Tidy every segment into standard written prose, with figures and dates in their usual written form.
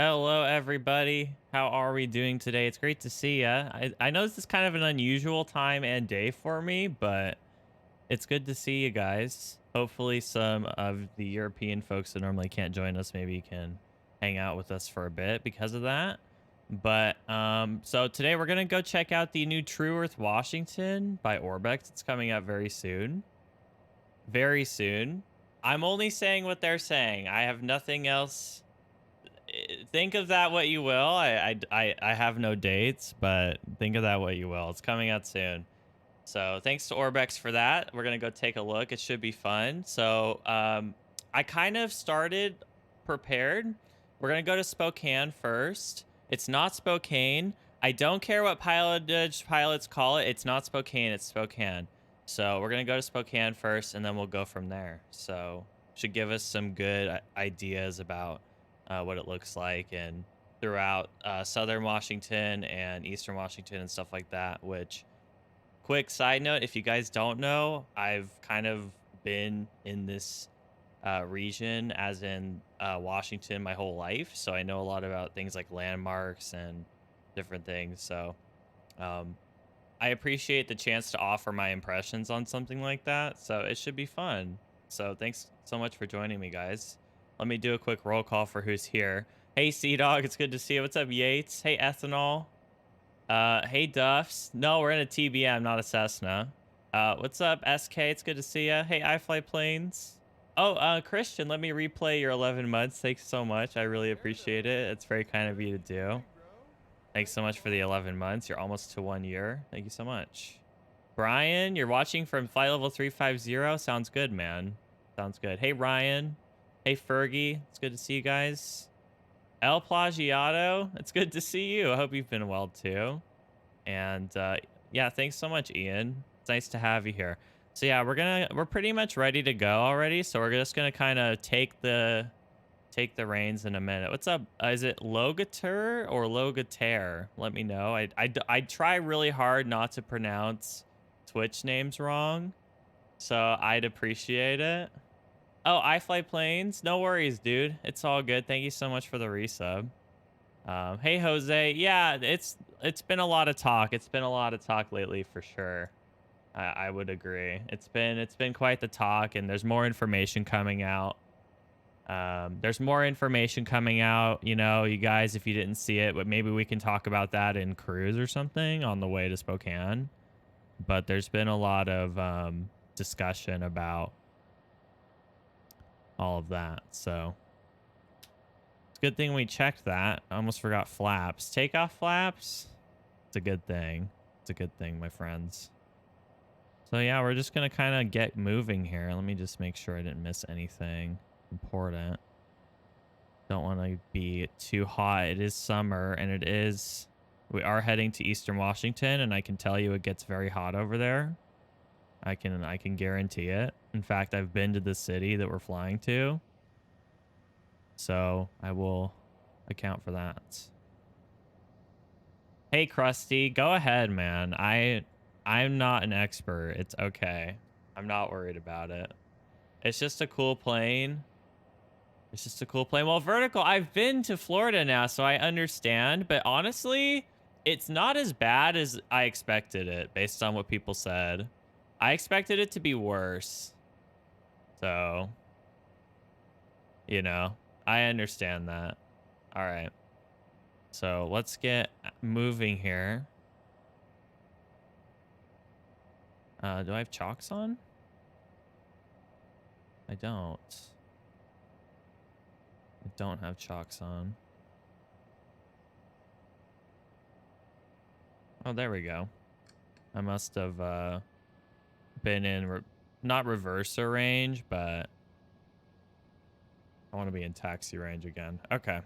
Hello, everybody. How are we doing today? It's great to see ya. I know this is kind of an unusual time and day for me, but it's good to see you guys. Hopefully, some of the European folks that normally can't join us maybe can hang out with us for a bit because of that. But so today we're gonna go check out the new TrueEarth Washington by Orbx. It's coming out very soon. Very soon. I'm only saying what they're saying. I have nothing else. Think of that what you will. I have no dates, but think of that what you will. It's coming out soon. So thanks to Orbx for that. We're gonna go take a look. It should be fun. So I kind of started prepared. We're gonna go to Spokane first. It's not Spokane. I don't care what pilots call it. It's not Spokane. It's Spokane. So we're gonna go to Spokane first, and then we'll go from there. So should give us some good ideas about what it looks like and throughout southern Washington and eastern Washington and stuff like that. Which, quick side note, if you guys don't know, I've kind of been in this region, as in Washington, my whole life. So I know a lot about things like landmarks and different things. So um, I appreciate the chance to offer my impressions on something like that. So it should be fun. So thanks so much for joining me, guys. Let me do a quick roll call for who's here. Hey, Sea Dog, it's good to see you. What's up, Yates? Hey, Ethanol. Hey, Duffs. No, we're in a TBM, not a Cessna. What's up, SK? It's good to see you. Hey, I Fly Planes. Oh, Christian, let me replay your 11 months. Thanks so much. I really appreciate it. It's very kind of you to do. Thanks so much for the 11 months. You're almost to 1 year. Thank you so much. Brian, you're watching from flight level 350. Sounds good, man. Sounds good. Hey, Ryan. Hey, Fergie. It's good to see you guys. El Plagiato. It's good to see you. I hope you've been well, too. And yeah, thanks so much, Ian. It's nice to have you here. So yeah, we're pretty much ready to go already. So we're just gonna kind of take the reins in a minute. What's up? Is it Logater or Logater? Let me know. I try really hard not to pronounce Twitch names wrong, so I'd appreciate it. Oh, I Fly Planes. No worries, dude. It's all good. Thank you so much for the resub. Hey, Jose. Yeah, it's been a lot of talk. It's been a lot of talk lately for sure. I would agree. It's been quite the talk, and there's more information coming out. There's more information coming out, you know, you guys, if you didn't see it, but maybe we can talk about that in cruise or something on the way to Spokane. But there's been a lot of discussion about all of that. So it's a good thing we checked that. I almost forgot flaps. Takeoff flaps. It's a good thing. It's a good thing, my friends. So yeah, we're just going to kind of get moving here. Let me just make sure I didn't miss anything important. Don't want to be too hot. It is summer, and we are heading to eastern Washington, and I can tell you it gets very hot over there. I can guarantee it. In fact, I've been to the city that we're flying to, so I will account for that. Hey, Krusty, go ahead, man. I'm not an expert. It's okay. I'm not worried about it. It's just a cool plane. It's just a cool plane. Well, vertical, I've been to Florida now, so I understand. But honestly, it's not as bad as I expected it, based on what people said. I expected it to be worse. So, you know, I understand that. All right. So let's get moving here. Do I have chocks on? I don't. I don't have chocks on. Oh, there we go. I must have been in not reverser range, but I want to be in taxi range again. Okay.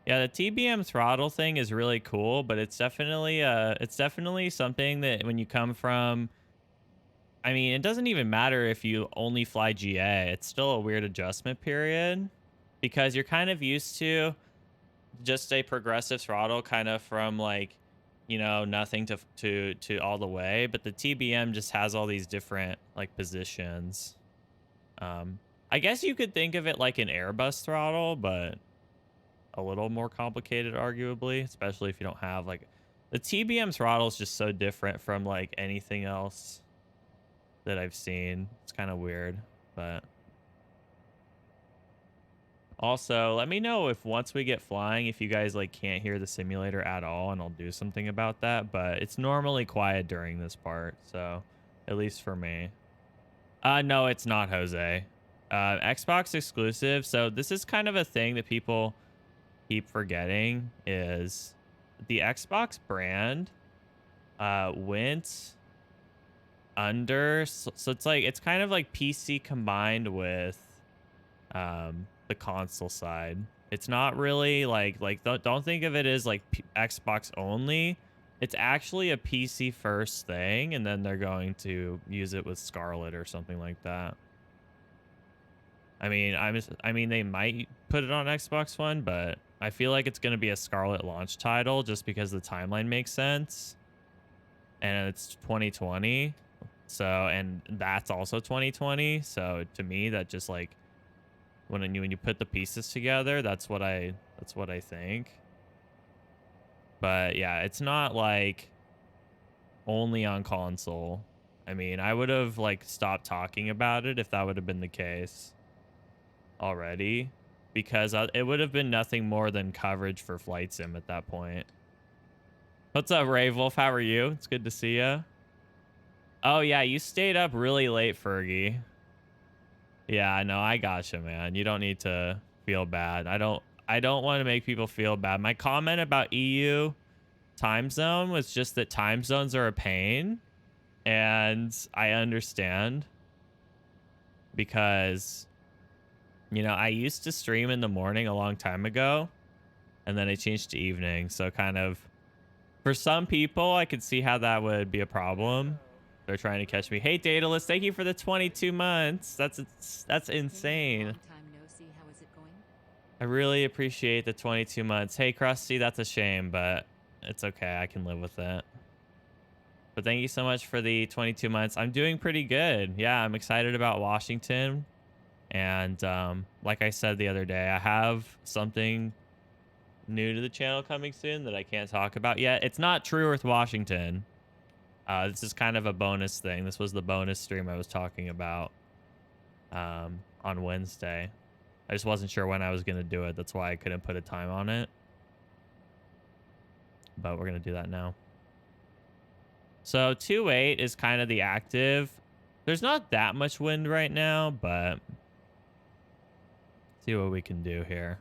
Yeah, the TBM throttle thing is really cool, but it's definitely something that when you come from, I mean, it doesn't even matter if you only fly GA. It's still a weird adjustment period because you're kind of used to just a progressive throttle kind of from like, you know, nothing to all the way, but the TBM just has all these different like positions. I guess you could think of it like an Airbus throttle, but a little more complicated, arguably, especially if you don't have like the TBM throttle is just so different from like anything else that I've seen. It's kind of weird, but also let me know if once we get flying, if you guys like can't hear the simulator at all, and I'll do something about that. But it's normally quiet during this part, so at least for me. No, it's not, Jose. Xbox exclusive. So this is kind of a thing that people keep forgetting is the Xbox brand went under. So it's like it's kind of like PC combined with the console side. It's not really like don't think of it as like Xbox only. It's actually a PC first thing, and then they're going to use it with Scarlet or something like that. I mean, they might put it on Xbox One, but I feel like it's going to be a Scarlet launch title just because the timeline makes sense. And it's 2020. So, and that's also 2020. So to me, that just like when you put the pieces together, that's what I think. But yeah, it's not like only on console. I mean, I would have like stopped talking about it if that would have been the case already, because it would have been nothing more than coverage for Flight Sim at that point. What's up, Rave Wolf? How are you? It's good to see you. Oh yeah, you stayed up really late, Fergie. Yeah, I know. I gotcha, man. You don't need to feel bad. I don't want to make people feel bad. My comment about EU time zone was just that time zones are a pain, and I understand because you know, I used to stream in the morning a long time ago, and then I changed to evening. So kind of for some people, I could see how that would be a problem. They're trying to catch me. Hey, Daedalus, thank you for the 22 months. That's insane. Long time no see. How is it going? I really appreciate the 22 months. Hey, Krusty, that's a shame, but it's okay. I can live with it. But thank you so much for the 22 months. I'm doing pretty good. Yeah, I'm excited about Washington. And like I said the other day, I have something new to the channel coming soon that I can't talk about yet. It's not TrueEarth Washington. This is kind of a bonus thing. This was the bonus stream I was talking about on Wednesday. I just wasn't sure when I was going to do it. That's why I couldn't put a time on it. But we're going to do that now. So 2.8 is kind of the active. There's not that much wind right now, but see what we can do here.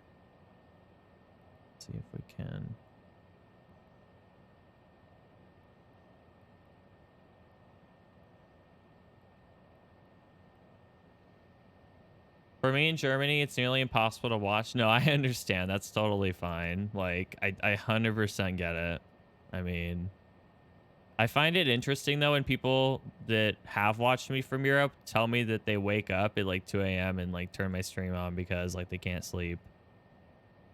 See if we can. For me in Germany, it's nearly impossible to watch. No, I understand. That's totally fine. Like, I 100% get it. I mean, I find it interesting, though, when people that have watched me from Europe tell me that they wake up at, like, 2 a.m. and, like, turn my stream on because, like, they can't sleep.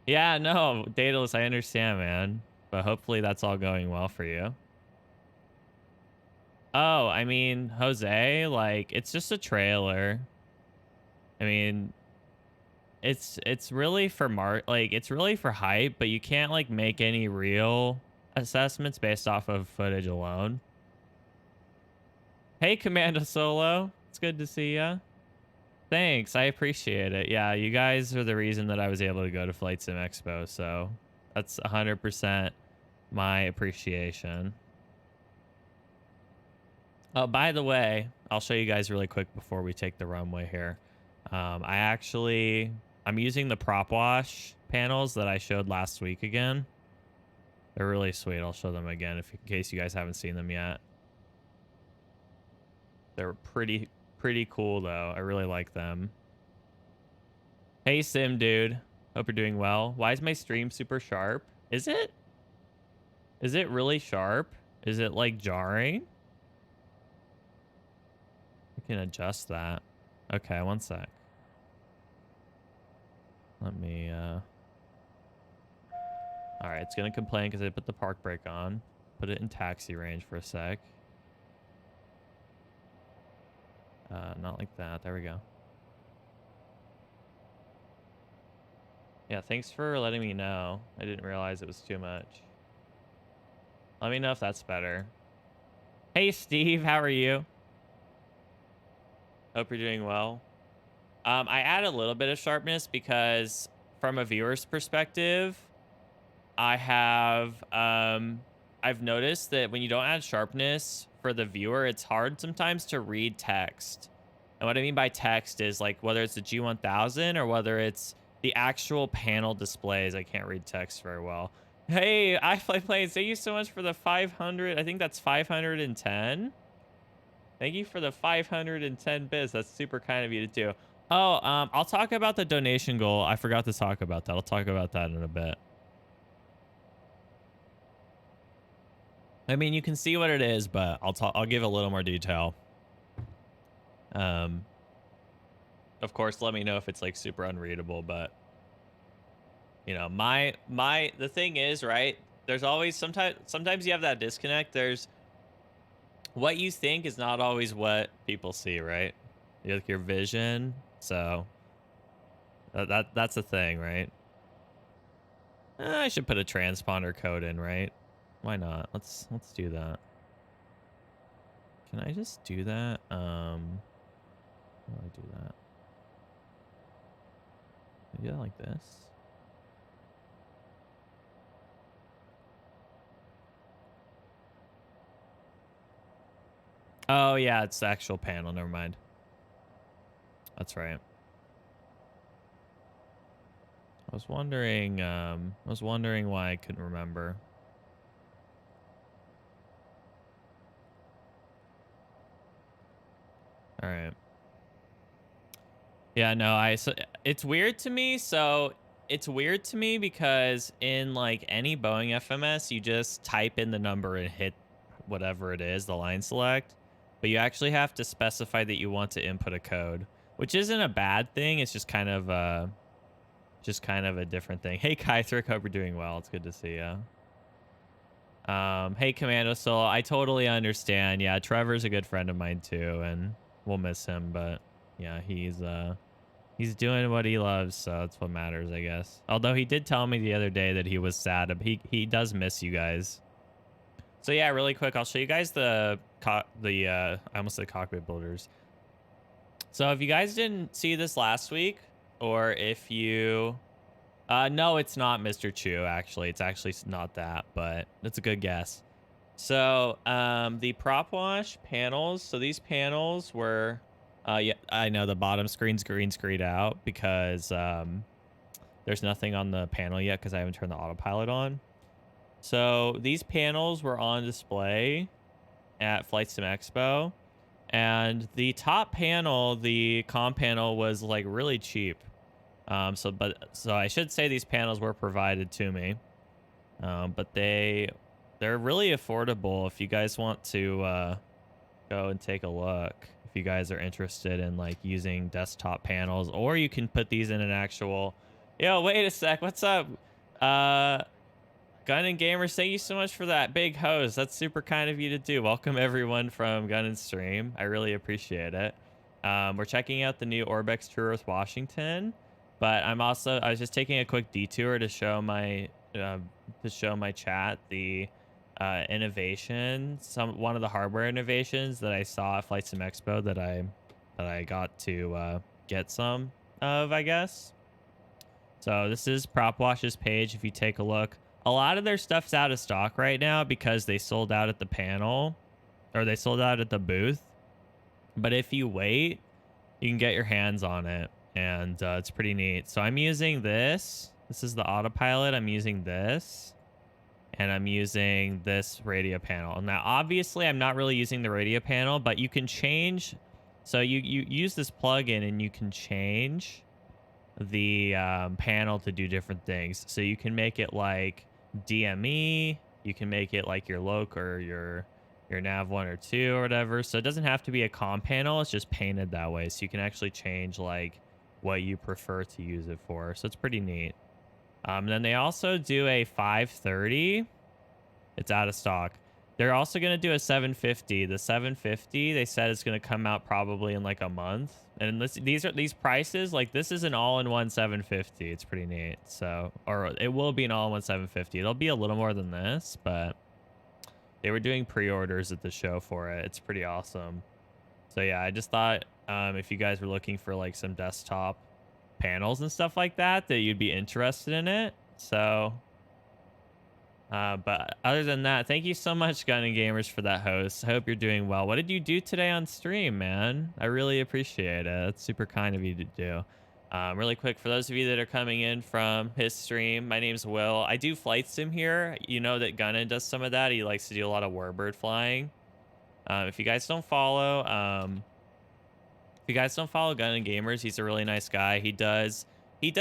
Yeah, no, Daedalus, I understand, man. But hopefully that's all going well for you. Oh, I mean, Jose, like, it's just a trailer. I mean, it's really for it's really for hype, but you can't, like, make any real assessments based off of footage alone. Hey, Commando Solo. It's good to see ya. Thanks. I appreciate it. Yeah, you guys are the reason that I was able to go to Flight Sim Expo, so that's 100% my appreciation. Oh, by the way, I'll show you guys really quick before we take the runway here. I'm using the prop wash panels that I showed last week again. They're really sweet. I'll show them again in case you guys haven't seen them yet. They're pretty cool though. I really like them. Hey Sim dude, hope you're doing well. Why is my stream super sharp? Is it really sharp? Is it like jarring? I can adjust that. Okay, one sec. Let me all right, it's gonna complain because I put the park brake on. Put it in taxi range for a sec. Not like that. There we go. Yeah, thanks for letting me know. I didn't realize it was too much. Let me know if that's better. Hey, Steve, how are you? Hope you're doing well. I add a little bit of sharpness because from a viewer's perspective, I've noticed that when you don't add sharpness for the viewer, it's hard sometimes to read text. And what I mean by text is like whether it's the G1000 or whether it's the actual panel displays. I can't read text very well. Hey, I Fly Planes, thank you so much for the 500. I think that's 510. Thank you for the 510 bits. That's super kind of you to do. Oh, I'll talk about the donation goal. I forgot to talk about that. I'll talk about that in a bit. I mean, you can see what it is, but I'll give a little more detail. Of course, let me know if it's like super unreadable, but you know, the thing is, right? There's always sometimes you have that disconnect. There's what you think is not always what people see, right? Like your vision. So that's the thing, right? I should put a transponder code in, right? Why not? Let's do that. Can I just do that? How do I do that? Can I do that like this? Oh yeah, it's the actual panel. Never mind. That's right. I was wondering why I couldn't remember. All right. Yeah, no, so it's weird to me. So it's weird to me because in like any Boeing FMS, you just type in the number and hit whatever it is, the line select. But you actually have to specify that you want to input a code, which isn't a bad thing. It's just kind of a different thing. Hey, Kythrick, hope you're doing well. It's good to see you. Hey, Commando Soul, I totally understand. Yeah, Trevor's a good friend of mine too, and we'll miss him. But yeah, he's doing what he loves, so that's what matters, I guess. Although he did tell me the other day that he was sad. He does miss you guys. So yeah, really quick, I'll show you guys I almost said cockpit builders. So if you guys didn't see this last week, or if you no, it's not Mr. Chu, actually. It's actually not that, but that's a good guess. So, the prop wash panels. So these panels were, yeah, I know the bottom screen's green screened out because there's nothing on the panel yet because I haven't turned the autopilot on. So these panels were on display at Flight Sim Expo, and the top panel, the comm panel, was like really cheap. So I should say these panels were provided to me, but they're really affordable if you guys want to go and take a look. If you guys are interested in like using desktop panels, or you can put these in an actual. Yo, wait a sec. What's up? Gun and Gamers, thank you so much for that big hose. That's super kind of you to do. Welcome everyone from Gun and Stream. I really appreciate it. We're checking out the new Orbx TrueEarth Washington, but I was just taking a quick detour to show my chat the innovation, one of the hardware innovations that I saw at Flight Sim Expo that I got to get some of, I guess. So this is Prop Wash's page. If you take a look, a lot of their stuff's out of stock right now because they sold out at the panel, or they sold out at the booth. But if you wait, you can get your hands on it, and it's pretty neat. So I'm using this. This is the autopilot. I'm using this, and I'm using this radio panel. Now, obviously, I'm not really using the radio panel, but you can change. So you use this plugin, and you can change the panel to do different things. So you can make it like DME, you can make it like your loc or your nav 1 or 2 or whatever. So it doesn't have to be a comm panel, it's just painted that way. So you can actually change like what you prefer to use it for. So it's pretty neat. Then they also do a 530. It's out of stock. They're also gonna do a 750. The 750, they said it's gonna come out probably in like a month. And these prices, like this is an all-in-one 750. It's pretty neat. So, or it will be an all-in-one 750. It'll be a little more than this, but they were doing pre-orders at the show for it. It's pretty awesome. So yeah, I just thought if you guys were looking for like some desktop panels and stuff like that, that you'd be interested in it. So but other than that, thank you so much, Gun and Gamers, for that host. I hope you're doing well. What did you do today on stream, man? I really appreciate it. It's super kind of you to do. Really quick, for those of you that are coming in from his stream, my name's Will. I do flight sim here. You know that Gunnan does some of that. He likes to do a lot of warbird flying. If you guys don't follow, Gun and Gamers, he's a really nice guy. He does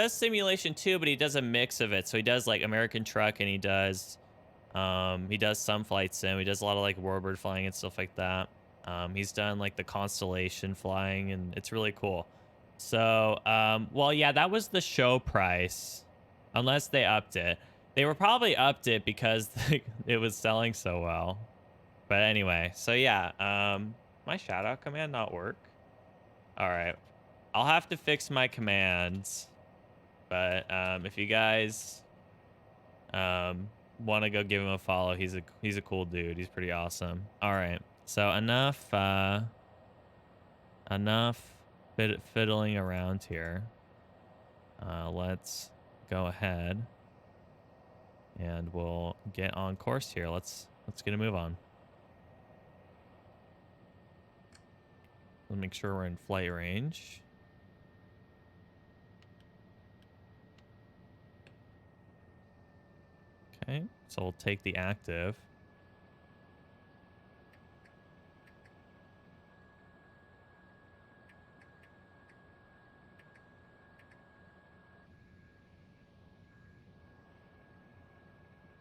simulation too, but he does a mix of it. So he does like American Truck, and he does some flight sim. He does a lot of like warbird flying and stuff like that. He's done like the constellation flying, and it's really cool. So well, yeah, that was the show price, unless they upped it. They were probably upped it because it was selling so well. But anyway, so yeah, my shout out command not work. All right, I'll have to fix my commands. But if you guys want to go give him a follow, he's a cool dude. He's pretty awesome. All right, so enough fiddling around here. Let's go ahead and we'll get on course here. Let's get a move on. Let's make sure we're in flight range. Okay, so we'll take the active.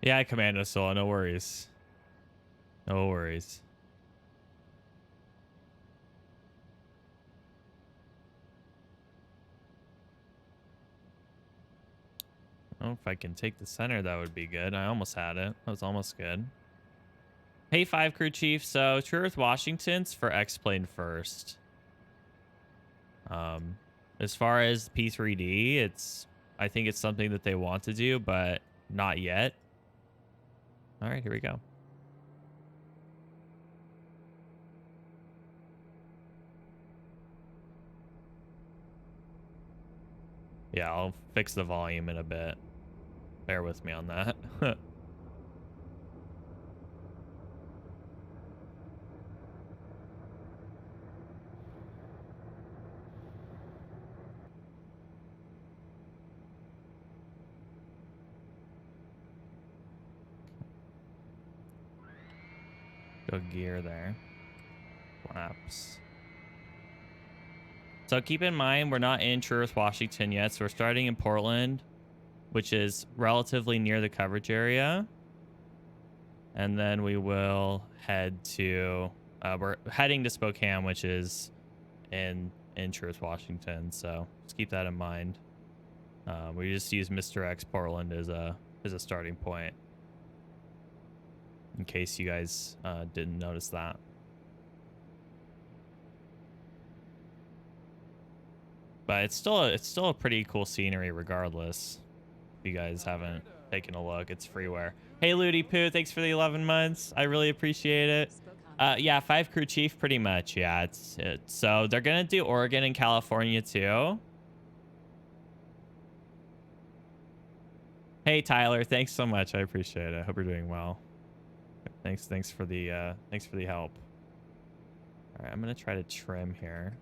Yeah, Commando Solo, no worries. No worries. Oh, if I can take the center, that would be good. I almost had it. That was almost good. Hey, 5 crew chief. So, TrueEarth Washington's for X-Plane first. As far as P3D, I think it's something that they want to do, but not yet. All right, here we go. Yeah, I'll fix the volume in a bit. Bear with me on that. Go gear there. Flaps. So keep in mind, we're not in TrueEarth Washington yet. So we're starting in Portland, which is relatively near the coverage area. And then we will head to, we're heading to Spokane, which is in TrueEarth Washington. So just keep that in mind. We just use Mr. X Portland as a starting point, in case you guys didn't notice that. But it's still a pretty cool scenery regardless. If you guys haven't taken a look, it's freeware. Hey, Ludi Poo, thanks for the 11 months. I really appreciate it. Yeah, 5 crew chief, pretty much. Yeah, it's so they're gonna do Oregon and California too. Hey, Tyler, thanks so much. I appreciate it. I hope you're doing well. Thanks for the help. All right, I'm gonna try to trim here.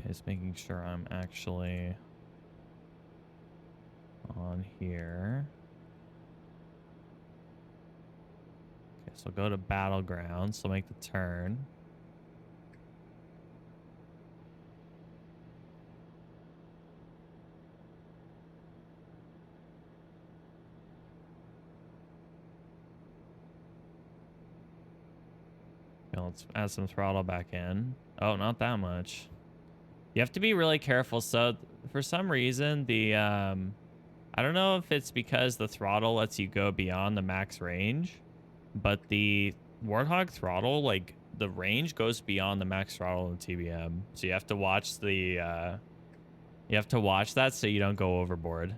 Just making sure I'm actually on here. Okay, so go to battleground. So make the turn. Okay, let's add some throttle back in. Oh, not that much. You have to be really careful. So for some reason, the I don't know if it's because the throttle lets you go beyond the max range, but the Warthog throttle, like the range goes beyond the max throttle in TBM. So you have to watch the you have to watch that so you don't go overboard.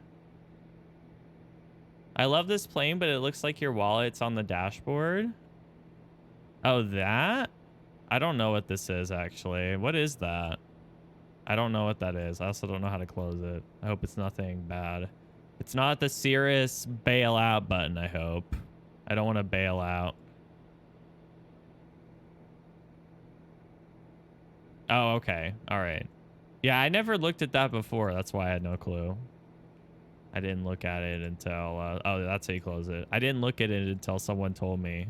I love this plane, but it looks like your wallet's on the dashboard. Oh, that? I don't know what this is actually. What is that? I don't know what that is. I also don't know how to close it. I hope it's nothing bad. It's not the Cirrus bail out button, I hope. I don't want to bail out. Oh, okay. All right. Yeah, I never looked at that before. That's why I had no clue. I didn't look at it until... oh, that's how you close it. I didn't look at it until someone told me.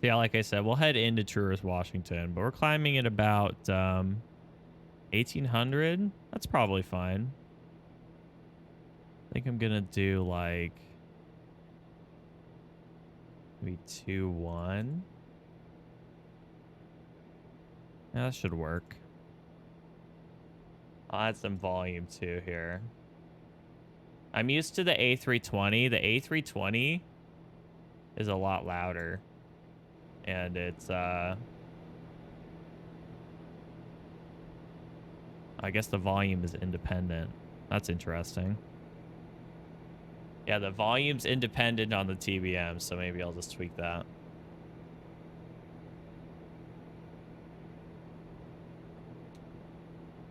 Yeah, like I said, we'll head into TrueEarth Washington, but we're climbing at about 1800. That's probably fine. I think I'm gonna do like maybe 2-1. Yeah, that should work. I'll add some volume too here. I'm used to the A320. The A320 is a lot louder. And it's I guess the volume is independent. That's interesting. Yeah, the volume's independent on the TBM, so maybe I'll just tweak that.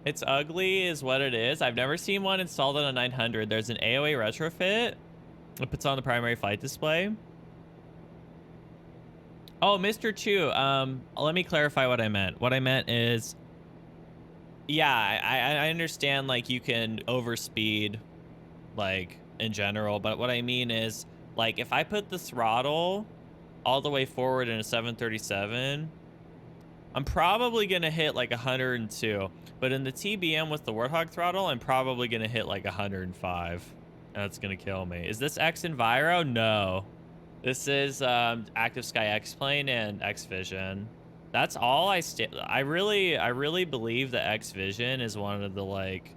It's ugly is what it is. I've never seen one installed on a 900. There's an AOA retrofit. It puts on the primary flight display. Oh, Mr. Chu, let me clarify what I meant. What I meant is, yeah, I understand, like, you can overspeed, like, in general, but what I mean is, like, if I put the throttle all the way forward in a 737, I'm probably gonna hit like 102, but in the TBM with the Warthog throttle, I'm probably gonna hit like 105. That's gonna kill me. Is this X Enviro? No. This is Active Sky X Plane and X Vision. That's all I really believe that X Vision is one of the like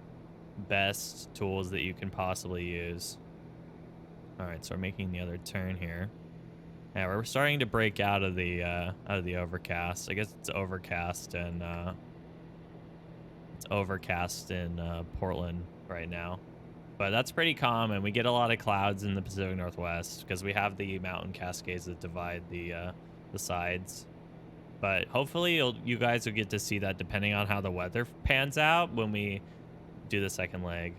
best tools that you can possibly use. All right, so we're making the other turn here. Yeah, we're starting to break out of the overcast. I guess it's overcast and Portland right now. But that's pretty common. We get a lot of clouds in the Pacific Northwest because we have the mountain cascades that divide the sides. But hopefully you guys will get to see that depending on how the weather pans out when we do the second leg.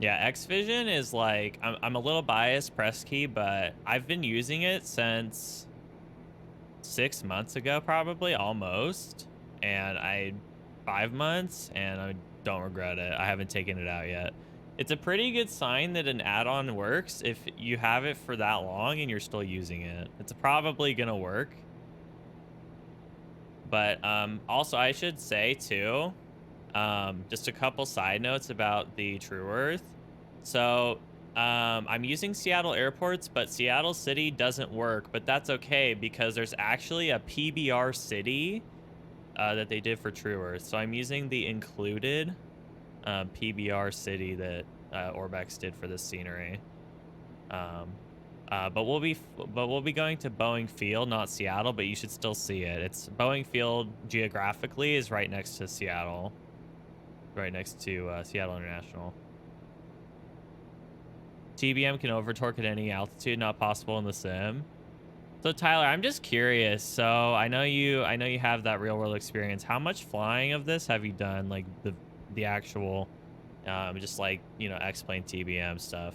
Yeah, X Vision is like, I'm a little biased, press key, but I've been using it since 6 months ago, probably, almost. And 5 months, and I don't regret it. I haven't taken it out yet. It's a pretty good sign that an add-on works if you have it for that long and you're still using it. It's probably gonna work. But also, I should say too, just a couple side notes about the TrueEarth. So I'm using Seattle airports, but Seattle City doesn't work, but that's okay because there's actually a PBR city that they did for TrueEarth. So I'm using the included PBR city that Orbx did for this scenery. But we'll be going to Boeing Field, not Seattle, but you should still see it. It's Boeing Field geographically is right next to Seattle, right next to Seattle International. TBM can overtorque at any altitude, not possible in the sim. So Tyler, I'm just curious. So I know you have that real world experience. How much flying of this have you done? Like the actual, just like, you know, X-Plane TBM stuff.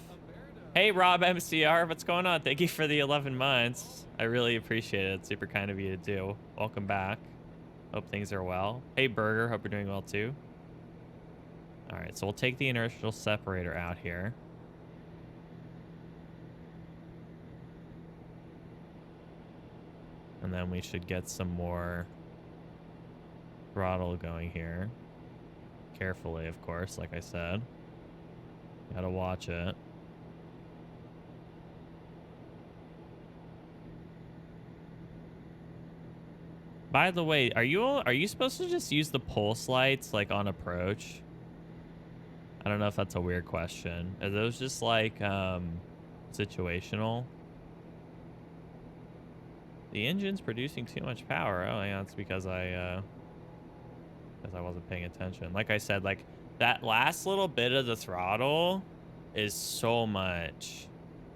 Hey, Rob MCR, what's going on? Thank you for the 11 months. I really appreciate it. It's super kind of you to do. Welcome back. Hope things are well. Hey, Burger, hope you're doing well too. All right, so we'll take the inertial separator out here. And then we should get some more throttle going here. Carefully, of course, like I said. Gotta watch it. By the way, are you supposed to just use the pulse lights like on approach? I don't know if that's a weird question. Are those just like situational? The engine's producing too much power. Oh, yeah, that's because I wasn't paying attention. Like I said, like that last little bit of the throttle is so much.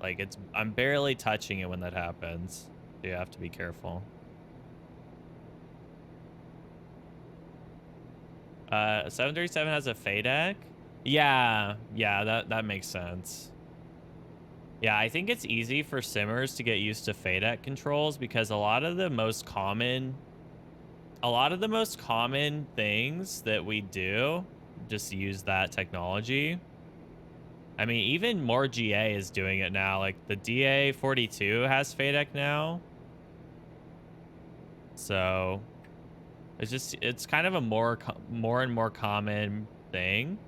Like I'm barely touching it when that happens. You have to be careful. 737 has a FADEC. Yeah, that makes sense. Yeah, I think it's easy for simmers to get used to FADEC controls because a lot of the most common things that we do just use that technology. I mean, even more GA is doing it now. Like the DA42 has FADEC now. So it's kind of a more and more common thing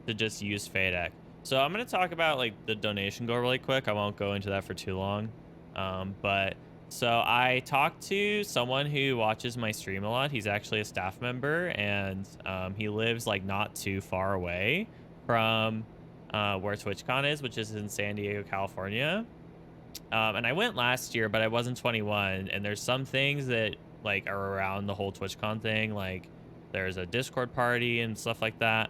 to just use FADEC. So I'm going to talk about like the donation goal really quick. I won't go into that for too long. But so I talked to someone who watches my stream a lot. He's actually a staff member, and he lives like not too far away from where TwitchCon is, which is in San Diego, California. And I went last year, but I wasn't 21. And there's some things that like are around the whole TwitchCon thing. Like there's a Discord party and stuff like that.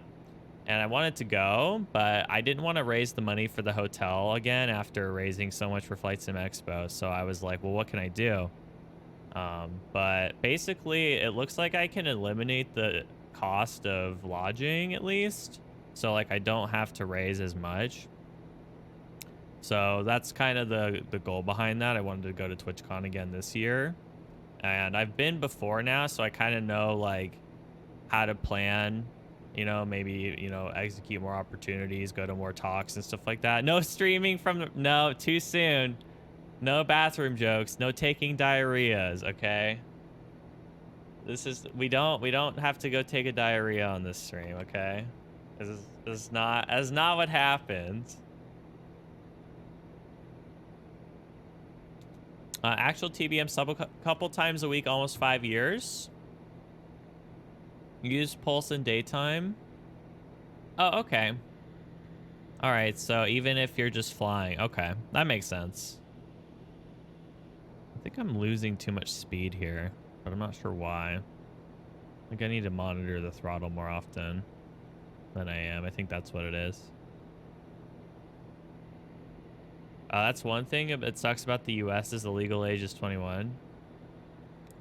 And I wanted to go, but I didn't want to raise the money for the hotel again after raising so much for Flight Sim Expo. So I was like, well, what can I do? But basically, it looks like I can eliminate the cost of lodging at least. So like I don't have to raise as much. So that's kind of the goal behind that. I wanted to go to TwitchCon again this year. And I've been before now, so I kind of know like how to plan, you know, maybe, you know, execute more opportunities, go to more talks and stuff like that. No streaming from the, no, too soon. No bathroom jokes, no taking diarrheas, okay? This is, we don't have to go take a diarrhea on this stream, okay? This is not what happens. Actual TBM sub a couple times a week, almost 5 years. Use pulse in daytime. Oh, okay. All right, so even if you're just flying, okay, that makes sense. I think I'm losing too much speed here, but I'm not sure why. I think I need to monitor the throttle more often than I am. I think that's what it is. That's one thing that sucks about the US is the legal age is 21.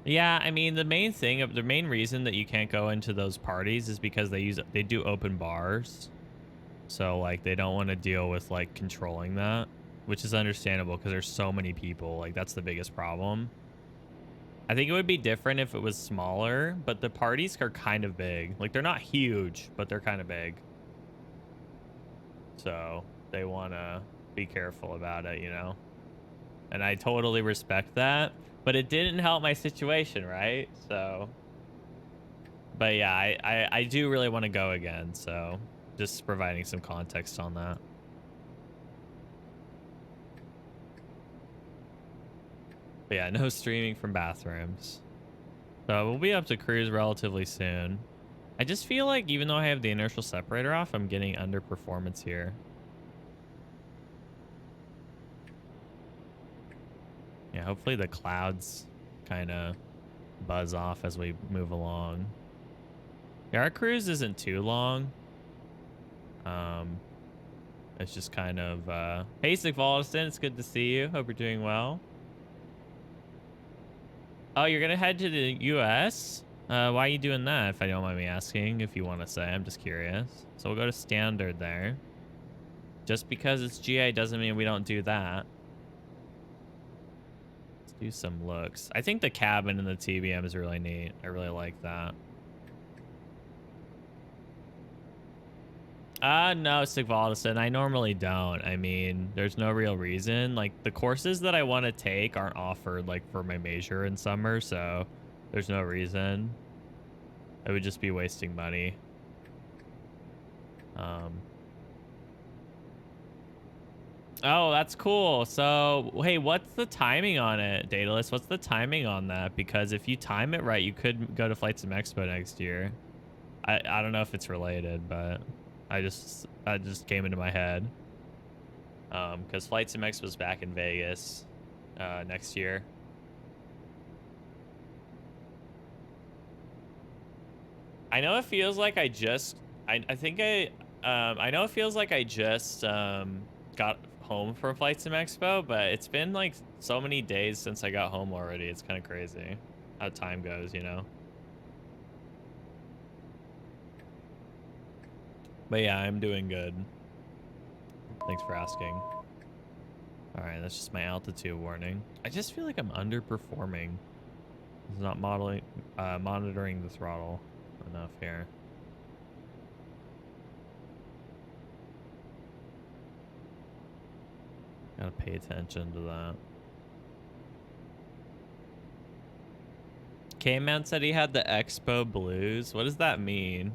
Yeah, I mean, the main reason that you can't go into those parties is because they do open bars. So like they don't want to deal with like controlling that, which is understandable because there's so many people. Like that's the biggest problem. I think it would be different if it was smaller, but the parties are kind of big. Like they're not huge, but they're kind of big. So they want to be careful about it, you know? And I totally respect that, but it didn't help my situation, right? So, but yeah, I do really want to go again. So just providing some context on that. But yeah, no streaming from bathrooms. So we'll be up to cruise relatively soon. I just feel like even though I have the inertial separator off, I'm getting underperformance here. Yeah, hopefully the clouds kind of buzz off as we move along. Yeah, our cruise isn't too long. It's just kind of basic Volston. It's good to see you. Hope you're doing well. Oh, you're gonna head to the US? Why are you doing that, if I don't mind me asking, if you want to say? I'm just curious. So we'll go to standard there. Just because it's GA doesn't mean we don't do that. Let's do some looks. I think the cabin in the TBM is really neat. I really like that. No, Sigvaldson. I normally don't. I mean, there's no real reason. Like, the courses that I want to take aren't offered, like, for my major in summer, so there's no reason. It would just be wasting money. Oh, that's cool. So, hey, what's the timing on it, Daedalus? What's the timing on that? Because if you time it right, you could go to Flight Sim Expo next year. I don't know if it's related, but that just came into my head. Because Flight Sim Expo's back in Vegas next year. I know it feels like I know it feels like I just got home from Flight Sim Expo, but it's been like so many days since I got home already. It's kind of crazy how time goes, you know? But yeah, I'm doing good. Thanks for asking. All right, that's just my altitude warning. I just feel like I'm underperforming. It's not monitoring the throttle enough here. Gotta pay attention to that. K-Man said he had the Expo Blues. What does that mean?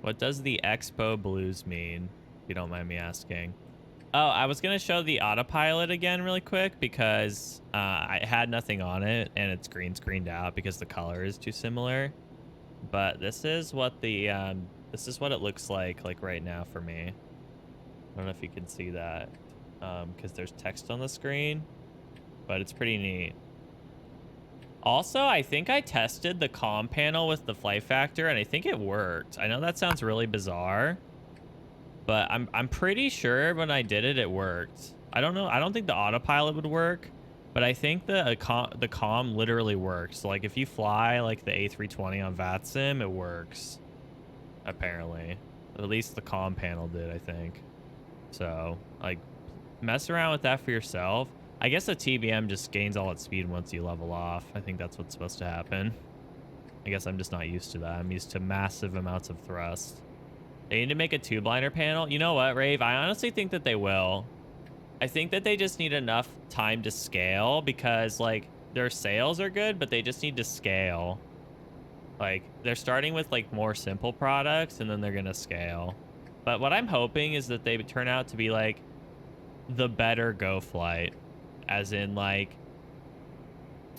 What does the Expo Blues mean? If you don't mind me asking. Oh, I was gonna show the autopilot again really quick because I had nothing on it and it's green screened out because the color is too similar. But this is what this is what it looks like right now for me. I don't know if you can see that because there's text on the screen, but it's pretty neat. Also, I think I tested the comm panel with the flight factor and I think it worked. I know that sounds really bizarre, but I'm pretty sure when I did it, it worked. I don't know. I don't think the autopilot would work, but I think the comm literally works. So, like if you fly like the A320 on VATSIM, it works. Apparently, at least the comm panel did, I think. So like mess around with that for yourself. I guess the TBM just gains all its speed once you level off. I think that's what's supposed to happen. I guess I'm just not used to that. I'm used to massive amounts of thrust. They need to make a tube liner panel. You know what, Rave? I honestly think that they will. I think that they just need enough time to scale because, like, their sales are good, but they just need to scale. Like, they're starting with, like, more simple products, and then they're going to scale. But what I'm hoping is that they turn out to be, like, the better Go Flight. As in, like,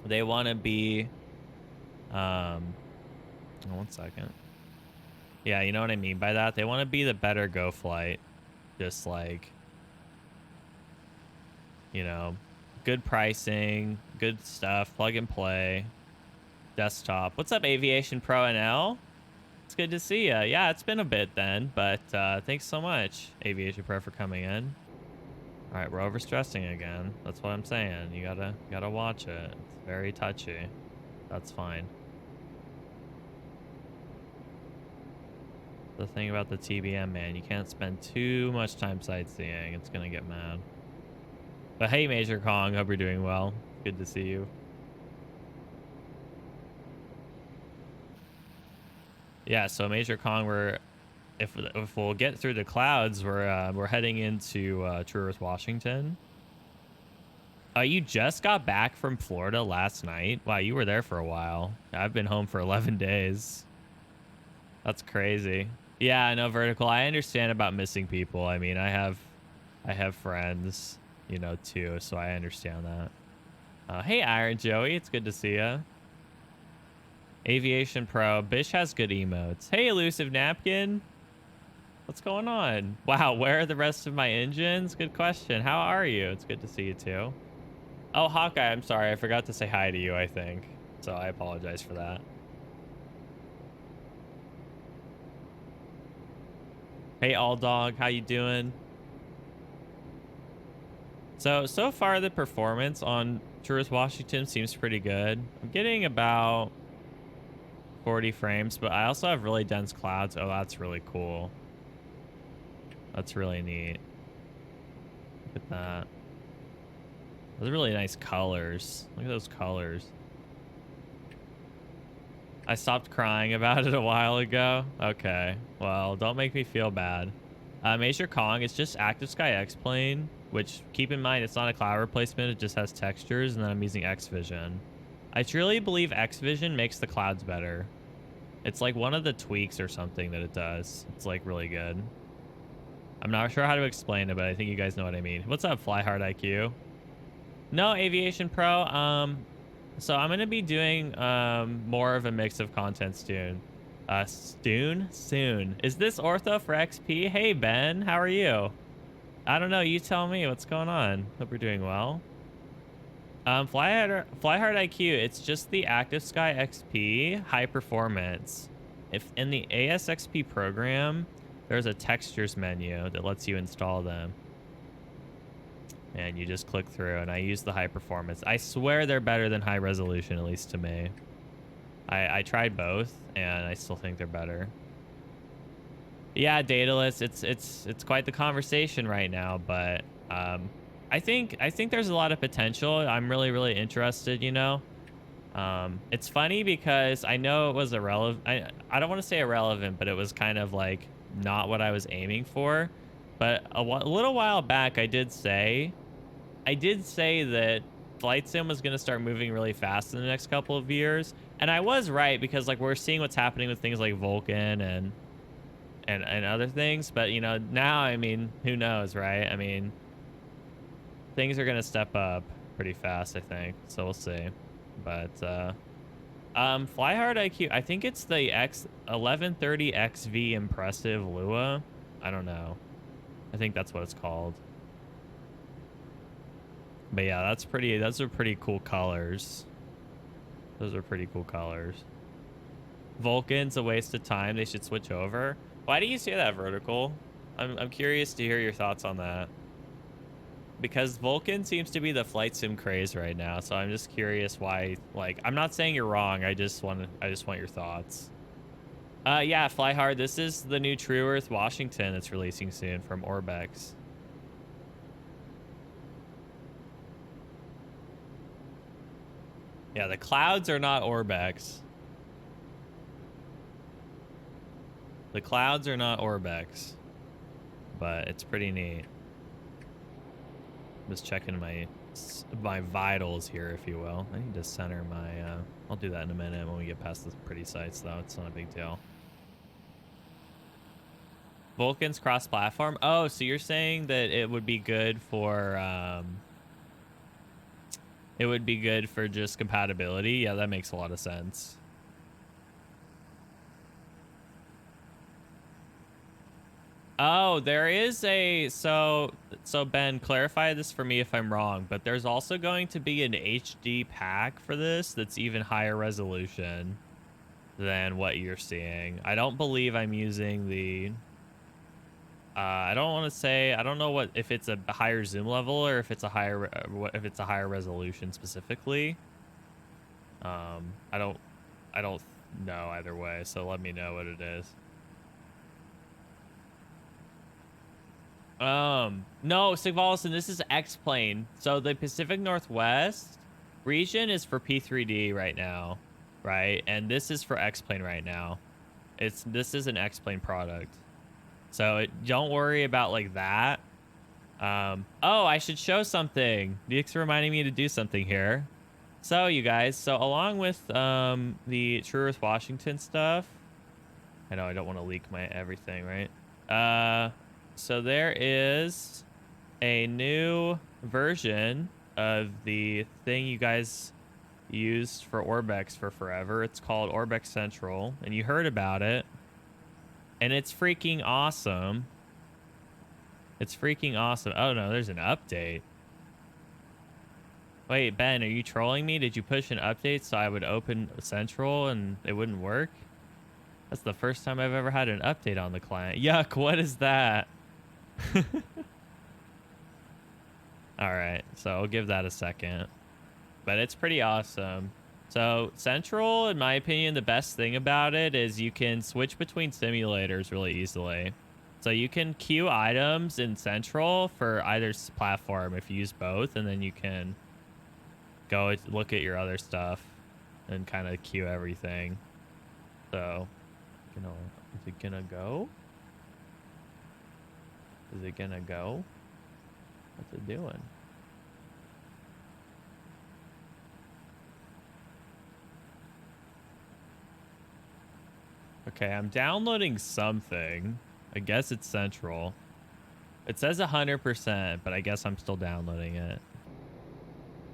they want to be... Oh, 1 second. Yeah, you know what I mean by that? They want to be the better Go Flight. Just like, you know, good pricing, good stuff, plug and play, desktop. What's up, Aviation Pro NL? It's good to see you. Yeah, it's been a bit then, but thanks so much, Aviation Pro, for coming in. All right, we're overstressing again. That's what I'm saying. You gotta watch it. It's very touchy. That's fine. The thing about the TBM, man, you can't spend too much time sightseeing. It's gonna get mad. But hey, Major Kong, hope you're doing well. Good to see you. Yeah, so Major Kong, if we'll get through the clouds, we're heading into TrueEarth Washington. You just got back from Florida last night. Wow, you were there for a while. I've been home for 11 days. That's crazy. Yeah, I know, Vertical. I understand about missing people. I mean, I have friends, you know, too, so I understand that. Hey, Iron Joey, it's good to see you. Aviation Pro. Bish has good emotes. Hey, Elusive Napkin. What's going on? Wow, where are the rest of my engines? Good question. How are you? It's good to see you too. Oh, Hawkeye, I'm sorry. I forgot to say hi to you, I think. So I apologize for that. Hey, All Dog, how you doing? So far the performance on TrueEarth Washington seems pretty good. I'm getting about 40 frames, but I also have really dense clouds. Oh, that's really cool. That's really neat. Look at that. Those are really nice colors. Look at those colors. I stopped crying about it a while ago. Okay. Well, don't make me feel bad. Measure Kong is just Active Sky X-Plane, which keep in mind, it's not a cloud replacement. It just has textures, and then I'm using X-Vision. I truly believe X-Vision makes the clouds better. It's like one of the tweaks or something that it does. It's like really good. I'm not sure how to explain it, but I think you guys know what I mean. What's up, Fly Hard IQ? No, Aviation Pro. So I'm gonna be doing more of a mix of content soon. Soon. Is this Ortho for XP? Hey Ben, how are you? I don't know. You tell me what's going on. Hope you're doing well. Fly Hard IQ. It's just the Active Sky XP high performance. If in the ASXP program, there's a textures menu that lets you install them. And you just click through, and I use the high performance. I swear they're better than high resolution, at least to me. I tried both, and I still think they're better. Yeah, Daedalus, it's quite the conversation right now, but I think there's a lot of potential. I'm really interested, you know. It's funny because I know it was irrelevant. I don't want to say irrelevant, but it was kind of like not what I was aiming for. But a little while back, I did say that flight sim was going to start moving really fast in the next couple of years, and I was right because like we're seeing what's happening with things like Vulcan and other things. But you know, now I mean, who knows, right? I mean, things are going to step up pretty fast, I think. So we'll see. But Fly Hard IQ, I think it's the X1130XV Impressive Lua. I don't know. I think that's what it's called. But yeah, those are pretty cool colors. Those are pretty cool colors. Vulcan's a waste of time. They should switch over. Why do you say that, Vertical? I'm curious to hear your thoughts on that. Because Vulcan seems to be the flight sim craze right now, so I'm just curious why. Like, I'm not saying you're wrong. I just want your thoughts. Yeah, Fly Hard. This is the new TrueEarth Washington that's releasing soon from Orbx. Yeah, the clouds are not Orbx. The clouds are not Orbx, but it's pretty neat. Just checking my vitals here, if you will. I need to center my I'll do that in a minute when we get past the pretty sights, though. It's not a big deal. Vulcan's cross-platform. Oh, so you're saying that it would be good for just compatibility? Yeah, that makes a lot of sense. Oh, there is a so Ben, clarify this for me if I'm wrong, but there's also going to be an HD pack for this that's even higher resolution than what you're seeing. I don't believe I'm using the I don't want to say, I don't know what if it's a higher zoom level or if it's a higher resolution specifically. I don't know either way, so let me know what it is. No, Sigvalison, this is X-Plane. So the Pacific Northwest region is for P3D right now, right? And this is for X-Plane right now. This is an X-Plane product. So don't worry about like that. Oh, I should show something. Nick's reminding me to do something here. So you guys, so along with the TrueEarth Washington stuff, I know I don't want to leak my everything, right? So there is a new version of the thing you guys used for Orbx for forever. It's called Orbx Central, and you heard about it. And it's freaking awesome. It's freaking awesome. Oh no, there's an update. Wait, Ben, are you trolling me? Did you push an update so I would open Central and it wouldn't work? That's the first time I've ever had an update on the client. Yuck, what is that? All right, so I'll give that a second. But it's pretty awesome. So Central, in my opinion, the best thing about it is you can switch between simulators really easily. So you can queue items in Central for either platform if you use both, and then you can go look at your other stuff and kind of queue everything. So, is it gonna go? Is it gonna go? What's it doing? Okay, I'm downloading something. I guess it's Central. It says 100%, but I guess I'm still downloading it.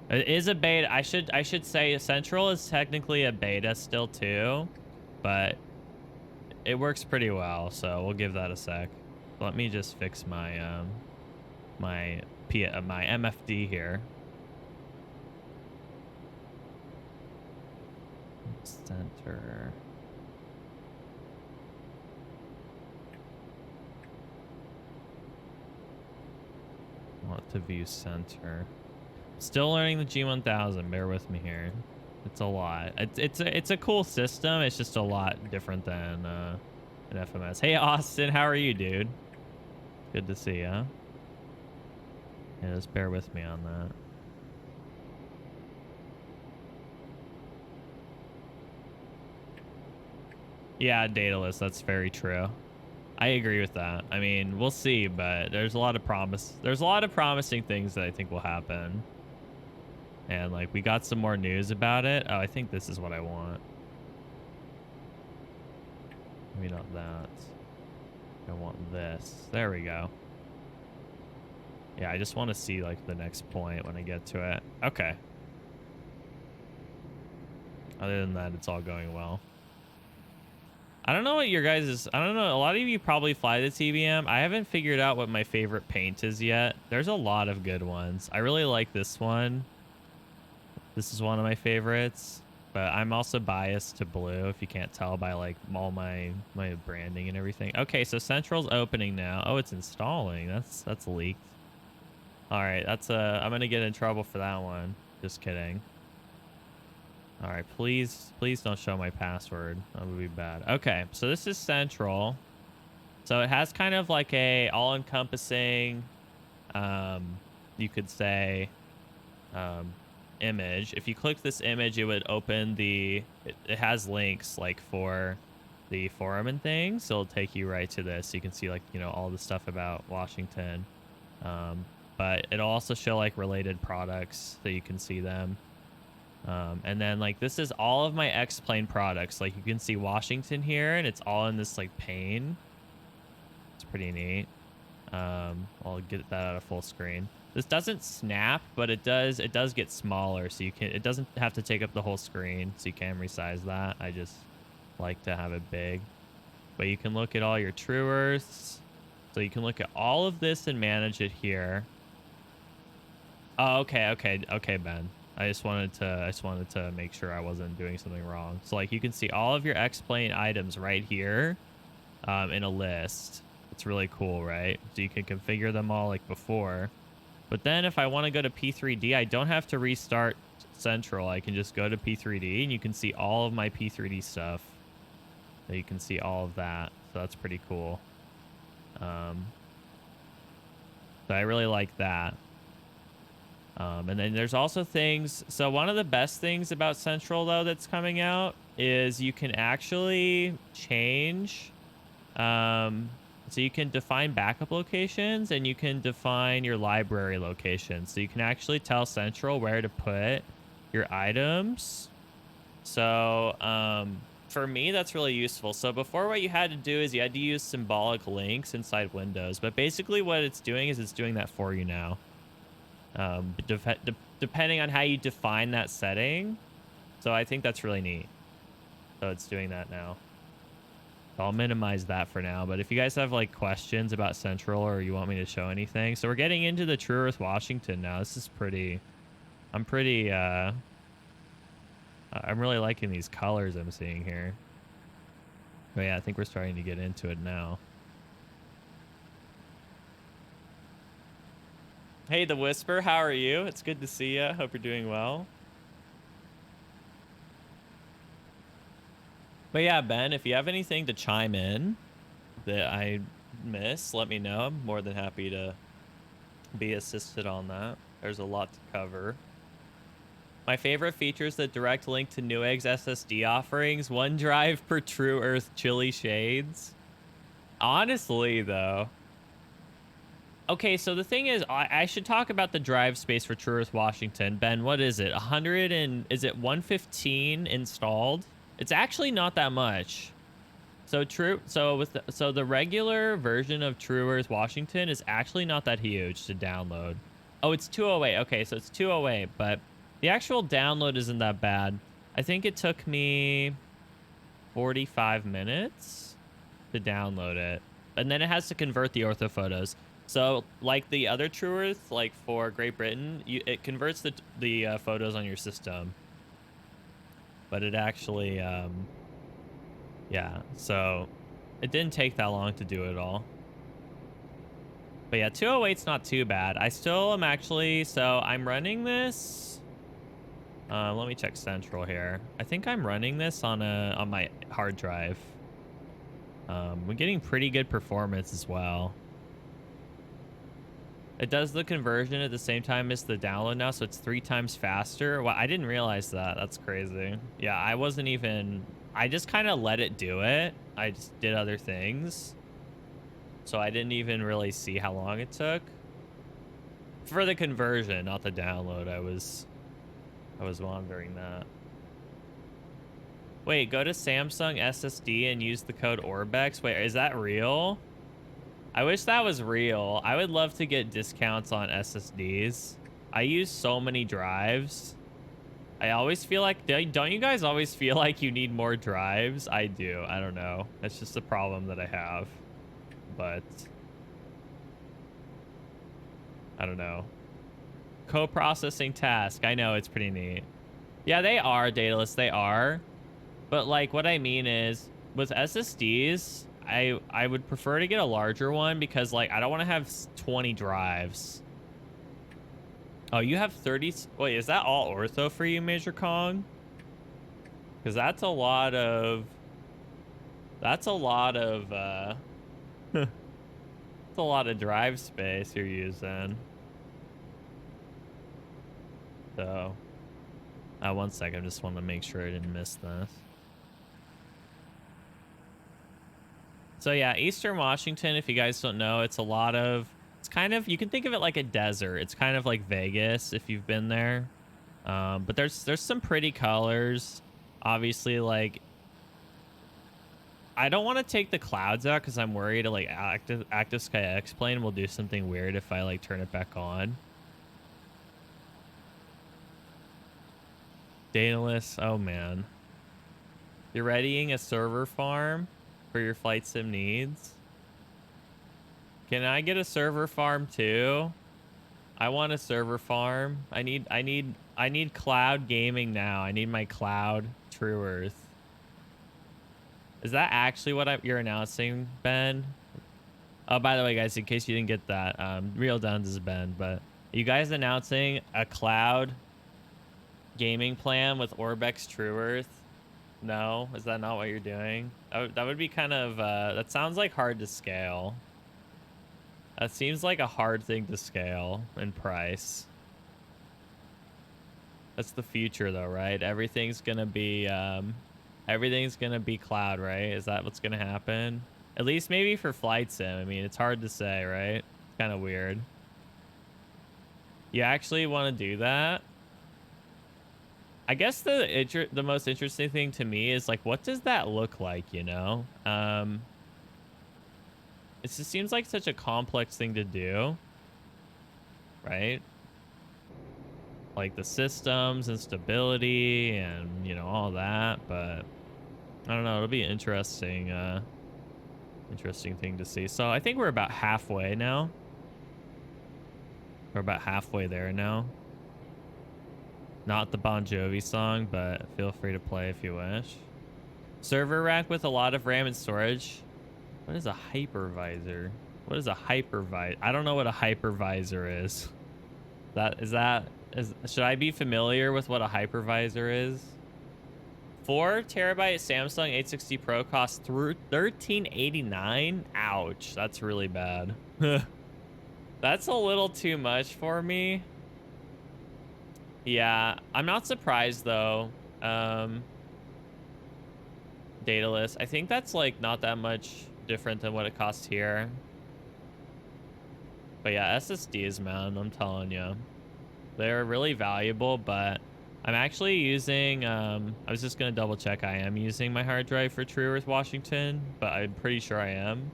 It is a beta. I should say Central is technically a beta still too, but it works pretty well, so we'll give that a sec. Let me just fix my my MFD here. Center. I want to view center. Still learning the G1000. Bear with me here. It's a lot. It's a cool system. It's just a lot different than an FMS. Hey Austin, how are you, dude? Good to see ya. Yeah, just bear with me on that. Yeah, dataless. That's very true. I agree with that. I mean, we'll see, but there's a lot of promise. There's a lot of promising things that I think will happen. And like, we got some more news about it. Oh, I think this is what I want. Maybe not that. I want this. There we go. Yeah, I just want to see like the next point when I get to it. Okay. Other than that, it's all going well. I don't know what your guys is. I don't know. A lot of you probably fly the TBM. I haven't figured out what my favorite paint is yet. There's a lot of good ones. I really like this one. This is one of my favorites, but I'm also biased to blue, if you can't tell by like all my branding and everything. Okay, so Central's opening now. Oh, it's installing. That's leaked. All right, that's I'm gonna get in trouble for that one. Just kidding. All right, please don't show my password. That would be bad. Okay, so this is Central. So it has kind of like a all-encompassing, you could say, image. If you click this image, it would open it has links like for the forum and things. So it'll take you right to this. So you can see like, you know, all the stuff about Washington. But it'll also show like related products so you can see them. And then like this is all of my X-Plane products. Like you can see Washington here and it's all in this like pane. It's pretty neat. I'll get that out of full screen. This doesn't snap, but it does get smaller, so it doesn't have to take up the whole screen, so you can resize that. I just like to have it big. But you can look at all your TrueEarths. So you can look at all of this and manage it here. Oh, okay, Ben. I just wanted to make sure I wasn't doing something wrong. So like you can see all of your X-Plane items right here in a list. It's really cool, right? So you can configure them all like before. But then if I want to go to P3D, I don't have to restart Central. I can just go to P3D and you can see all of my P3D stuff. So you can see all of that. So that's pretty cool. So I really like that. And then there's also things. So one of the best things about Central though that's coming out is you can actually change. So you can define backup locations and you can define your library locations. So you can actually tell Central where to put your items. So for me, that's really useful. So before, what you had to do is you had to use symbolic links inside Windows. But basically what it's doing is it's doing that for you now. Depending on how you define that setting. So I think that's really neat. So it's doing that now. So I'll minimize that for now. But if you guys have like questions about Central or you want me to show anything. So we're getting into the TrueEarth Washington now. This is pretty, I'm really liking these colors I'm seeing here. But yeah, I think we're starting to get into it now. Hey, The Whisper, how are you? It's good to see you. Hope you're doing well. But yeah, Ben, if you have anything to chime in that I miss, let me know. I'm more than happy to be assisted on that. There's a lot to cover. My favorite feature is the direct link to Newegg's SSD offerings. One drive per TrueEarth chili shades. Honestly, though. Okay, so the thing is, I should talk about the drive space for TrueEarth Washington. Ben, what is it? 100 and is it 115 installed? It's actually not that much. So the regular version of TrueEarth Washington is actually not that huge to download. Oh, it's 208. Okay, so it's 208, but the actual download isn't that bad. I think it took me 45 minutes to download it. And then it has to convert the ortho photos. So like the other TrueEarth, like for Great Britain, it converts the photos on your system. But it actually, yeah, so it didn't take that long to do it all. But yeah, 208's not too bad. I still am actually, so I'm running this. Let me check Central here. I think I'm running this on my hard drive. We're getting pretty good performance as well. It does the conversion at the same time as the download now, so it's 3 times faster. Well, I didn't realize that. That's crazy. Yeah, I just kind of let it do it. I just did other things. So I didn't even really see how long it took. For the conversion, not the download, I was wondering that. Wait, go to Samsung SSD and use the code Orbx. Wait, is that real? I wish that was real. I would love to get discounts on SSDs. I use so many drives. I always feel like, don't you guys always feel like you need more drives? I do. I don't know. That's just a problem that I have. But I don't know. Co-processing task. I know, it's pretty neat. Yeah, they are, Daedalus. They are. But like what I mean is with SSDs, I would prefer to get a larger one because like I don't want to have 20 drives. Oh, you have 30. Wait, is that all ortho for you, Major Kong? Because that's a lot of it's a lot of drive space you're using. So 1 second, just want to make sure I didn't miss this. So yeah, Eastern Washington, if you guys don't know, it's kind of, you can think of it like a desert. It's kind of like Vegas if you've been there. But there's some pretty colors. Obviously, like, I don't want to take the clouds out because I'm worried like active sky X-plane will do something weird if I like turn it back on. Daedalus, oh man. You're readying a server farm for your flight sim needs. Can I get a server farm too? I want a server farm. I need cloud gaming now. I need my cloud TrueEarth. Is that actually what you're announcing, Ben? Oh, by the way, guys, in case you didn't get that, Real Duns is Ben, but are you guys announcing a cloud gaming plan with Orbx TrueEarth? No? Is that not what you're doing? That would be kind of, that sounds like hard to scale. That seems like a hard thing to scale in price. That's the future though, right? Everything's gonna be cloud, right? Is that what's gonna happen? At least maybe for flight sim. I mean, it's hard to say, right? It's kind of weird. You actually want to do that? I guess the most interesting thing to me is like, what does that look like, you know? It just seems like such a complex thing to do, right? Like the systems and stability and, you know, all that, but I don't know, it'll be interesting thing to see. So I think we're about halfway now. We're about halfway there now. Not the Bon Jovi song, but feel free to play if you wish. Server rack with a lot of RAM and storage. What is a hypervisor? What is a hypervisor? I don't know what a hypervisor is. Should I be familiar with what a hypervisor is? 4 terabyte Samsung 860 Pro costs $1389. Ouch, that's really bad. That's a little too much for me. Yeah, I'm not surprised though. Data list. I think that's like not that much different than what it costs here. But yeah, SSDs, man, I'm telling you. They're really valuable, but I'm actually using, I was just going to double check. I am using my hard drive for TrueEarth Washington, but I'm pretty sure I am.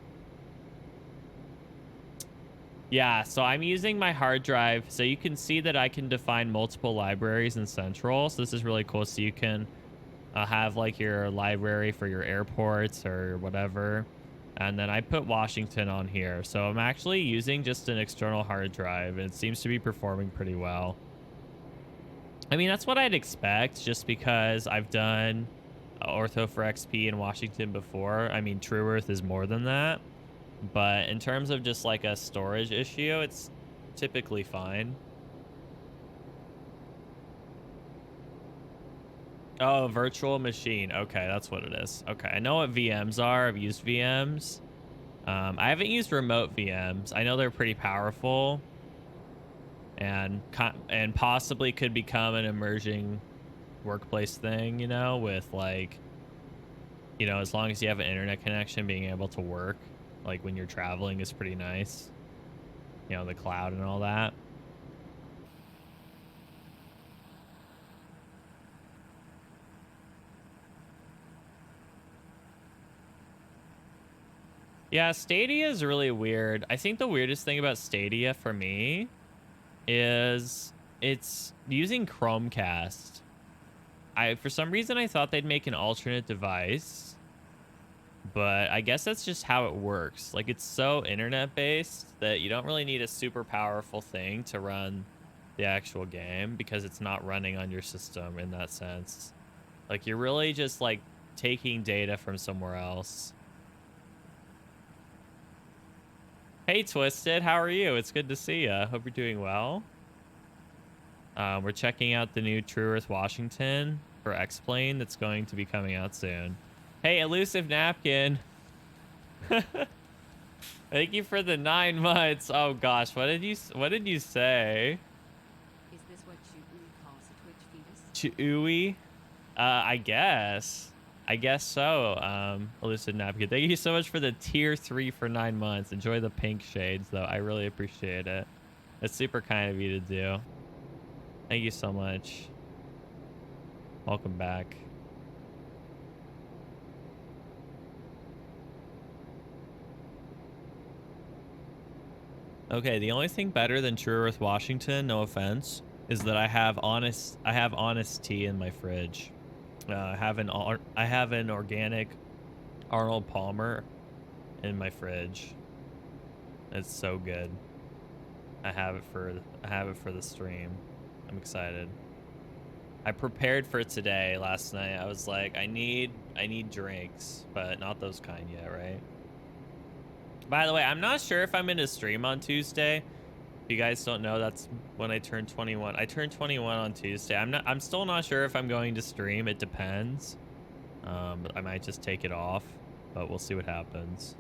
Yeah, so I'm using my hard drive. So you can see that I can define multiple libraries in Central. So this is really cool. So you can have like your library for your airports or whatever. And then I put Washington on here. So I'm actually using just an external hard drive. It seems to be performing pretty well. I mean, that's what I'd expect just because I've done Ortho for XP in Washington before. I mean, TrueEarth is more than that. But in terms of just like a storage issue, it's typically fine. Oh, virtual machine. Okay, that's what it is. Okay, I know what VMs are. I've used VMs. I haven't used remote VMs. I know they're pretty powerful and possibly could become an emerging workplace thing, you know, with like, you know, as long as you have an internet connection, being able to work like when you're traveling is pretty nice. You know, the cloud and all that. Yeah, Stadia is really weird. I think the weirdest thing about Stadia for me is it's using Chromecast. For some reason I thought they'd make an alternate device, but I guess that's just how it works. Like it's so internet based that you don't really need a super powerful thing to run the actual game because it's not running on your system in that sense. Like you're really just like taking data from somewhere else. Hey Twisted, how are you? It's good to see you. Hope you're doing well. We're checking out the new TrueEarth Washington for X-Plane that's going to be coming out soon. Hey, Elusive Napkin. Thank you for the 9 months. Oh gosh, what did you say? Is this what you calls a Twitch fetus? Chewy? I guess. I guess so. Elusive Napkin. Thank you so much for the tier 3 for 9 months. Enjoy the pink shades though. I really appreciate it. It's super kind of you to do. Thank you so much. Welcome back. Okay, the only thing better than TrueEarth Washington, no offense, is that I have honest tea in my fridge. I have an organic Arnold Palmer in my fridge. It's so good. I have it for the stream. I'm excited. I prepared for today last night. I was like, I need drinks, but not those kind yet, right? By the way, I'm not sure if I'm in a stream on Tuesday. If you guys don't know, that's when I turned 21. I turned 21 on Tuesday. I'm still not sure if I'm going to stream. It depends. I might just take it off, but we'll see what happens.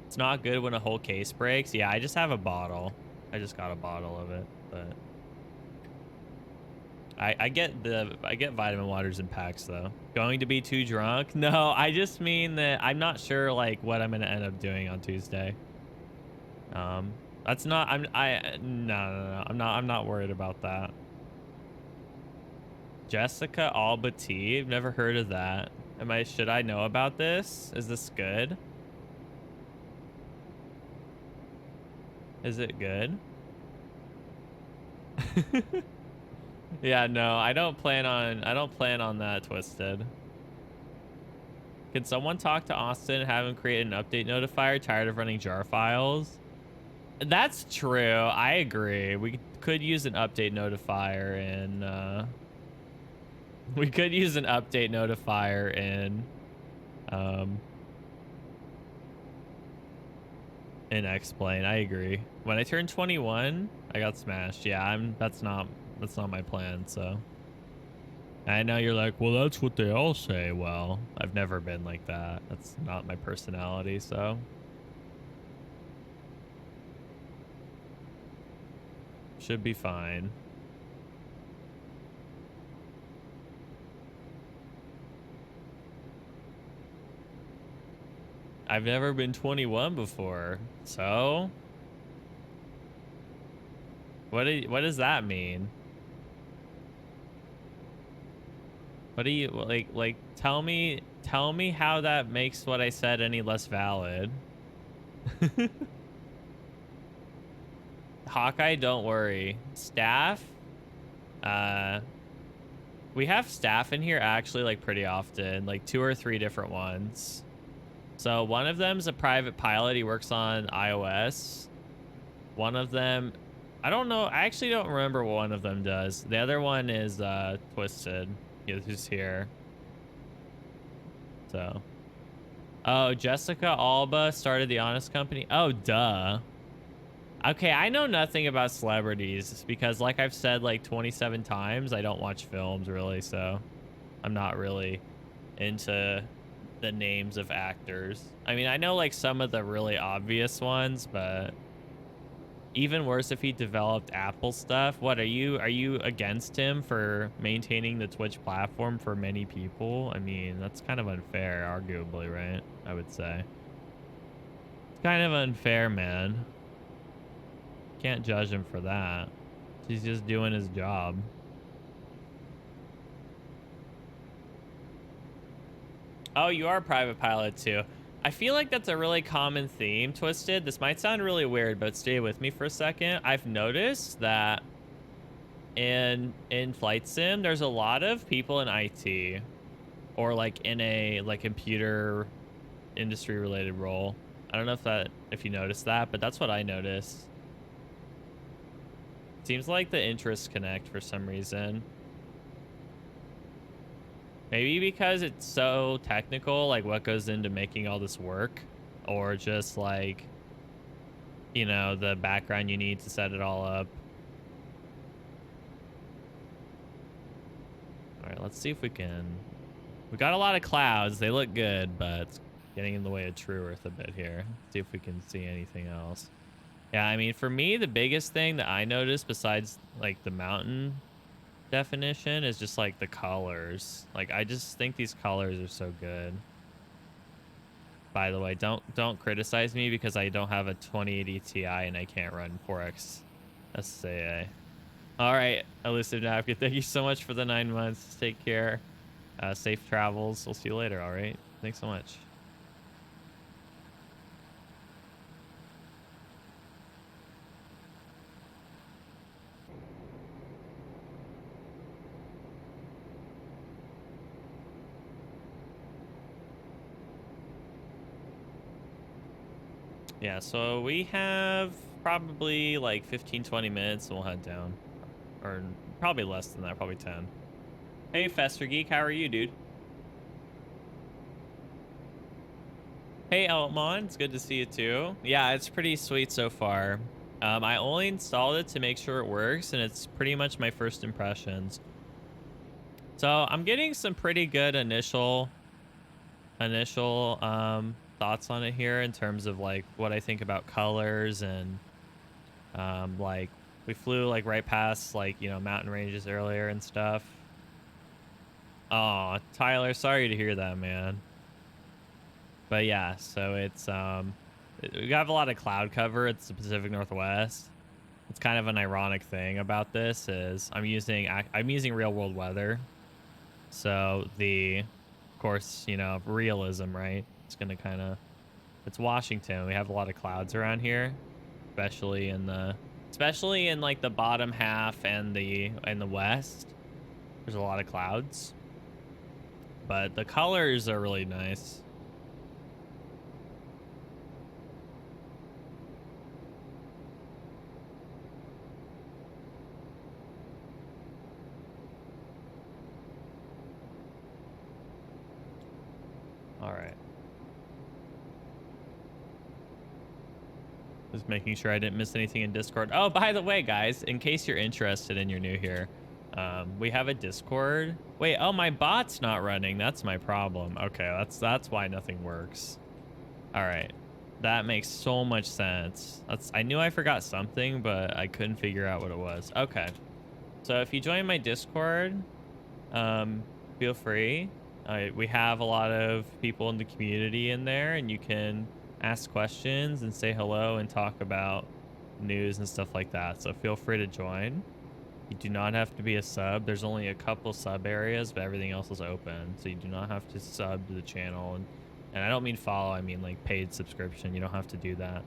It's not good when a whole case breaks. Yeah, I just have a bottle. I just got a bottle of it, but I get vitamin waters in packs though. Going to be too drunk? No, I just mean that I'm not sure like what I'm gonna end up doing on Tuesday. That's not no, I'm not worried about that. Jessica Alba Tea? I've never heard of that. Should I know about this? Is this good? Is it good? Yeah, no, I don't plan on that, Twisted. Can someone talk to Austin and have him create an update notifier? Tired of running jar files? That's true. I agree. We could use an update notifier in X-Plane. I agree. When I turned 21, I got smashed. Yeah, that's not my plan, so. I know you're like, well, that's what they all say. Well, I've never been like that. That's not my personality, so. Should be fine. I've never been 21 before. So what does that mean? What do you like tell me how that makes what I said any less valid. Hawkeye, don't worry. Staff, uh we have staff in here actually like pretty often, like 2 or 3 different ones. So one of them's a private pilot. He works on iOS. One of them, I don't know. I actually don't remember what one of them does. The other one is Twisted, who's here. So, oh, Jessica Alba started the Honest Company. Oh, duh. Okay, I know nothing about celebrities because, like I've said like 27 times, I don't watch films really, so I'm not really into the names of actors. I mean, I know like some of the really obvious ones, but even worse if he developed Apple stuff. What are you against him for maintaining the Twitch platform for many people? I mean, that's kind of unfair, arguably, right? I would say. It's kind of unfair, man. Can't judge him for that. He's just doing his job. Oh, you are a private pilot too. I feel like that's a really common theme, Twisted. This might sound really weird, but stay with me for a second. I've noticed that in flight sim, there's a lot of people in IT or like in a like computer industry related role. I don't know if you noticed that, but that's what I noticed. Seems like the interests connect for some reason. Maybe because it's so technical, like what goes into making all this work, or just like, you know, the background you need to set it all up. All right, let's see if we can. We got a lot of clouds. They look good, but it's getting in the way of TrueEarth a bit here. See if we can see anything else. Yeah, I mean, for me, the biggest thing that I noticed besides like the mountain definition is just like the colors. Like I just think these colors are so good. By the way, don't criticize me because I don't have a 2080 Ti and I can't run 4X SAA. All right, Elusive Napkin, thank you so much for the 9 months. Take care. Safe travels. We'll see you later. All right. Thanks so much. Yeah, so we have probably like 15-20 minutes and we'll head down. Or probably less than that, probably 10. Hey, Fester Geek, how are you, dude? Hey, Elmon, it's good to see you too. Yeah, it's pretty sweet so far. I only installed it to make sure it works, and it's pretty much my first impressions. So I'm getting some pretty good initial thoughts on it here in terms of like what I think about colors and like we flew like right past like, you know, mountain ranges earlier and stuff. Oh, Tyler, sorry to hear that, man. But yeah, so it's we have a lot of cloud cover. It's the Pacific Northwest. It's kind of an ironic thing about this is I'm using real world weather. So of course, you know, realism, right? It's gonna kind of, it's Washington. We have a lot of clouds around here, especially in like the bottom half and the west. There's a lot of clouds, but the colors are really nice. All right. Just making sure I didn't miss anything in Discord. Oh, by the way, guys, in case you're interested and you're new here, we have a Discord. Wait, oh, my bot's not running. That's my problem. Okay, that's why nothing works. All right. That makes so much sense. I knew I forgot something, but I couldn't figure out what it was. Okay. So if you join my Discord, feel free. We have a lot of people in the community in there, and you can ask questions and say hello and talk about news and stuff like that. So feel free to join. You do not have to be a sub. There's only a couple sub areas, but everything else is open. So you do not have to sub to the channel. And I don't mean follow, I mean like paid subscription. You don't have to do that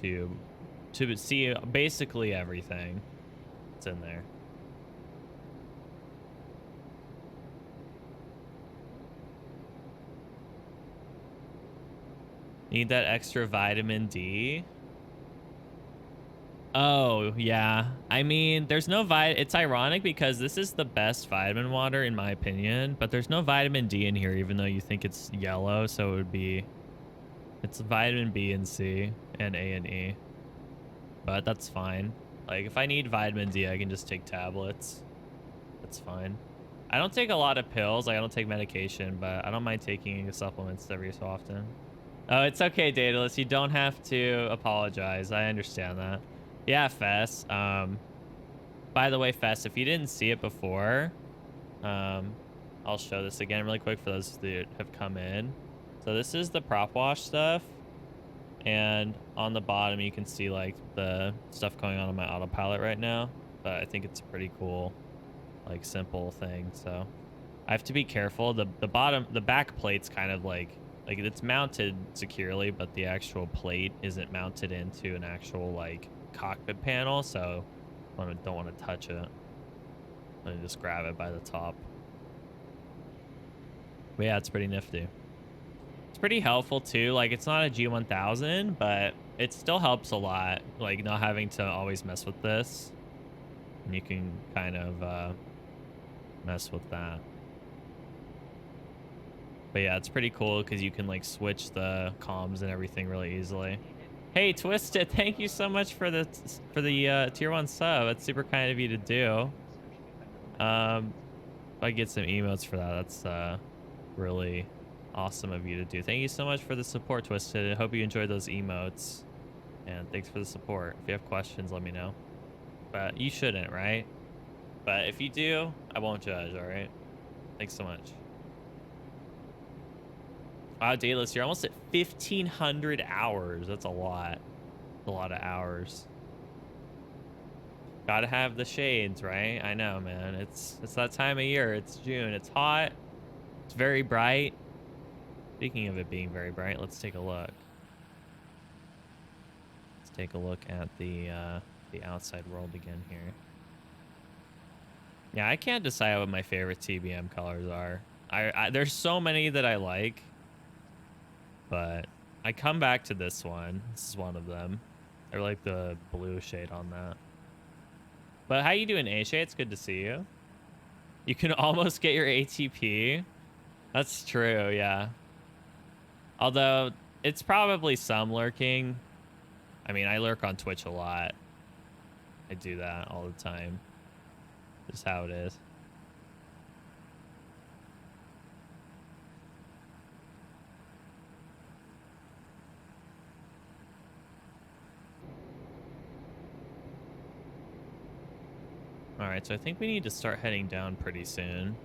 to see basically everything that's in there. Need that extra vitamin D? Oh, yeah. I mean, there's no it's ironic because this is the best vitamin water in my opinion, but there's no vitamin D in here even though you think it's yellow, so it would be it's vitamin B and C and A and E. But that's fine. Like if I need vitamin D, I can just take tablets. That's fine. I don't take a lot of pills, like I don't take medication, but I don't mind taking supplements every so often. Oh, it's okay, Daedalus. You don't have to apologize. I understand that. Yeah, Fess. By the way, Fess, if you didn't see it before, I'll show this again really quick for those that have come in. So this is the prop wash stuff. And on the bottom, you can see like the stuff going on my autopilot right now. But I think it's a pretty cool, like simple thing. So I have to be careful. The back plate's kind of like it's mounted securely, but the actual plate isn't mounted into an actual like cockpit panel, so I don't want to touch it. I just grab it by the top. But yeah, it's pretty nifty. It's pretty helpful too. Like it's not a G1000, but it still helps a lot. Like not having to always mess with this, and you can kind of mess with that. But yeah, it's pretty cool because you can like switch the comms and everything really easily. Hey, Twisted, thank you so much for the tier 1 sub. That's super kind of you to do. If I get some emotes for that, that's really awesome of you to do. Thank you so much for the support, Twisted. I hope you enjoyed those emotes. And thanks for the support. If you have questions, let me know. But you shouldn't, right? But if you do, I won't judge, all right? Thanks so much. Wow, Daedalus, you're almost at 1,500 hours. That's a lot. A lot of hours. Gotta have the shades, right? I know, man. It's that time of year. It's June. It's hot. It's very bright. Speaking of it being very bright, let's take a look. Let's take a look at the outside world again here. Yeah, I can't decide what my favorite TBM colors are. There's so many that I like. But I come back to this one. This is one of them. I like the blue shade on that. But how you doing, A-Shay? It's good to see you. You can almost get your ATP. That's true, yeah. Although, it's probably some lurking. I mean, I lurk on Twitch a lot. I do that all the time. Just how it is. All right, so I think we need to start heading down pretty soon.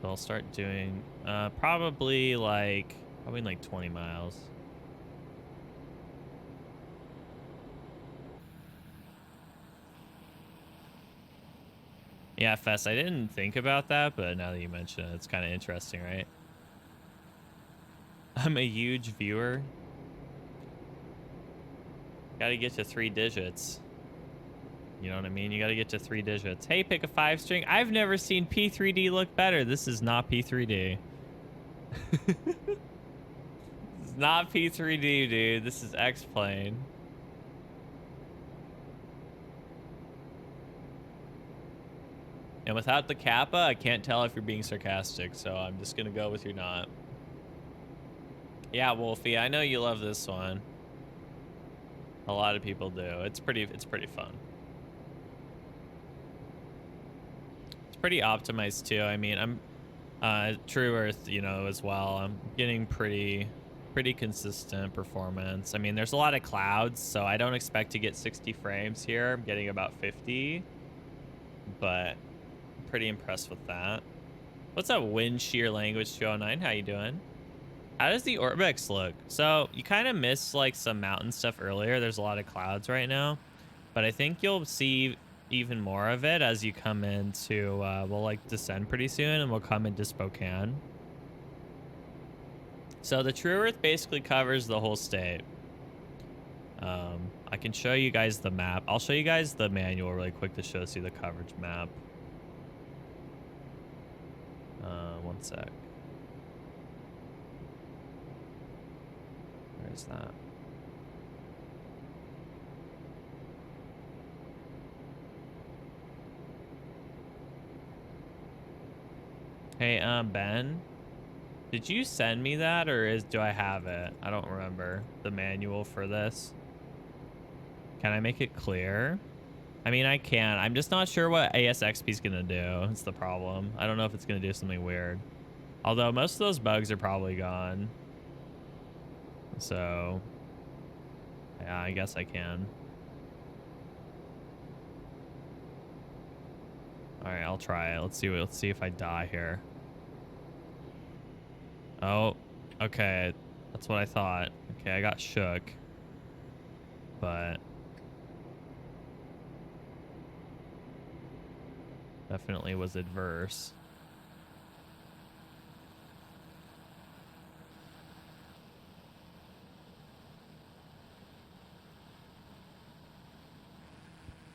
So I'll start doing probably like 20 miles. Yeah, Fess, I didn't think about that, but now that you mention it, it's kind of interesting, right? I'm a huge viewer. Gotta get to 3 digits. You know what I mean? You gotta get to 3 digits. Hey, pick a 5 string. I've never seen P3D look better. This is not P3D. This is not P3D, dude. This is X-Plane. And without the kappa, I can't tell if you're being sarcastic, so I'm just gonna go with you're not. Yeah, Wolfie, I know you love this one. A lot of people do. It's pretty fun. It's pretty optimized too. I mean, I'm TrueEarth, you know, as well. I'm getting pretty consistent performance. I mean, there's a lot of clouds, so I don't expect to get 60 frames here. I'm getting about 50, but I'm pretty impressed with that. What's up, Wind Shear Language 209? How you doing? How does the Orbx look? So you kind of missed like some mountain stuff earlier. There's a lot of clouds right now, but I think you'll see even more of it as you come into, we'll like descend pretty soon and we'll come into Spokane. So the TrueEarth basically covers the whole state. I can show you guys the map. I'll show you guys the manual really quick to show you the coverage map. One sec. Where's that? Hey, Ben, did you send me that, or do I have it? I don't remember the manual for this. Can I make it clear? I mean, I can. I'm just not sure what ASXP is gonna do. It's the problem. I don't know if it's gonna do something weird. Although most of those bugs are probably gone. So, yeah, I guess I can. All right, I'll try it. Let's see if I die here. Oh, okay. That's what I thought. Okay, I got shook. But definitely was adverse.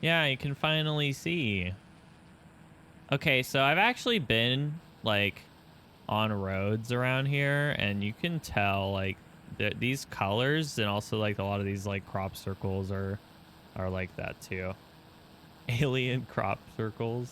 Yeah, you can finally see. Okay, so I've actually been like on roads around here, and you can tell like these colors and also like a lot of these like crop circles are like that too. Alien crop circles.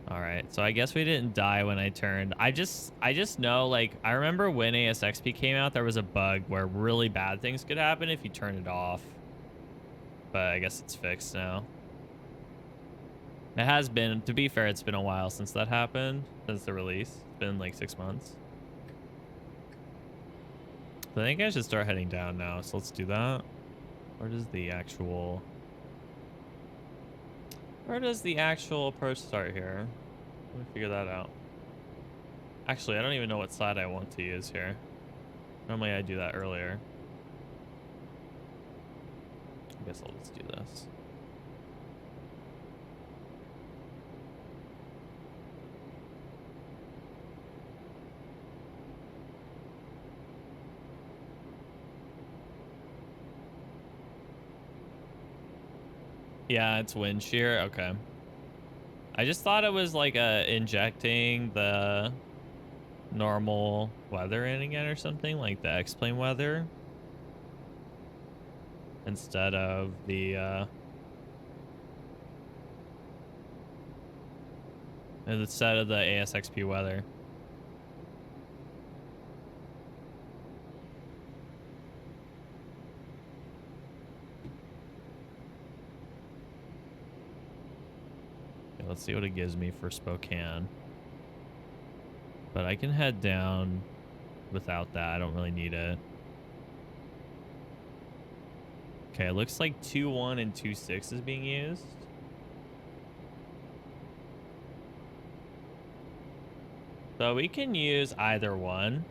All right, so I guess we didn't die when I turned. I just know, like, I remember when ASXP came out, there was a bug where really bad things could happen if you turn it off. But I guess it's fixed now. It has been, to be fair, it's been a while since that happened, since the release. It's been like 6 months. So I think I should start heading down now, so let's do that. Where does the actual approach start here? Let me figure that out. Actually, I don't even know what side I want to use here. Normally I do that earlier. I guess I'll just do this. Yeah, it's wind shear. Okay. I just thought it was like injecting the normal weather in again or something, like the X-plane weather, instead of the ASXP weather. Okay, let's see what it gives me for Spokane. But I can head down without that. I don't really need it. Okay, it looks like 2.1 and 2.6 is being used. So we can use either one.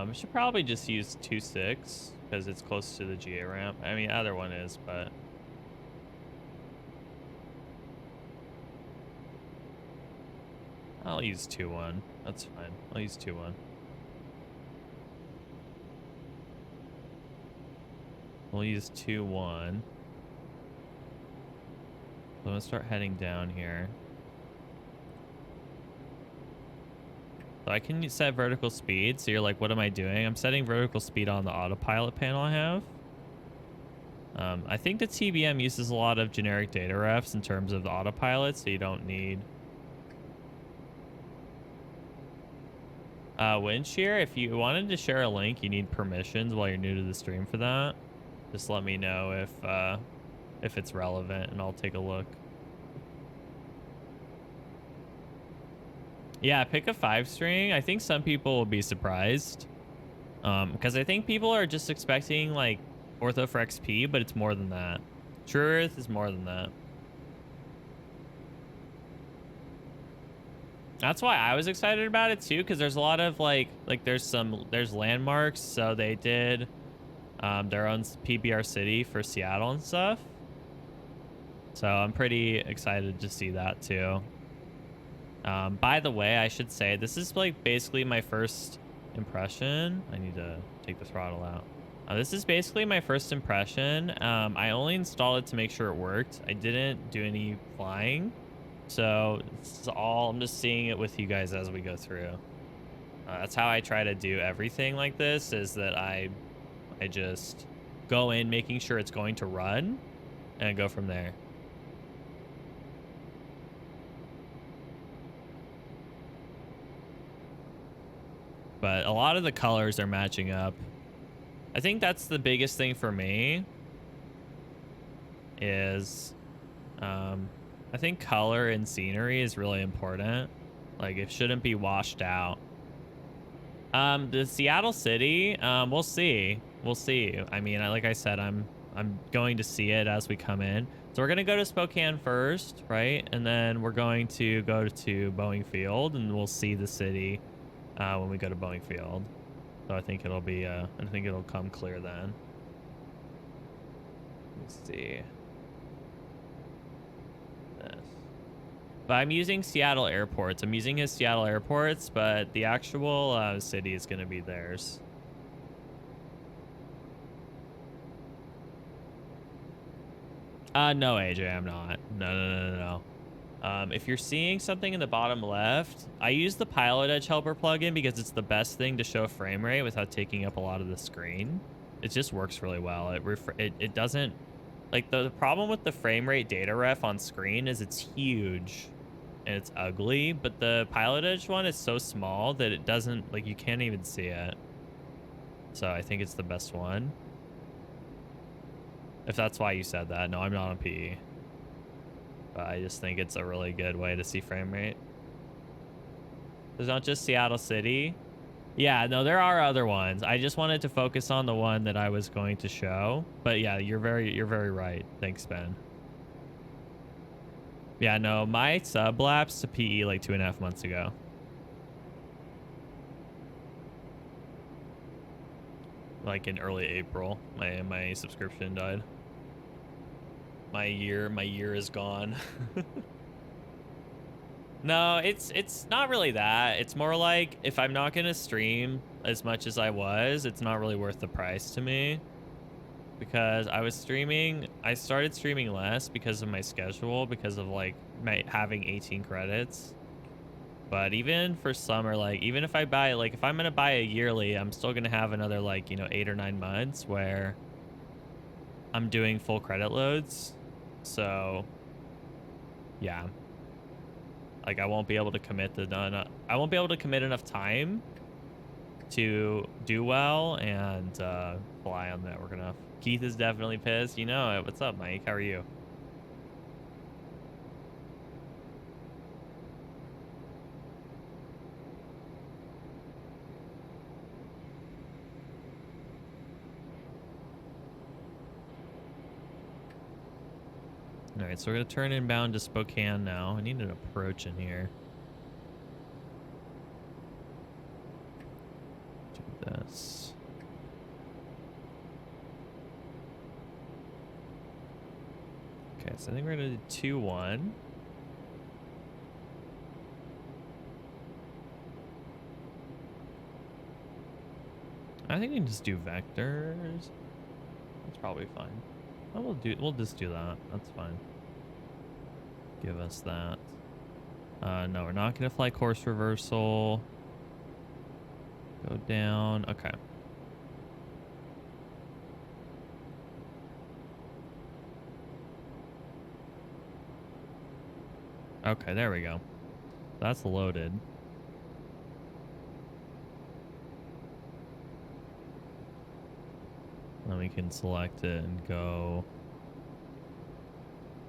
We should probably just use 2.6 because it's close to the GA ramp. I mean, either one is, but I'll use 2.1. That's fine. I'll use 2.1. We'll use 2.1. So I'm gonna start heading down here. So I can set vertical speed. So you're like, what am I doing? I'm setting vertical speed on the autopilot panel I have. I think the TBM uses a lot of generic data refs in terms of the autopilot, so you don't need wind shear. If you wanted to share a link, you need permissions while you're new to the stream for that. Just let me know if it's relevant, and I'll take a look. Yeah, pick a 5-string. I think some people will be surprised, because I think people are just expecting like ortho for XP, but it's more than that. TrueEarth is more than that. That's why I was excited about it too, because there's a lot of there's landmarks. So they did their own PBR city for Seattle and stuff. So I'm pretty excited to see that too. By the way, I should say this is like basically my first impression. I need to take the throttle out. This is basically my first impression. I only installed it to make sure it worked. I didn't do any flying. So this is all, I'm just seeing it with you guys as we go through. That's how I try to do everything like this, is that I just go in making sure it's going to run and go from there. But a lot of the colors are matching up. I think that's the biggest thing for me is I think color and scenery is really important. Like, it shouldn't be washed out. The Seattle city, we'll see. We'll see. I mean, like I said, I'm going to see it as we come in. So we're going to go to Spokane first, right? And then we're going to go to Boeing Field, and we'll see the city when we go to Boeing Field. So I think it'll be, I think it'll come clear then. Let's see. This. But I'm using Seattle airports. I'm using his Seattle airports, but the actual city is going to be theirs. No, AJ, I'm not. No. If you're seeing something in the bottom left, I use the Pilot Edge Helper plugin because it's the best thing to show frame rate without taking up a lot of the screen. It just works really well. It doesn't, like, the problem with the frame rate data ref on screen is it's huge and it's ugly, but the Pilot Edge one is so small that it doesn't, like, you can't even see it. So I think it's the best one. If that's why you said that. No, I'm not on PE. But I just think it's a really good way to see frame rate. There's not just Seattle City. Yeah, no, there are other ones. I just wanted to focus on the one that I was going to show. But yeah, you're very right. Thanks, Ben. Yeah, no, my sub lapsed to PE like 2.5 months ago. Like in early April, my subscription died. My year is gone. No, it's not really that. It's more like, if I'm not gonna stream as much as I was, it's not really worth the price to me. Because I started streaming less because of my schedule, because of like having 18 credits. But even for summer, like, even if I buy, like, if I'm gonna buy a yearly, I'm still gonna have another, like, 8 or 9 months where I'm doing full credit loads. So yeah, like, I won't be able to commit enough time to do well and fly on the network enough. Keith is definitely pissed. You know it. What's up, Mike? How are you? All right, so we're gonna turn inbound to Spokane now. I need an approach in here. Do this. Okay, so I think we're gonna do 2-1. I think we can just do vectors. That's probably fine. Oh, we'll just do that. That's fine. Give us that. No, we're not gonna fly course reversal. Go down. Okay. Okay, there we go. That's loaded. Then we can select it and go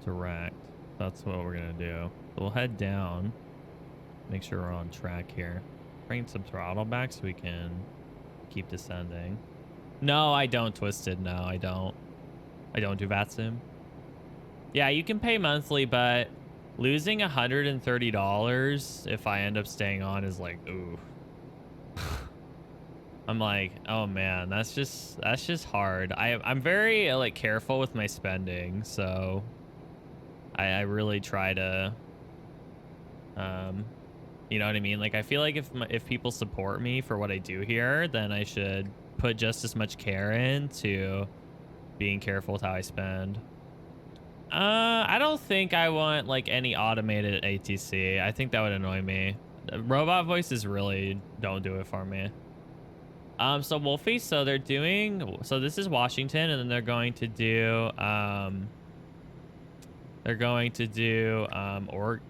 direct. That's what we're gonna do. So we'll head down. Make sure we're on track here. Bring some throttle back so we can keep descending. No, I don't, Twisted. No, I don't. I don't do VATSIM. Yeah, you can pay monthly, but losing $130 if I end up staying on is like, ooh. I'm like, oh man, that's just hard. I'm very like careful with my spending, so I really try to, um, you know what I mean? Like I feel like if people support me for what I do here, then I should put just as much care into being careful with how I spend. I don't think I want like any automated ATC. I think that would annoy me. Robot voices really don't do it for me. So Wolfie, so they're doing, so this is Washington, and then they're going to do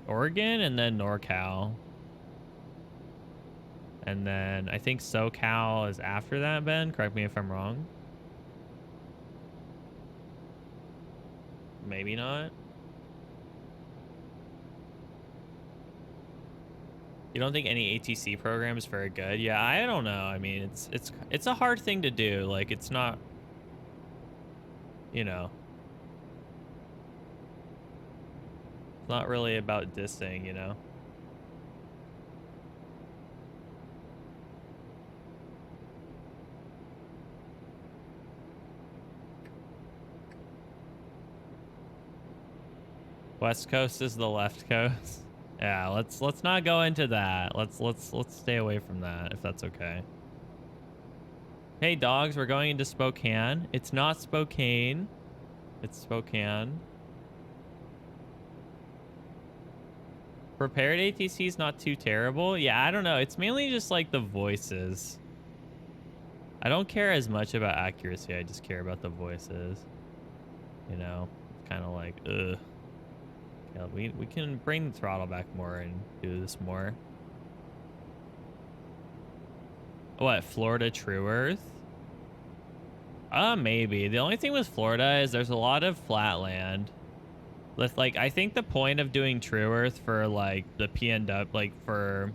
Oregon and then NorCal. And then I think SoCal is after that, Ben. Correct me if I'm wrong. Maybe not. You don't think any ATC program is very good? Yeah, I don't know. I mean, it's a hard thing to do. Like it's not, you know, it's not really about dissing, you know. West Coast is the left coast. Yeah, let's not go into that. Let's stay away from that if that's okay. Hey dogs, we're going into Spokane. It's not Spokane. It's Spokane. Prepared ATC is not too terrible. Yeah, I don't know. It's mainly just like the voices. I don't care as much about accuracy. I just care about the voices. You know, it's kind of like, ugh. Yeah, we can bring the throttle back more and do this more. What, Florida TrueEarth? Maybe. The only thing with Florida is there's a lot of flat land. With like, I think the point of doing TrueEarth for like the PNW, like for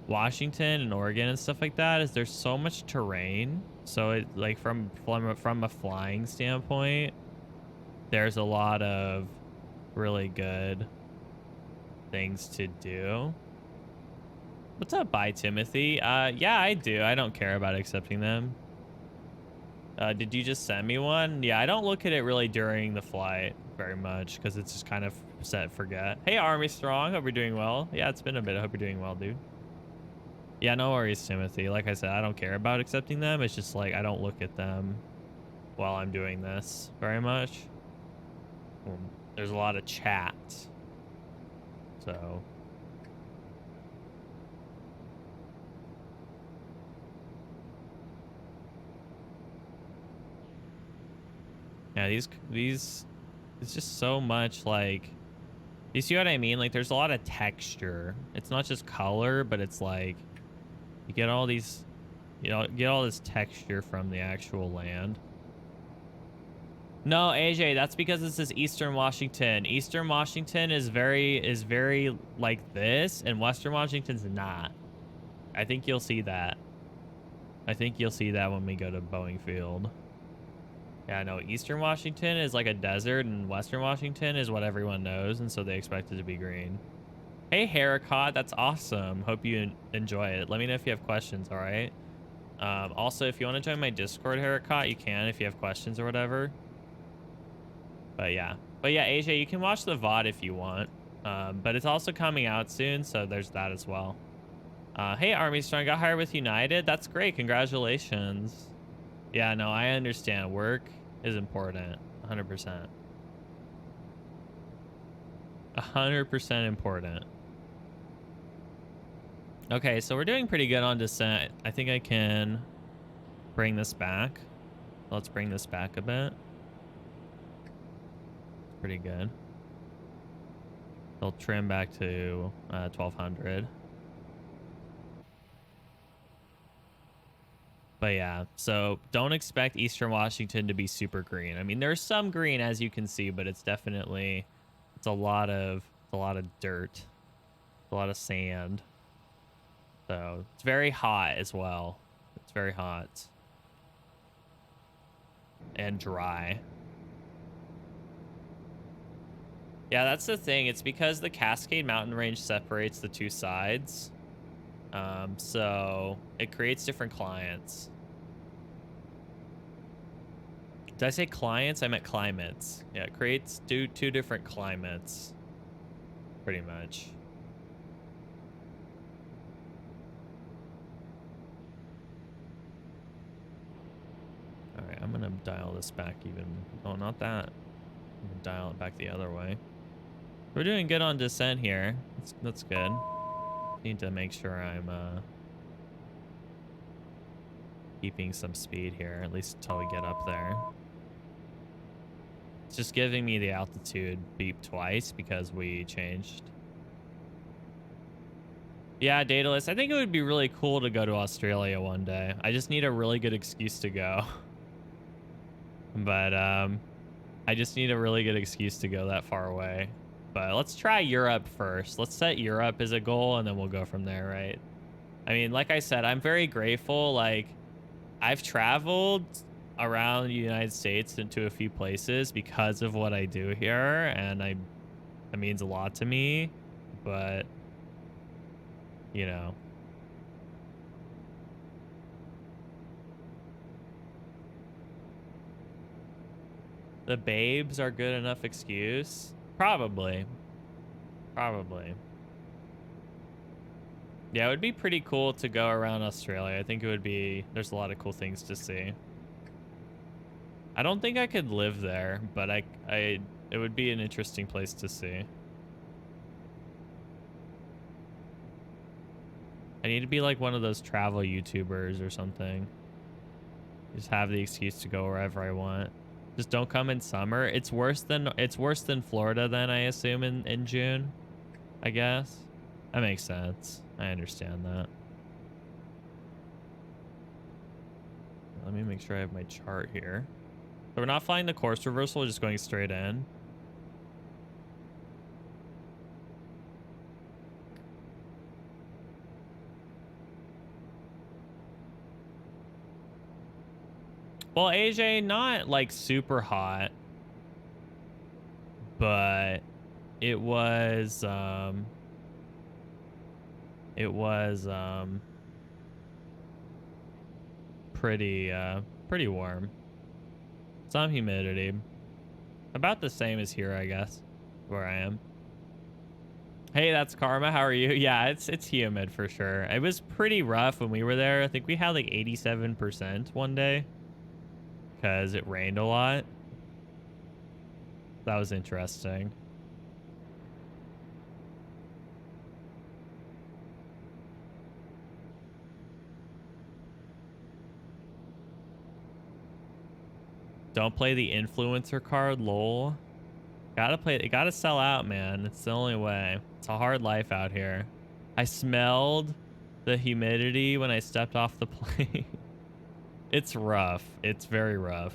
Washington and Oregon and stuff like that, is there's so much terrain. So it like from a flying standpoint, there's a lot of really good things to do. What's up, bye Timothy? Yeah, I do. I don't care about accepting them. Did you just send me one? Yeah, I don't look at it really during the flight very much because it's just kind of set forget. Hey, Army Strong. Hope you're doing well. Yeah, it's been a bit. I hope you're doing well, dude. Yeah, no worries, Timothy. Like I said, I don't care about accepting them. It's just like I don't look at them while I'm doing this very much. There's a lot of chat. So... yeah, these, it's just so much like, you see what I mean? Like there's a lot of texture. It's not just color, but it's like, you get all these, you know, get all this texture from the actual land. No, AJ, that's because this is Eastern Washington. Eastern Washington is very like this, and Western Washington's not. I think you'll see that. I think you'll see that when we go to Boeing Field. Yeah, no, Eastern Washington is like a desert, and Western Washington is what everyone knows, and so they expect it to be green. Hey, Haricot, that's awesome. Hope you enjoy it. Let me know if you have questions, all right? Also, if you want to join my Discord, Haricot, you can if you have questions or whatever. But yeah, AJ, you can watch the VOD if you want. But it's also coming out soon, so there's that as well. Hey, Army Strong, got hired with United. That's great. Congratulations. Yeah, no, I understand. Work is important. 100%. 100% important. Okay, so we're doing pretty good on descent. I think I can bring this back. Let's bring this back a bit. Pretty good. They'll trim back to 1200. But yeah, so don't expect Eastern Washington to be super green. I mean, there's some green as you can see, but it's definitely, it's a lot of dirt, a lot of sand. So it's very hot as well. It's very hot and dry. Yeah, that's the thing. It's because the Cascade mountain range separates the two sides. So it creates different clients. Did I say clients? I meant climates. Yeah, it creates two different climates, pretty much. All right, I'm gonna dial this back even. Oh, not that. I'm gonna dial it back the other way. We're doing good on descent here. That's good. Need to make sure I'm keeping some speed here, at least until we get up there. It's just giving me the altitude beep twice because we changed. Yeah, Daedalus, I think it would be really cool to go to Australia one day. I just need a really good excuse to go. But I just need a really good excuse to go that far away. But let's try Europe first. Let's set Europe as a goal and then we'll go from there, right? I mean, like I said, I'm very grateful. Like, I've traveled around the United States into a few places because of what I do here, and it means a lot to me. But, you know, the babes are good enough excuse. Probably. Yeah, it would be pretty cool to go around Australia. I think it would be, there's a lot of cool things to see. I don't think I could live there, but it would be an interesting place to see. I need to be like one of those travel YouTubers or something. Just have the excuse to go wherever I want. Just don't come in summer. It's worse than Florida then, I assume, in June, I guess. That makes sense. I understand that. Let me make sure I have my chart here. So we're not flying the course reversal, we're just going straight in. Well, AJ, not like super hot, but it was pretty warm. Some humidity. About the same as here, I guess, where I am. Hey, that's Karma. How are you? Yeah, it's humid for sure. It was pretty rough when we were there. I think we had like 87% one day because it rained a lot. That was interesting. Don't play the influencer card, lol. Gotta play it. Gotta sell out, man. It's the only way. It's a hard life out here. I smelled the humidity when I stepped off the plane. It's rough. It's very rough.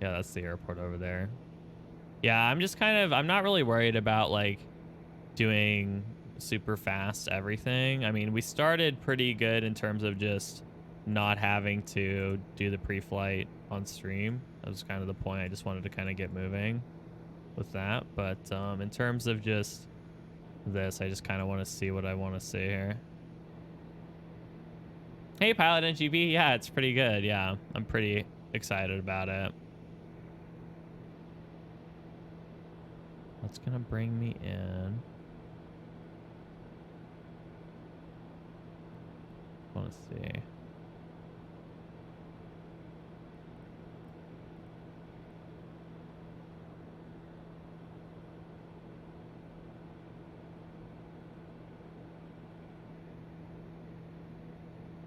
Yeah, that's the airport over there. Yeah, I'm not really worried about like doing super fast everything. I mean, we started pretty good in terms of just not having to do the pre-flight on stream. That was kind of the point. I just wanted to kind of get moving with that. But in terms of just this, I just kind of want to see what I want to see here. Hey, Pilot NGB. Yeah, it's pretty good. Yeah, I'm pretty excited about it. What's gonna bring me in? I want to see.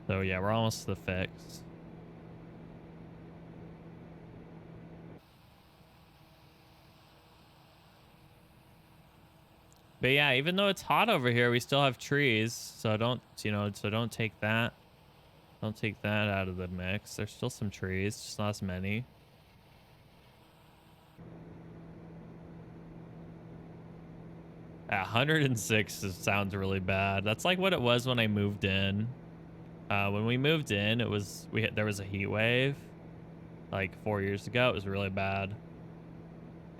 So yeah, we're almost to the fix. But yeah, even though it's hot over here, we still have trees. So don't take that. Don't take that out of the mix. There's still some trees, just not as many. At 106 sounds really bad. That's like what it was when I moved in. When we moved in, there was a heat wave like 4 years ago. It was really bad.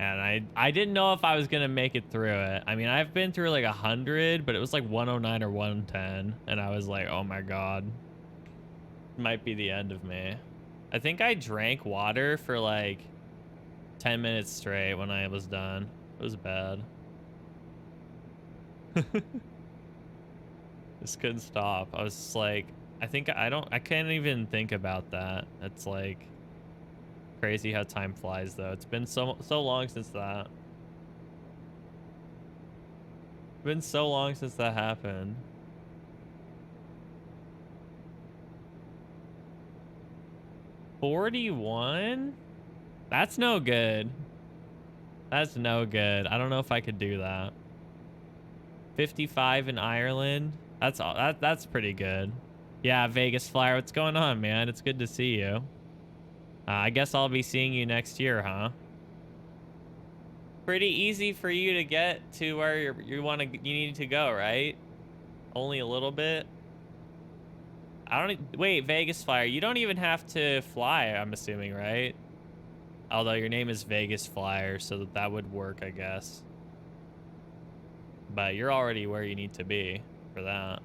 And I didn't know if I was gonna make it through it. I mean, I've been through like 100, but it was like 109 or 110, and I was like, oh my god, might be the end of me. I think I drank water for like 10 minutes straight when I was done. It was bad. Just couldn't stop. I was just like, I can't even think about that. It's like crazy how time flies though. It's been so long since that. Been so long since that happened. 41? That's no good. That's no good. I don't know if I could do that. 55 in Ireland. That's all. That's pretty good. Yeah, Vegas Flyer. What's going on, man? It's good to see you. I guess I'll be seeing you next year, huh? Pretty easy for you to get to where you need to go, right? Only a little bit. Wait, Vegas Flyer. You don't even have to fly, I'm assuming, right? Although your name is Vegas Flyer, so that would work, I guess. But you're already where you need to be for that.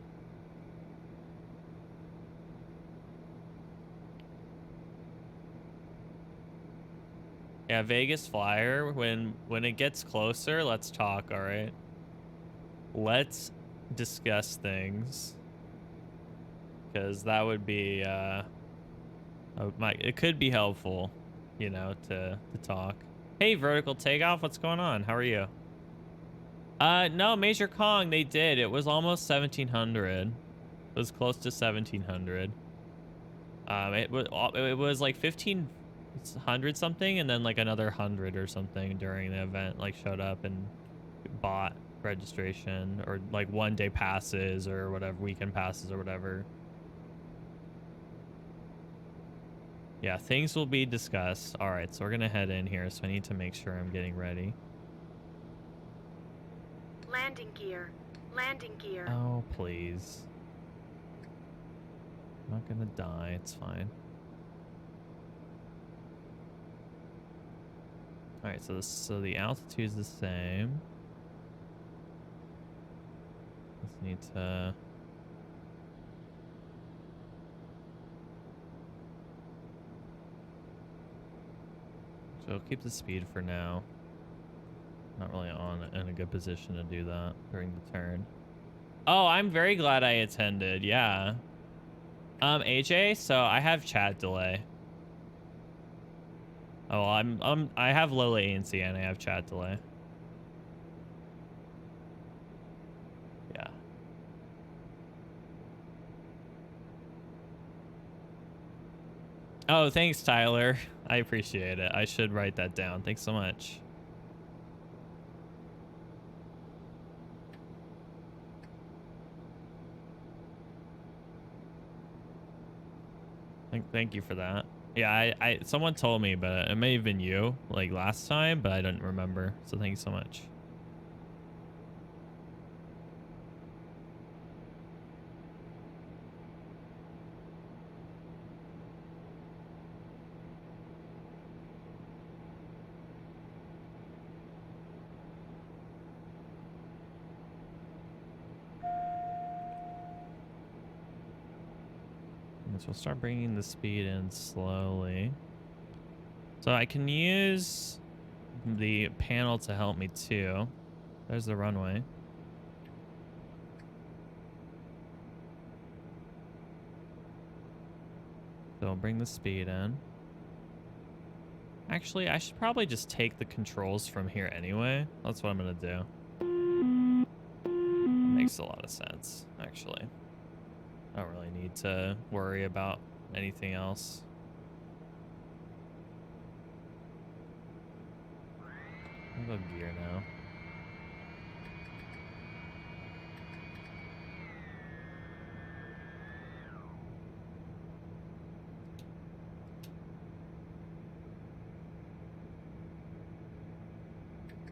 Yeah, Vegas Flyer, when it gets closer, let's talk, all right? Let's discuss things. Because that would be it could be helpful, you know, to talk. Hey, Vertical Takeoff, what's going on? How are you? No, Major Kong, they did. It was almost 1700. It was close to 1700. It was like 1500 something, and then like another 100 or something during the event like showed up and bought registration, or like 1-day passes or whatever, weekend passes or whatever. Yeah, things will be discussed. All right, so we're gonna head in here, so I need to make sure I'm getting ready. Landing gear. Landing gear. Oh, please. I'm not gonna die. It's fine. All right, so the altitude's the same. Just need to. So I'll keep the speed for now. Not really in a good position to do that during the turn. Oh, I'm very glad I attended. Yeah. AJ, so I have chat delay. Oh, I have low latency and I have chat delay. Yeah. Oh, thanks, Tyler. I appreciate it. I should write that down. Thanks so much. Thank you for that. Yeah, someone told me, but it may have been you, like last time, but I don't remember. So thank you so much. So we'll start bringing the speed in slowly. So I can use the panel to help me too. There's the runway. So I'll bring the speed in. Actually, I should probably just take the controls from here anyway. That's what I'm gonna do. Makes a lot of sense, actually. I don't really need to worry about anything else. I'll go gear now.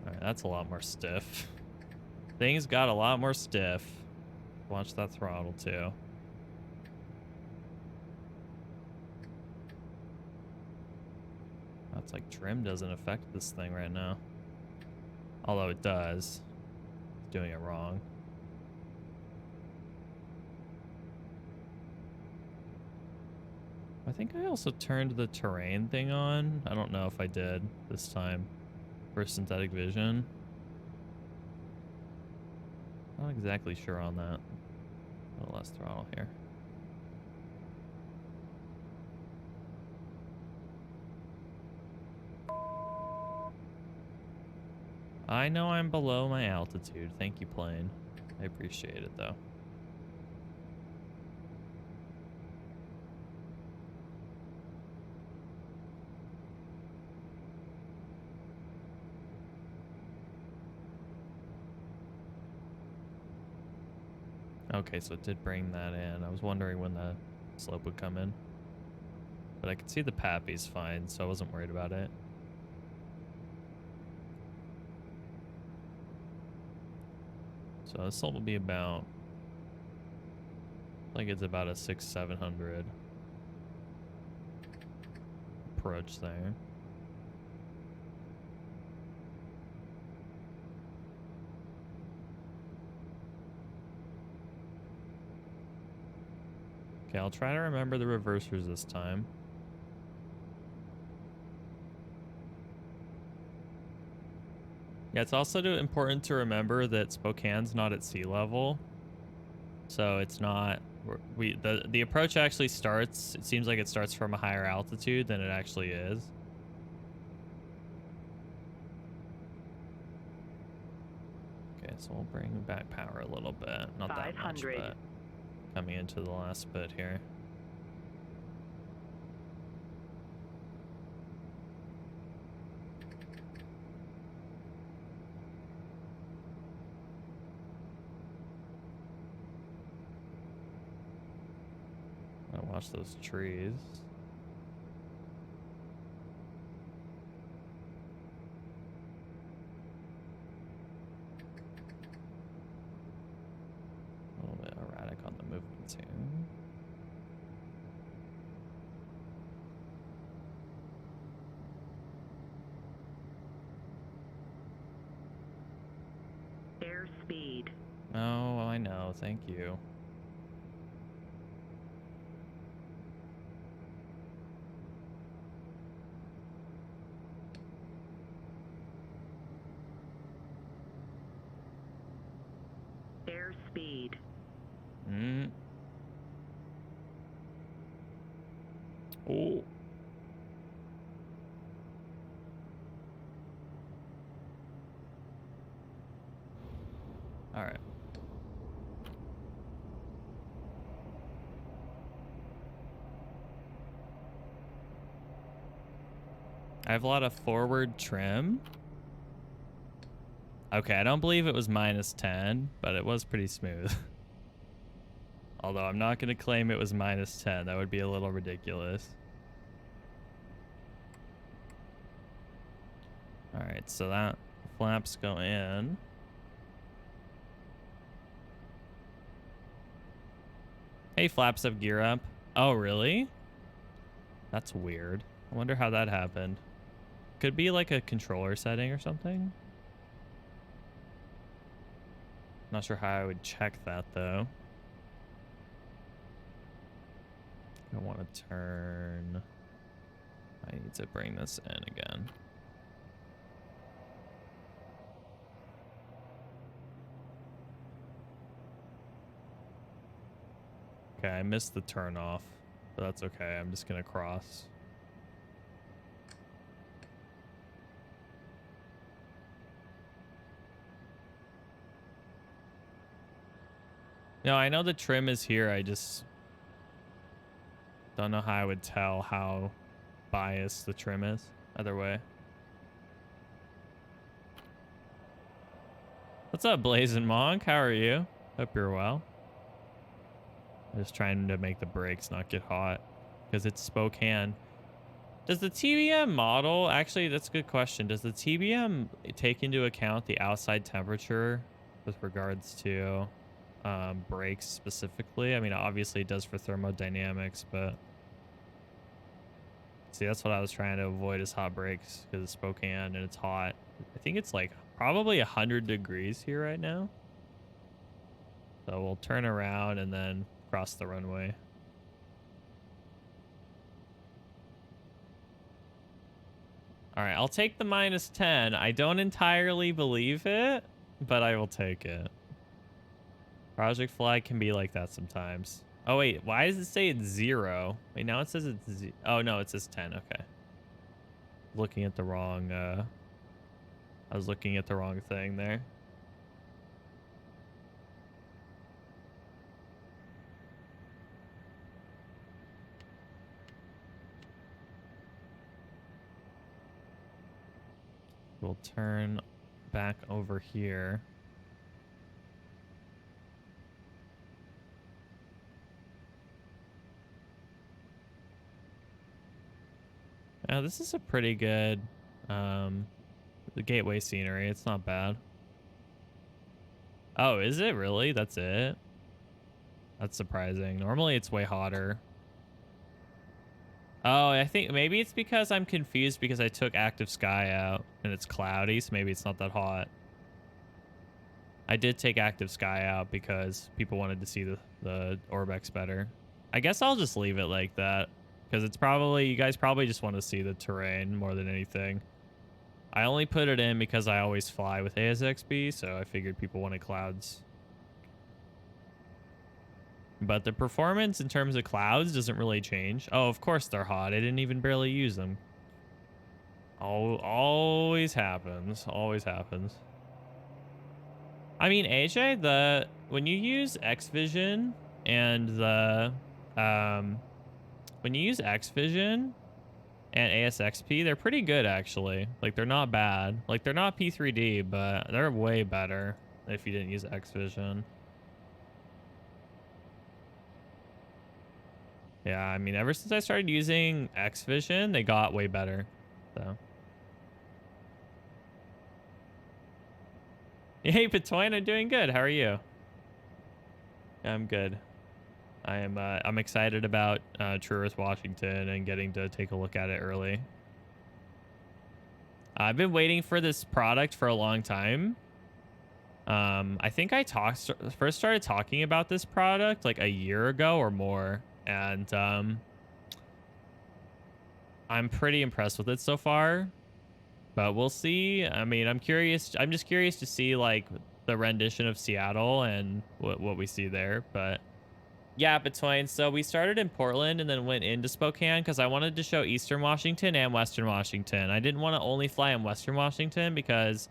Alright, that's a lot more stiff. Things got a lot more stiff. Watch that throttle too. That's like trim doesn't affect this thing right now. Although it does. It's doing it wrong. I think I also turned the terrain thing on. I don't know if I did this time for synthetic vision. Not exactly sure on that. A little less throttle here. I know I'm below my altitude. Thank you, plane. I appreciate it, though. Okay, so it did bring that in. I was wondering when the slope would come in. But I could see the Pappy's fine, so I wasn't worried about it. So this will be about, I think it's about a 600-700 approach there. Okay, I'll try to remember the reversers this time. Yeah, it's also important to remember that Spokane's not at sea level. So it's not, the approach actually starts, it seems like it starts from a higher altitude than it actually is. Okay, so we'll bring back power a little bit. Not that much, but coming into the last bit here. Watch those trees. A little bit erratic on the movement too. Airspeed. Oh, I know. Thank you. Airspeed. Oh. All right. I have a lot of forward trim. Okay, I don't believe it was -10, but it was pretty smooth. Although I'm not going to claim it was -10. That would be a little ridiculous. All right, so that flaps go in. Hey, flaps have gear up. Oh, really? That's weird. I wonder how that happened. Could be like a controller setting or something. Not sure how I would check that though. I want to turn. I need to bring this in again. Okay, I missed the turn off, but that's okay. I'm just gonna cross. No, I know the trim is here. I just don't know how I would tell how biased the trim is. Either way. What's up, Blazing Monk? How are you? Hope you're well. I'm just trying to make the brakes not get hot because it's Spokane. Does the TBM model, actually, that's a good question. Does the TBM take into account the outside temperature with regards to brakes specifically? I mean, obviously it does for thermodynamics, but see, that's what I was trying to avoid is hot brakes because it's Spokane and it's hot. I think it's like probably 100 degrees here right now. So we'll turn around and then cross the runway. All right, I'll take the -10. I don't entirely believe it, but I will take it. Project flag can be like that sometimes. Oh wait, why does it say it's 0? Wait, now it says it's oh no, it says 10. Okay. Looking at the wrong I was looking at the wrong thing there. We'll turn back over here. Now this is a pretty good the gateway scenery. It's not bad. Oh, is it really? That's it? That's surprising. Normally it's way hotter. Oh, I think maybe it's because I'm confused because I took active sky out and it's cloudy, so maybe it's not that hot. I did take active sky out because people wanted to see the Orbx better. I guess I'll just leave it like that because it's probably, you guys probably just want to see the terrain more than anything. I only put it in because I always fly with ASXB, so I figured people wanted clouds. But the performance in terms of clouds doesn't really change. Oh, of course they're hot. I didn't even barely use them. Always happens. Always happens. I mean, AJ, when you use X-Vision and when you use X-Vision and ASXP, they're pretty good actually. Like they're not bad. Like they're not P3D, but they're way better if you didn't use X-Vision. Yeah, I mean, ever since I started using X-Vision, they got way better. So. Hey, Patoine, I'm doing good. How are you? I'm good. I'm excited about TrueEarth Washington and getting to take a look at it early. I've been waiting for this product for a long time. I think I first started talking about this product like a year ago or more, and I'm pretty impressed with it so far. But we'll see. I mean, I'm curious. I'm just curious to see like the rendition of Seattle and what we see there. But yeah, between, so we started in Portland and then went into Spokane because I wanted to show Eastern Washington and Western Washington. I didn't want to only fly in Western Washington because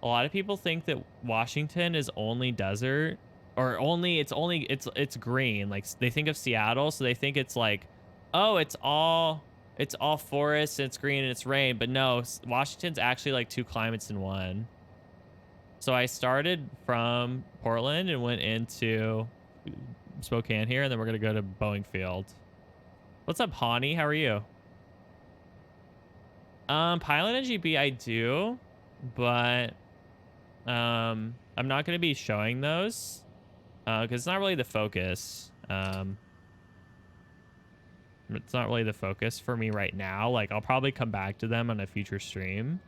a lot of people think that Washington is only desert or it's green. Like they think of Seattle, so they think it's like, oh, it's all forest and it's green and it's rain. But no, Washington's actually like 2 climates in one. So I started from Portland and went into Spokane here, and then we're gonna go to Boeing Field. What's up, Hani? How are you? Pilot and GB I do, but I'm not gonna be showing those because it's not really the focus. It's not really the focus for me right now. Like I'll probably come back to them on a future stream,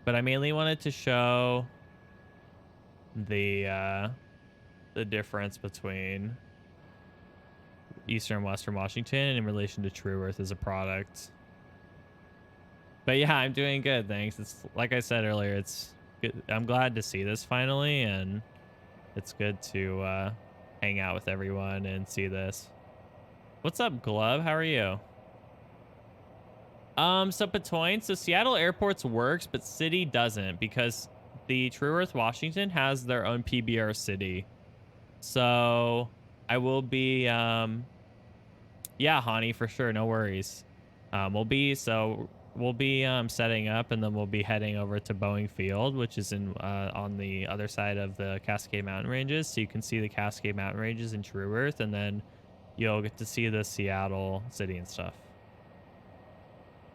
but I mainly wanted to show the difference between Eastern and Western Washington in relation to TrueEarth as a product. But yeah, I'm doing good, thanks. It's like I said earlier, it's good. I'm glad to see this finally, and it's good to hang out with everyone and see this. What's up, Glove? How are you? So Patoine, so Seattle Airports works, but City doesn't because the TrueEarth Washington has their own PBR City. So I will be, yeah, Hani, for sure. No worries. We'll be setting up, and then we'll be heading over to Boeing Field, which is on the other side of the Cascade Mountain Ranges. So you can see the Cascade Mountain Ranges in TrueEarth, and then you'll get to see the Seattle city and stuff.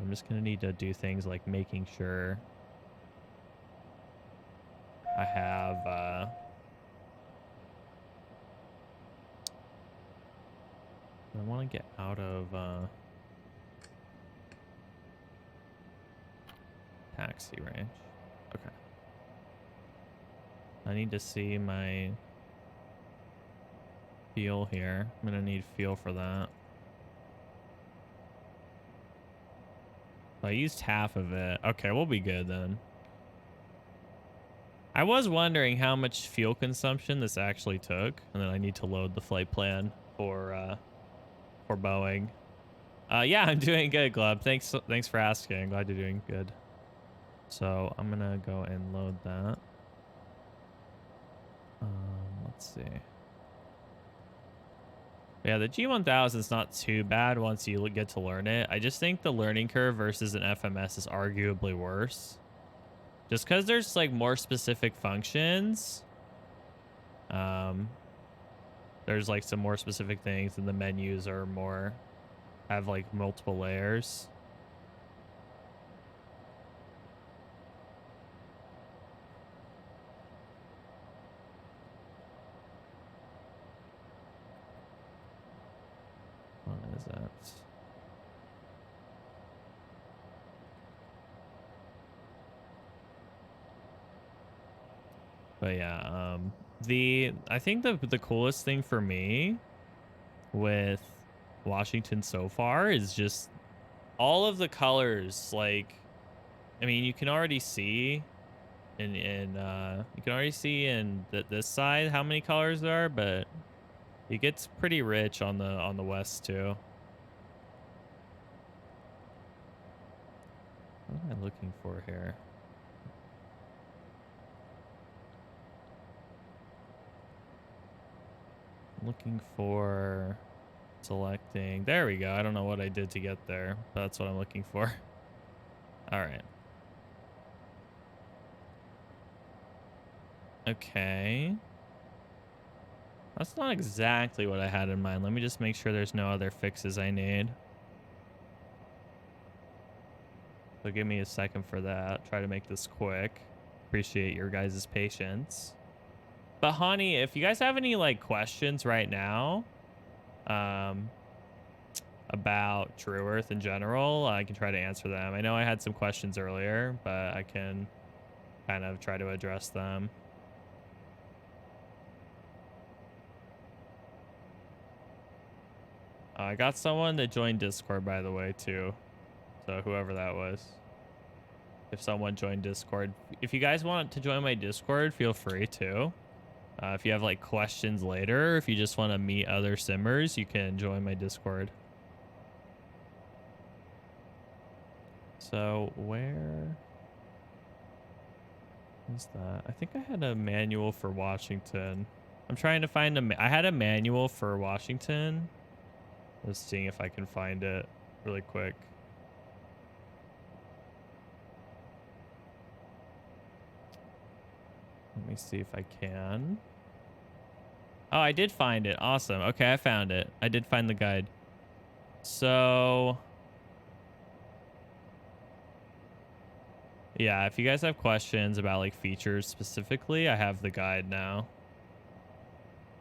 I'm just going to need to do things like making sure I have, I want to get out of taxi range. Okay. I need to see my fuel here. I'm gonna need fuel for that. I used half of it. Okay, we'll be good then. I was wondering how much fuel consumption this actually took, and then I need to load the flight plan for Boeing. Yeah, I'm doing good, Glub. Thanks for asking. Glad you're doing good. So I'm gonna go and load that. Let's see. Yeah, the G1000 is not too bad once you get to learn it. I just think the learning curve versus an FMS is arguably worse. Just because there's like more specific functions. There's like some more specific things, and the menus are more, have like multiple layers. What is that? But yeah, I think the coolest thing for me with Washington so far is just all of the colors. Like, I mean, you can already see in this side how many colors there are, but it gets pretty rich on the west too. What am I looking for here? I'm looking for selecting. There we go. I don't know what I did to get there, but that's what I'm looking for. All right. Okay. That's not exactly what I had in mind. Let me just make sure there's no other fixes I need. So give me a second for that. Try to make this quick. Appreciate your guys' patience. But honey, if you guys have any like questions right now, about TrueEarth in general, I can try to answer them. I know I had some questions earlier, but I can kind of try to address them. I got someone that joined Discord, by the way, too. So whoever that was. If someone joined Discord. If you guys want to join my Discord, feel free to. If you have like questions later, if you just want to meet other simmers, you can join my Discord. So where is that? I think I had a manual for Washington. I'm trying to find I had a manual for Washington. Just seeing if I can find it really quick. Let me see if I can. Oh, I did find it. Awesome. Okay, I found it. I did find the guide. So yeah, if you guys have questions about like features specifically, I have the guide now.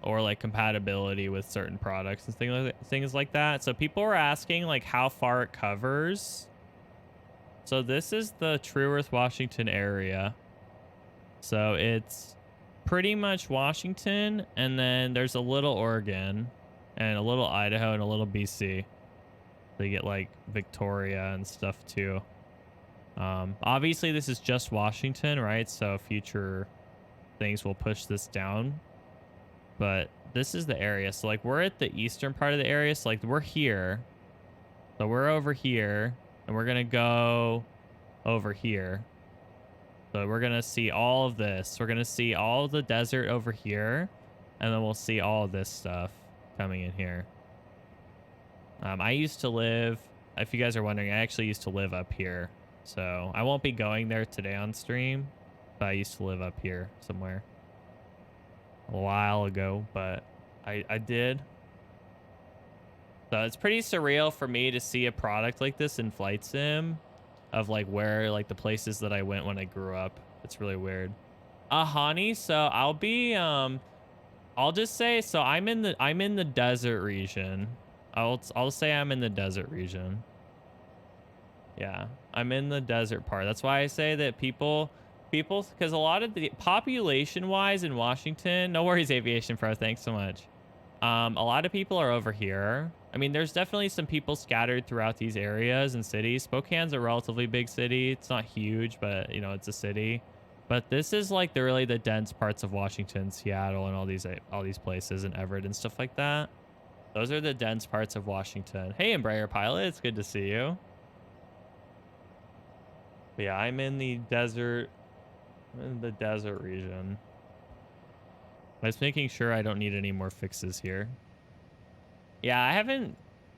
Or like compatibility with certain products and things like that. So people were asking like how far it covers. So this is the TrueEarth Washington area. So it's pretty much Washington, and then there's a little Oregon and a little Idaho and a little BC. They get like Victoria and stuff too. Obviously this is just Washington, right? So future things will push this down. But this is the area. So like we're at the eastern part of the area. So like we're here. So we're over here, and we're going to go over here. So we're going to see all of this. We're going to see all of the desert over here, and then we'll see all of this stuff coming in here. I used to live, if you guys are wondering, I actually used to live up here. So I won't be going there today on stream, but I used to live up here somewhere a while ago, but I did. So it's pretty surreal for me to see a product like this in Flight Sim, of like where like the places that I went when I grew up. It's really weird. Hani, so I'll be I'll just say, so I'm in the desert region. I'll say I'm in the desert region. Yeah, I'm in the desert part. That's why I say that people people, because a lot of the population wise in Washington, no worries, Aviation Pro, thanks so much. A lot of people are over here. I mean, there's definitely some people scattered throughout these areas and cities. Spokane's a relatively big city. It's not huge, but you know, it's a city. But this is like really the dense parts of Washington, Seattle, and all these places, and Everett and stuff like that. Those are the dense parts of Washington. Hey, Embraer pilot, it's good to see you. But yeah, I'm in the desert. I'm in the desert region. I was making sure I don't need any more fixes here. Yeah, I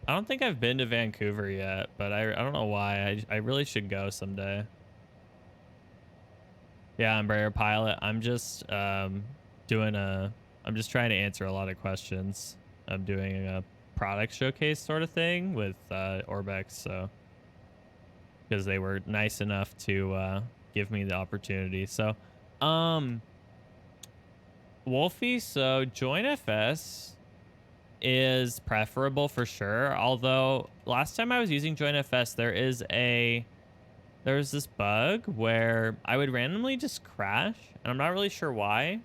don't think I've been to Vancouver yet, but I don't know why. I really should go someday. Yeah, Embraer pilot. I'm just I'm just trying to answer a lot of questions. I'm doing a product showcase sort of thing with Orbx, so because they were nice enough to give me the opportunity. So, Wolfie, so join FS is preferable for sure. Although last time I was using join FS, there's this bug where I would randomly just crash, and I'm not really sure why.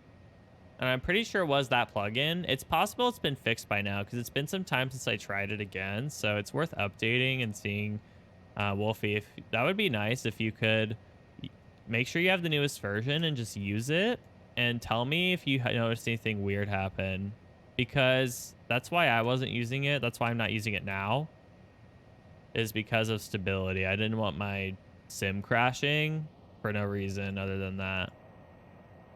And I'm pretty sure it was that plugin. It's possible it's been fixed by now because it's been some time since I tried it again. So it's worth updating and seeing. Wolfie, if that would be nice if you could make sure you have the newest version and just use it and tell me if you noticed anything weird happen, because that's why I wasn't using it. That's why I'm not using it now, is because of stability. I didn't want my sim crashing for no reason other than that.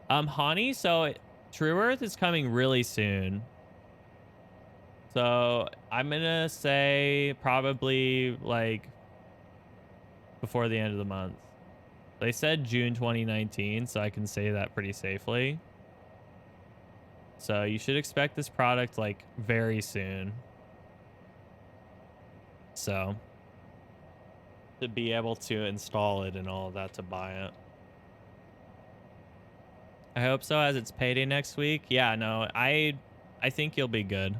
Hani, so TrueEarth is coming really soon. So I'm gonna say probably like before the end of the month. They said June 2019, so I can say that pretty safely. So you should expect this product like very soon. So to be able to install it and all of that to buy it. I hope so, as it's payday next week. Yeah, no, I think you'll be good.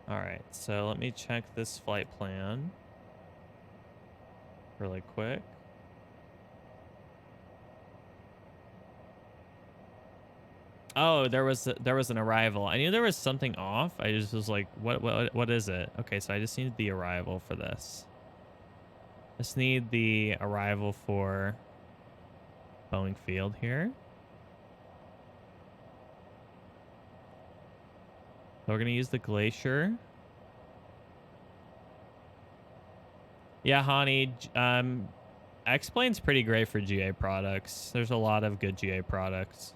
All right, so let me check this flight plan really quick. Oh, there was an arrival. I knew there was something off. I just was like, what is it? Okay, so I just needed the arrival for this. Just need the arrival for Boeing Field here. So we're gonna use the Glacier. Yeah, Hani, X-Plane's pretty great for GA products. There's a lot of good GA products.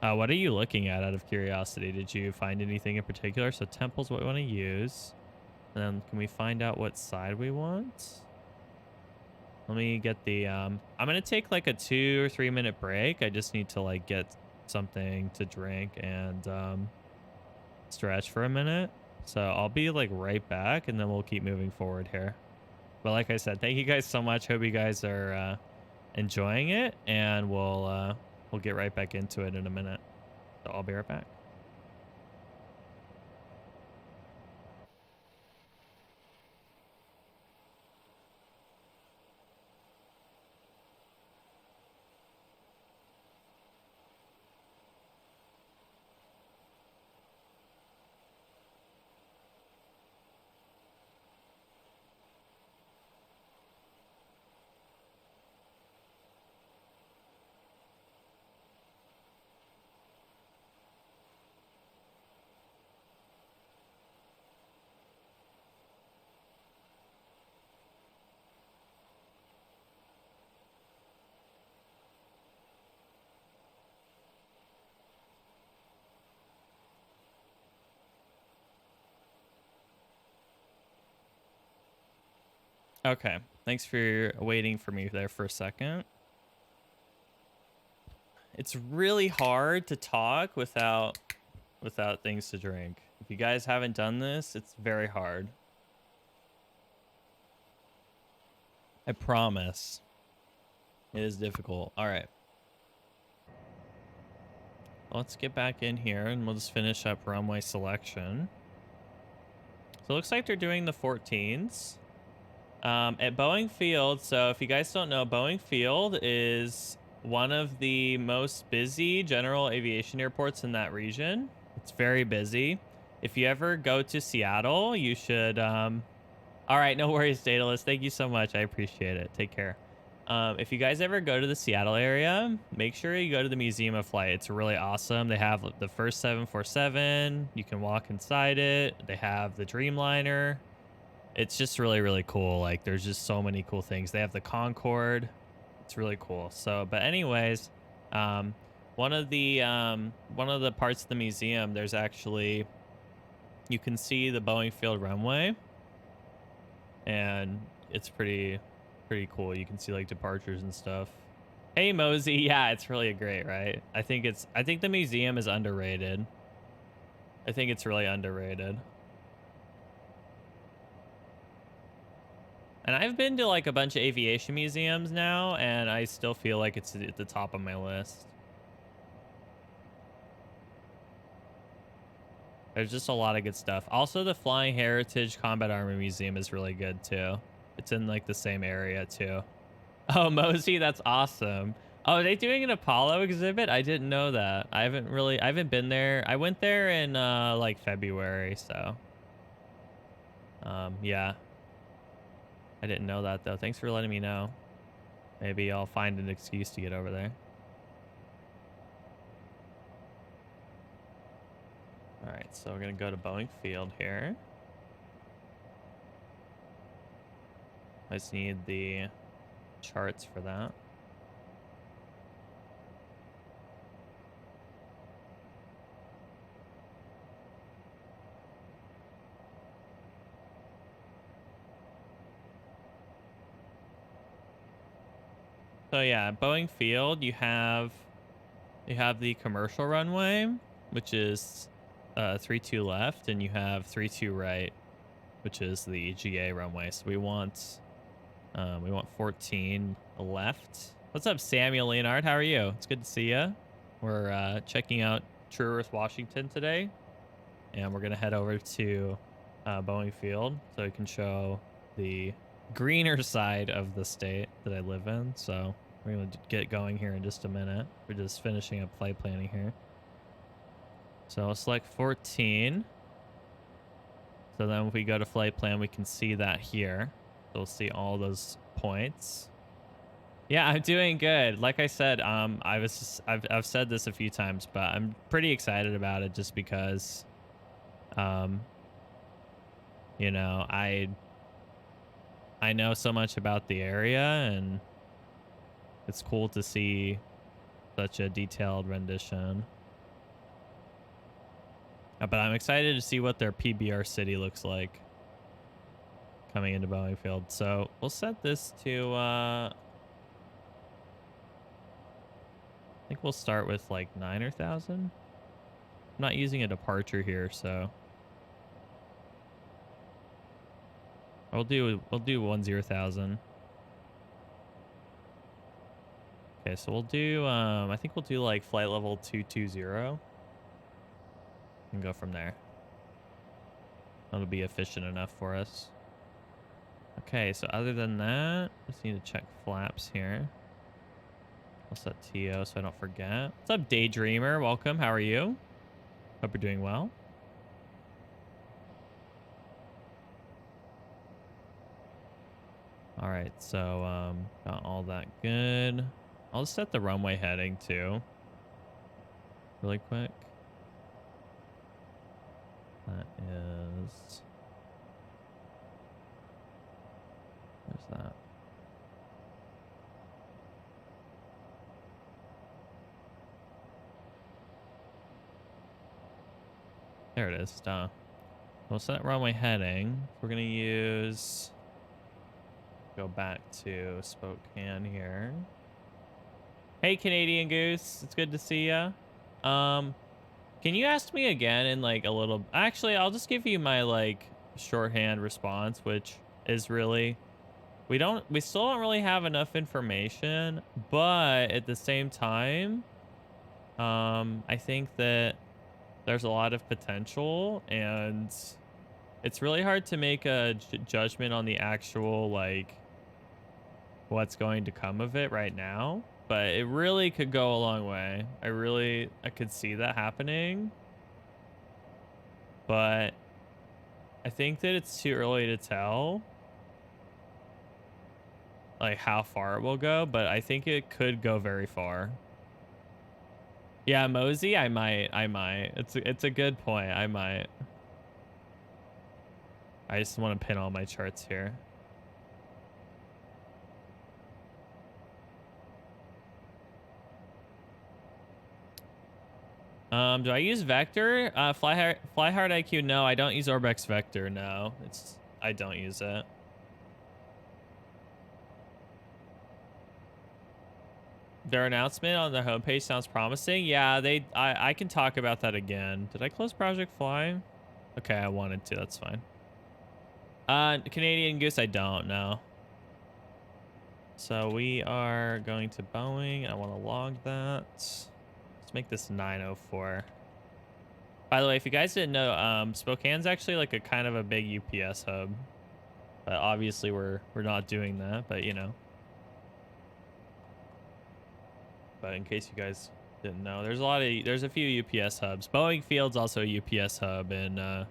What are you looking at out of curiosity? Did you find anything in particular? So Temple's what we want to use. And then can we find out what side we want? Let me get the, I'm going to take like a 2 or 3 minute break. I just need to like get something to drink and stretch for a minute. So I'll be like right back, and then we'll keep moving forward here. But like I said, thank you guys so much. Hope you guys are enjoying it, and we'll get right back into it in a minute. So I'll be right back. Okay, thanks for waiting for me there for a second. It's really hard to talk without things to drink. If you guys haven't done this, it's very hard. I promise. It is difficult. All right. Let's get back in here and we'll just finish up runway selection. So it looks like they're doing the 14s. At Boeing Field, so if you guys don't know, Boeing Field is one of the most busy general aviation airports in that region. It's very busy. If you ever go to Seattle, you should. All right, no worries, Daedalus. Thank you so much. I appreciate it. Take care. If you guys ever go to the Seattle area, make sure you go to the Museum of Flight. It's really awesome. They have the first 747. You can walk inside it. They have the Dreamliner. It's just really, really cool. Like, there's just so many cool things. They have the Concorde. It's really cool. So, but anyways, one of the parts of the museum, there's actually, you can see the Boeing Field runway, and it's pretty cool. You can see like departures and stuff. Hey Mosey, yeah, it's really great, right? I think the museum is underrated. I think it's really underrated. And I've been to like a bunch of aviation museums now, and I still feel like it's at the top of my list. There's just a lot of good stuff. Also, the Flying Heritage Combat Army Museum is really good too. It's in like the same area too. Oh, Mosey, that's awesome. Oh, are they doing an Apollo exhibit? I didn't know that. I haven't been there. I went there in like February, so yeah. I didn't know that though. Thanks for letting me know. Maybe I'll find an excuse to get over there. All right, so we're gonna go to Boeing Field here. I just need the charts for that. So yeah, Boeing Field, you have the commercial runway, which is 32 left, and you have 32 right, which is the GA runway. So we want 14 left. What's up, Samuel Leonard? How are you? It's good to see you. We're checking out TrueEarth Washington today, and we're gonna head over to Boeing Field so we can show the greener side of the state that I live in. So we're gonna get going here in just a minute. We're just finishing up flight planning here. So I'll select 14. So then if we go to flight plan, we can see that here. So we'll see all those points. Yeah, I'm doing good. Like I said, I've said this a few times, but I'm pretty excited about it just because, you know, I know so much about the area, and it's cool to see such a detailed rendition. But I'm excited to see what their PBR city looks like coming into Boeing Field. So we'll set this to, I think we'll start with like 9 or 1,000. I'm not using a departure here, so we'll do 10,000. Okay, so we'll do, I think we'll do like flight level 220 and go from there. That'll be efficient enough for us. Okay, so other than that, just need to check flaps here. I'll set TO so I don't forget. What's up, Daydreamer? Welcome. How are you? Hope you're doing well. All right, so got all that good. I'll just set the runway heading too, really quick. That is, where's that? There it is. Duh. We'll set runway heading. We're gonna use, go back to Spokane here. Hey, Canadian Goose. It's good to see ya. Can you ask me again in like a little... Actually, I'll just give you my like shorthand response, which is really... We still don't really have enough information, but at the same time, I think that there's a lot of potential, and It's really hard to make a judgment on the actual, like, what's going to come of it right now, but it really could go a long way. I could see that happening, but I think that it's too early to tell, like, how far it will go, but I think it could go very far. Yeah, Mosey, I might. It's a good point. I might. I just want to pin all my charts here. Do I use Vector? Fly hard IQ? No, I don't use Orbx Vector. No, I don't use it. Their announcement on the homepage sounds promising. Yeah, I can talk about that again. Did I close Project Fly? Okay, I wanted to. That's fine. Canadian Goose, I don't know. So we are going to Boeing. I want to log that. Let's make this 904. By the way, if you guys didn't know, Spokane's actually like a kind of a big UPS hub. But obviously we're not doing that, but you know. But in case you guys didn't know, there's a few UPS hubs. Boeing Field's also a UPS hub in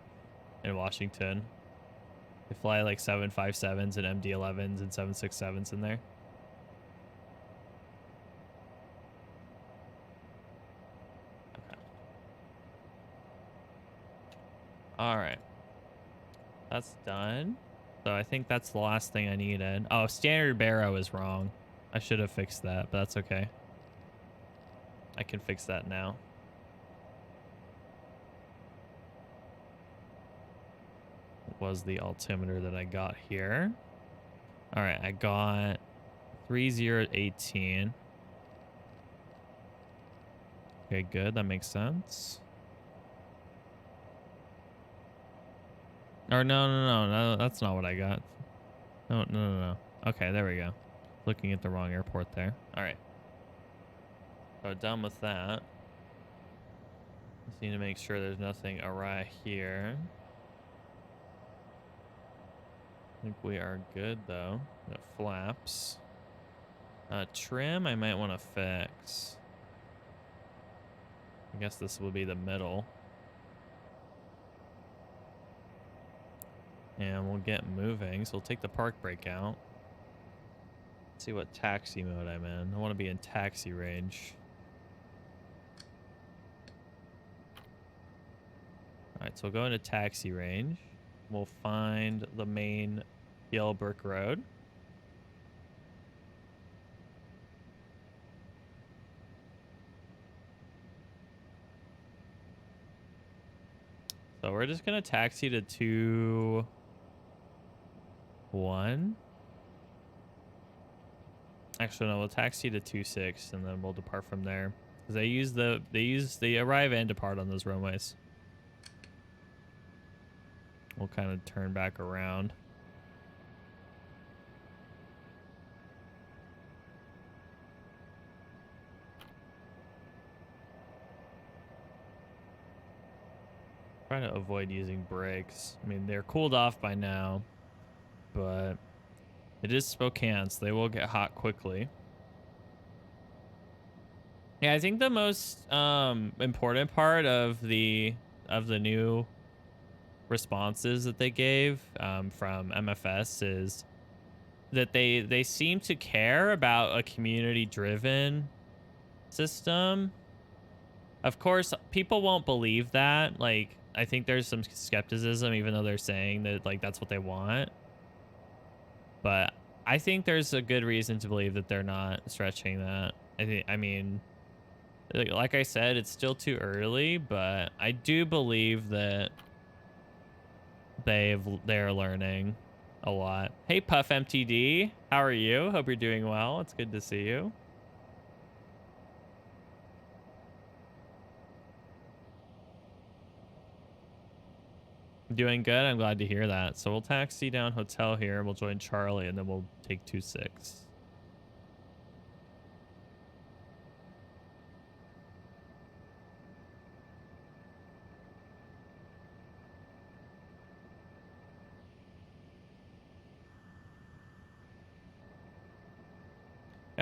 Washington. They fly like 757s and MD-11s and 767s in there. Okay. All right. That's done. So I think that's the last thing I needed. Oh, standard barrow is wrong. I should have fixed that, but that's okay. I can fix that now. What was the altimeter that I got here? All right, I got 3018. Okay, good. That makes sense. Or no, that's not what I got. No. Okay, there we go. Looking at the wrong airport there. All right. So done with that. Just need to make sure there's nothing awry here. I think we are good though. Got flaps. Trim I might want to fix. I guess this will be the middle. And we'll get moving. So we'll take the park brake out. Let's see what taxi mode I'm in. I want to be in taxi range. Alright, so we'll go into taxi range. We'll find the main yellow brick road. So we're just going to taxi to 2-1. Actually, no, we'll taxi to 2-6 and then we'll depart from there. Because they arrive and depart on those runways. We'll kind of turn back around. Trying to avoid using brakes. I mean, they're cooled off by now, but it is Spokane, so they will get hot quickly. Yeah, I think the most important part of the new responses that they gave from MFS is that they seem to care about a community-driven system. Of course, people won't believe that. Like, I think there's some skepticism, even though they're saying that like that's what they want. But I think there's a good reason to believe that they're not stretching that. I mean, like I said, it's still too early, but I do believe that they're learning a lot. Hey, Puff MTD, how are you? Hope you're doing well. It's good to see you. Doing good. I'm glad to hear that. So we'll taxi down hotel here. We'll join Charlie, and then we'll take 2-6.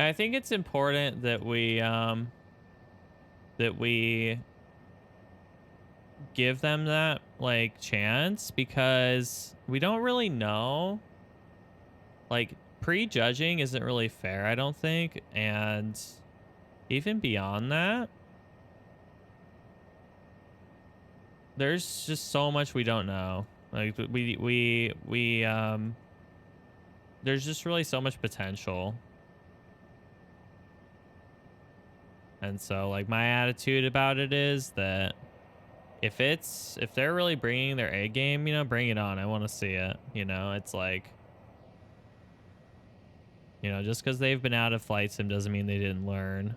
And I think it's important that we give them that like chance, because we don't really know. Like, prejudging isn't really fair, I don't think, and even beyond that, there's just so much we don't know. Like there's just really so much potential. And so like my attitude about it is that if they're really bringing their A game, you know, bring it on. I want to see it. You know, it's like, you know, just because they've been out of flight sim doesn't mean they didn't learn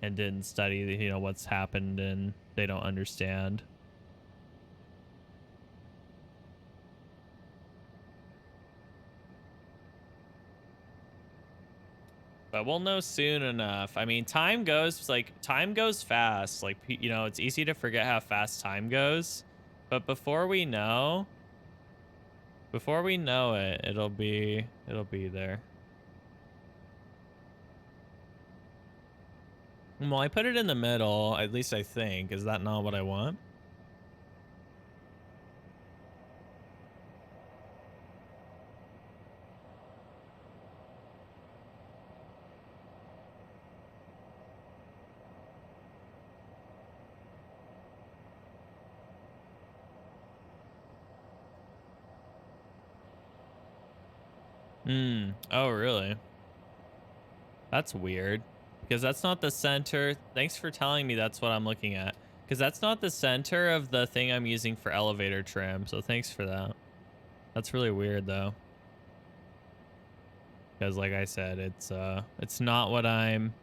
and didn't study, you know, what's happened and they don't understand. But we'll know soon enough. I mean, time goes fast. Like, you know, it's easy to forget how fast time goes. But before we know it, it'll be there. Well, I put it in the middle, at least I think. Is that not what I want? Oh, really? That's weird. Because that's not the center. Thanks for telling me that's what I'm looking at. Because that's not the center of the thing I'm using for elevator trim. So thanks for that. That's really weird, though. Because like I said, it's not what I'm...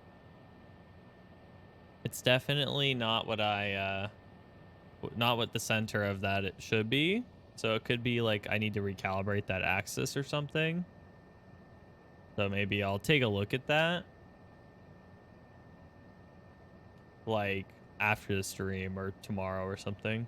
It's definitely not what not what the center of that it should be. So it could be like I need to recalibrate that axis or something. So maybe I'll take a look at that, like after the stream or tomorrow or something.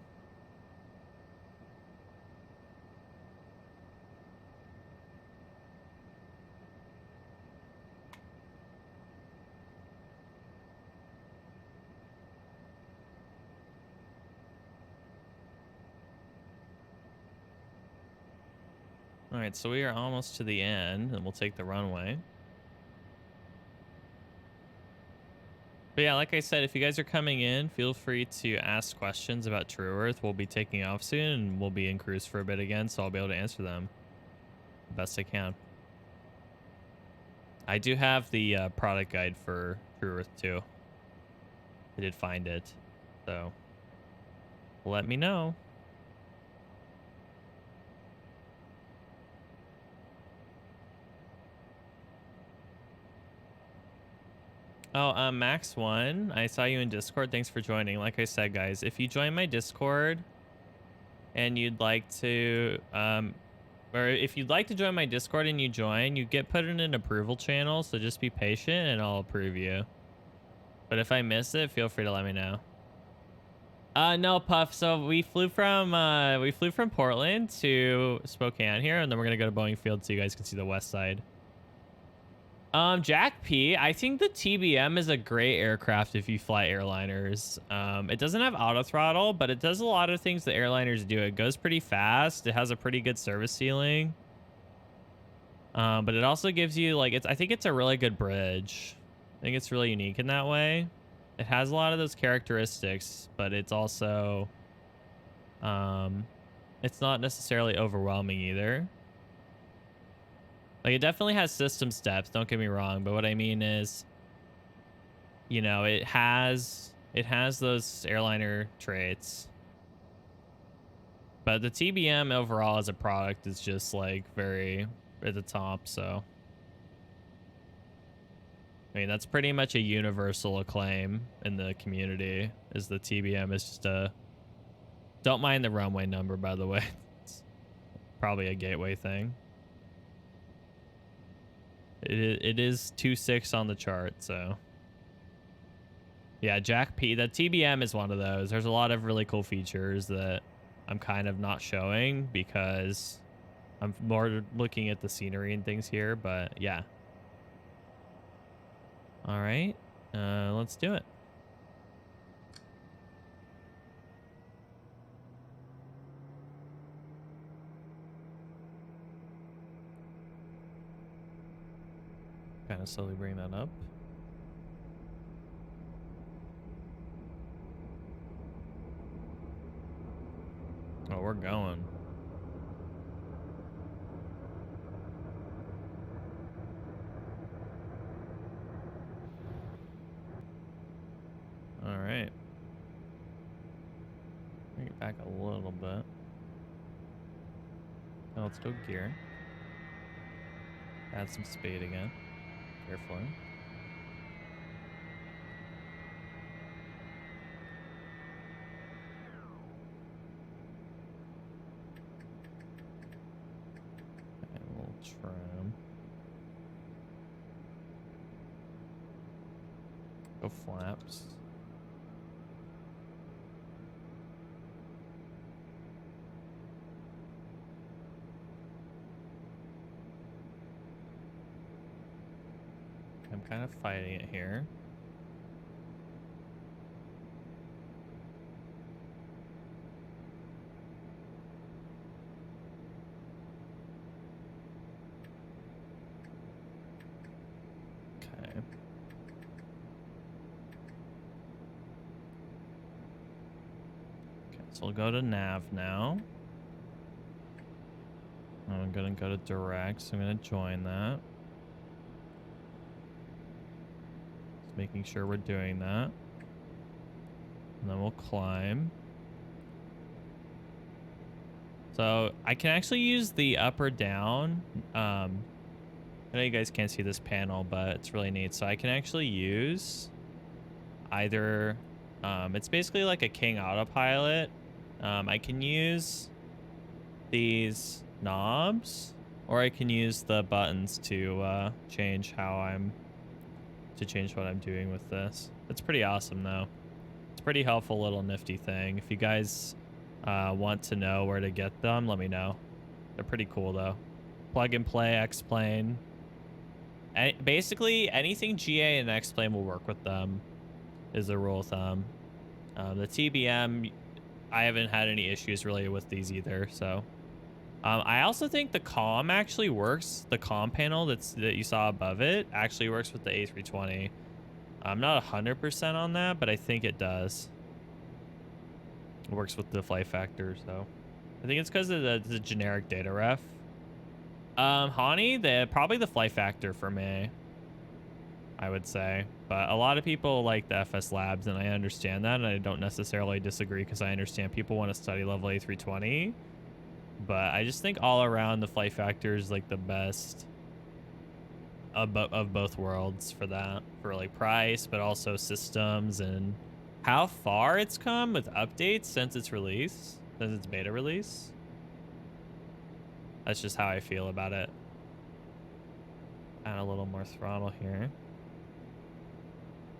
All right, so we are almost to the end, and we'll take the runway. But yeah, like I said, if you guys are coming in, feel free to ask questions about TrueEarth. We'll be taking off soon, and we'll be in cruise for a bit again, so I'll be able to answer them the best I can. I do have the product guide for TrueEarth too. I did find it, so let me know. Oh, Max1, I saw you in Discord. Thanks for joining. Like I said, guys, if you join my Discord and you'd like to, or if you'd like to join my Discord and you join, you get put in an approval channel. So just be patient and I'll approve you. But if I miss it, feel free to let me know. No, Puff. So we flew from Portland to Spokane here, and then we're gonna go to Boeing Field so you guys can see the west side. Jack P, I think the TBM is a great aircraft if you fly airliners. It doesn't have auto throttle, but it does a lot of things the airliners do. It goes pretty fast. It has a pretty good service ceiling. But it also gives you like, I think it's a really good bridge. I think it's really unique in that way. It has a lot of those characteristics, but it's also, it's not necessarily overwhelming either. Like, it definitely has system steps, don't get me wrong, but what I mean is, you know, it has those airliner traits. But the TBM overall as a product is just like very at the top, so I mean, that's pretty much a universal acclaim in the community, is the TBM is just a... Don't mind the runway number, by the way. It's probably a gateway thing. It is 2.6 on the chart, so... Yeah, Jack P. The TBM is one of those. There's a lot of really cool features that I'm kind of not showing because I'm more looking at the scenery and things here, but yeah. All right, let's do it. Kind of slowly bring that up. Oh, we're going. All right. Bring it back a little bit. Now let's go gear. Add some speed again. Carefully. And a little trim. Go flaps. I'm kind of fighting it here. Okay. Okay, so we'll go to nav now. I'm gonna go to direct, so I'm gonna join that. Making sure we're doing that. And then we'll climb. So I can actually use the up or down. I know you guys can't see this panel, but it's really neat. So I can actually use either, it's basically like a King autopilot. I can use these knobs, or I can use the buttons to change what I'm doing with this. It's pretty awesome though. It's a pretty helpful little nifty thing. If you guys want to know where to get them, let me know. They're pretty cool though. Plug and play, X-Plane. Basically anything GA and X-Plane will work with them is the rule of thumb. The TBM, I haven't had any issues really with these either, so. I also think the comm actually works. The comm panel that you saw above it actually works with the A320. I'm not 100% on that, but I think it does. It works with the flight factor, so I think it's because of the generic data ref. Hani, probably the flight factor for me, I would say. But a lot of people like the FS Labs, and I understand that, and I don't necessarily disagree because I understand people want to study level A320. But I just think all around the flight factor is like the best of both worlds for that, for like price, but also systems and how far it's come with updates since its release, since its beta release. That's just how I feel about it. Add a little more throttle here.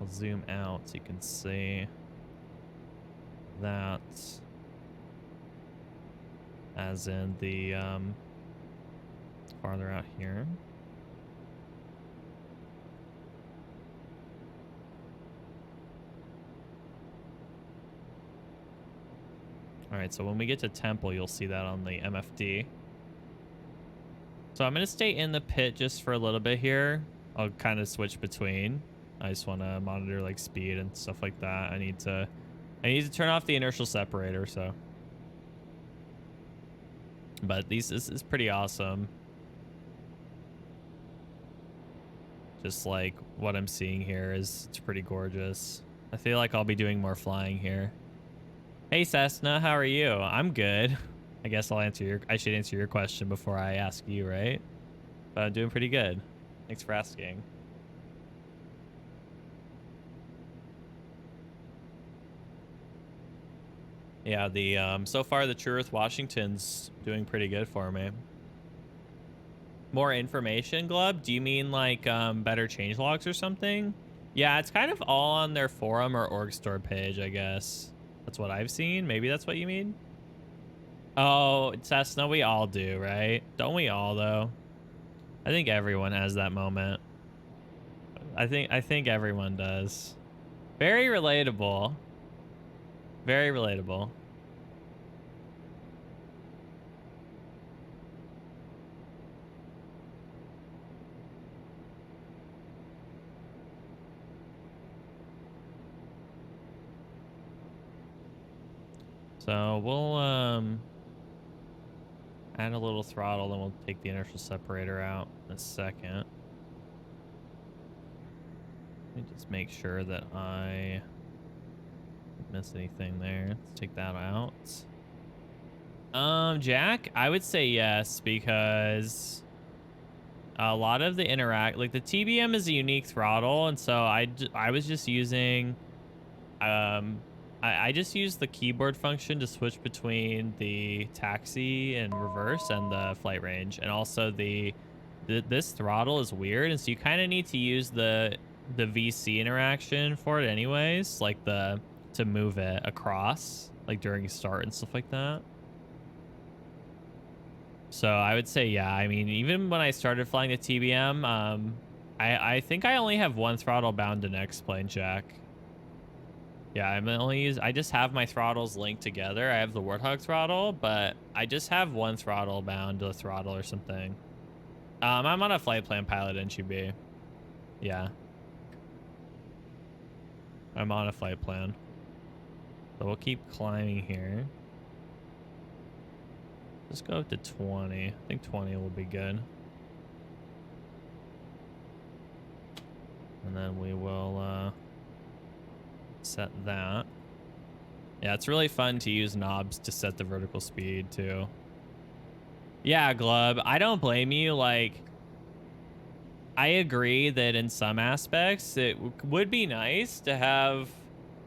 I'll zoom out so you can see that. As in the farther out here. All right, so when we get to Temple, you'll see that on the MFD. So I'm gonna stay in the pit just for a little bit here. I'll kind of switch between. I just want to monitor like speed and stuff like that. I need to turn off the inertial separator, so. But this is pretty awesome. Just like what I'm seeing here it's pretty gorgeous. I feel like I'll be doing more flying here. Hey Cessna, how are you? I'm good. I guess I should answer your question before I ask you, right? But I'm doing pretty good. Thanks for asking. Yeah, the so far the TrueEarth Washington's doing pretty good for me. More information, Glub? Do you mean like better change logs or something? Yeah, it's kind of all on their forum or org store page, I guess. That's what I've seen. Maybe that's what you mean. Oh, Cessna, we all do, right? Don't we all though? I think everyone has that moment I think everyone does. Very relatable. Very relatable. So we'll add a little throttle, then we'll take the inertial separator out in a second. Let me just make sure that I didn't miss anything there. Let's take that out. Jack, I would say yes, because a lot of the like the TBM is a unique throttle, and so I was just using I just use the keyboard function to switch between the taxi and reverse and the flight range. And also this throttle is weird. And so you kind of need to use the VC interaction for it anyways, like to move it across, like during start and stuff like that. So I would say, yeah, I mean, even when I started flying the TBM, I think I only have one throttle bound to next plane, Jack. Yeah, I just have my throttles linked together. I have the Warthog throttle, but I just have one throttle bound to the throttle or something. I'm on a flight plan pilot NGB. Yeah. I'm on a flight plan. So we'll keep climbing here. Let's go up to 20. I think 20 will be good. And then we will set that. Yeah, it's really fun to use knobs to set the vertical speed too. Yeah, Glub, I don't blame you. Like, I agree that in some aspects it would be nice to have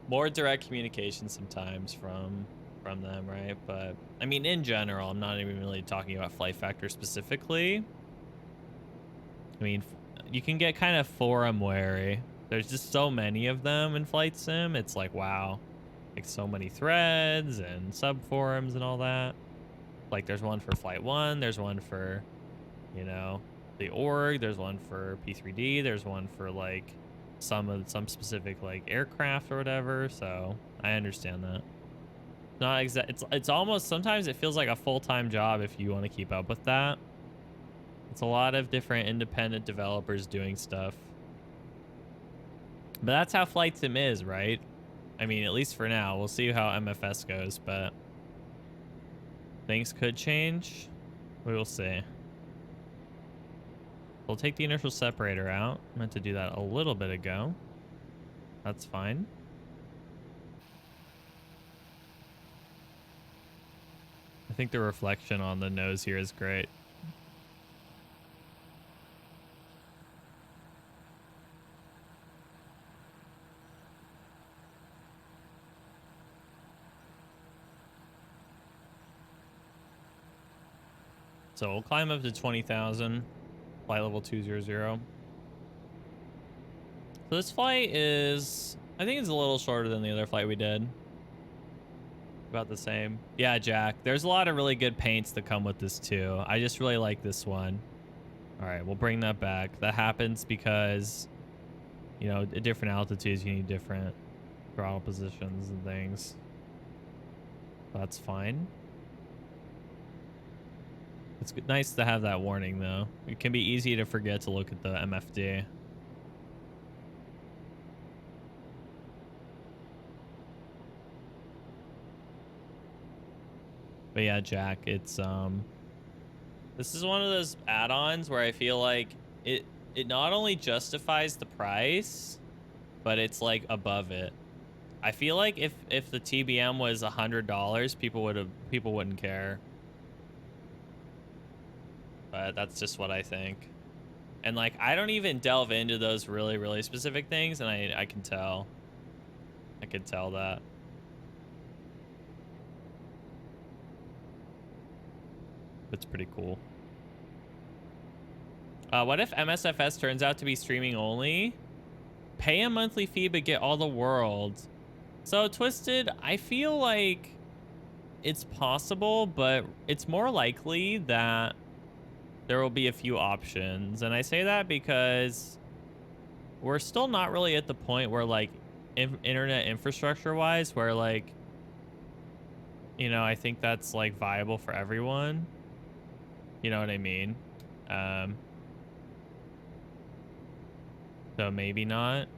more direct communication sometimes from them, right? But I mean, in general, I'm not even really talking about Flight Factor specifically. I mean, you can get kind of forum wary. There's just so many of them in Flight Sim. It's like, wow, like so many threads and sub forums and all that. Like there's one for Flight 1, there's one for, you know, the org, there's one for P3D, there's one for like some specific like aircraft or whatever. So I understand that. Not exact. It's almost, sometimes it feels like a full-time job if you want to keep up with that. It's a lot of different independent developers doing stuff. But that's how Flight Sim is, right? I mean, at least for now. We'll see how MFS goes, but things could change. We will see. We'll take the inertial separator out. I meant to do that a little bit ago. That's fine. I think the reflection on the nose here is great. So we'll climb up to 20,000, flight level 200. So this flight is, I think it's a little shorter than the other flight we did. About the same. Yeah, Jack, there's a lot of really good paints that come with this too. I just really like this one. All right, we'll bring that back. That happens because, you know, at different altitudes, you need different throttle positions and things. That's fine. It's nice to have that warning, though. It can be easy to forget to look at the MFD. But yeah, Jack, it's this is one of those add-ons where I feel like it not only justifies the price, but it's like above it. I feel like if the TBM was $100, people wouldn't care. But that's just what I think. And like, I don't even delve into those really, really specific things, and I can tell. I could tell that. It's pretty cool. What if MSFS turns out to be streaming only? Pay a monthly fee but get all the worlds. So Twisted, I feel like it's possible, but it's more likely that there will be a few options. And I say that because we're still not really at the point where like internet infrastructure wise, where like, you know, I think that's like viable for everyone. You know what I mean? Um, so maybe not.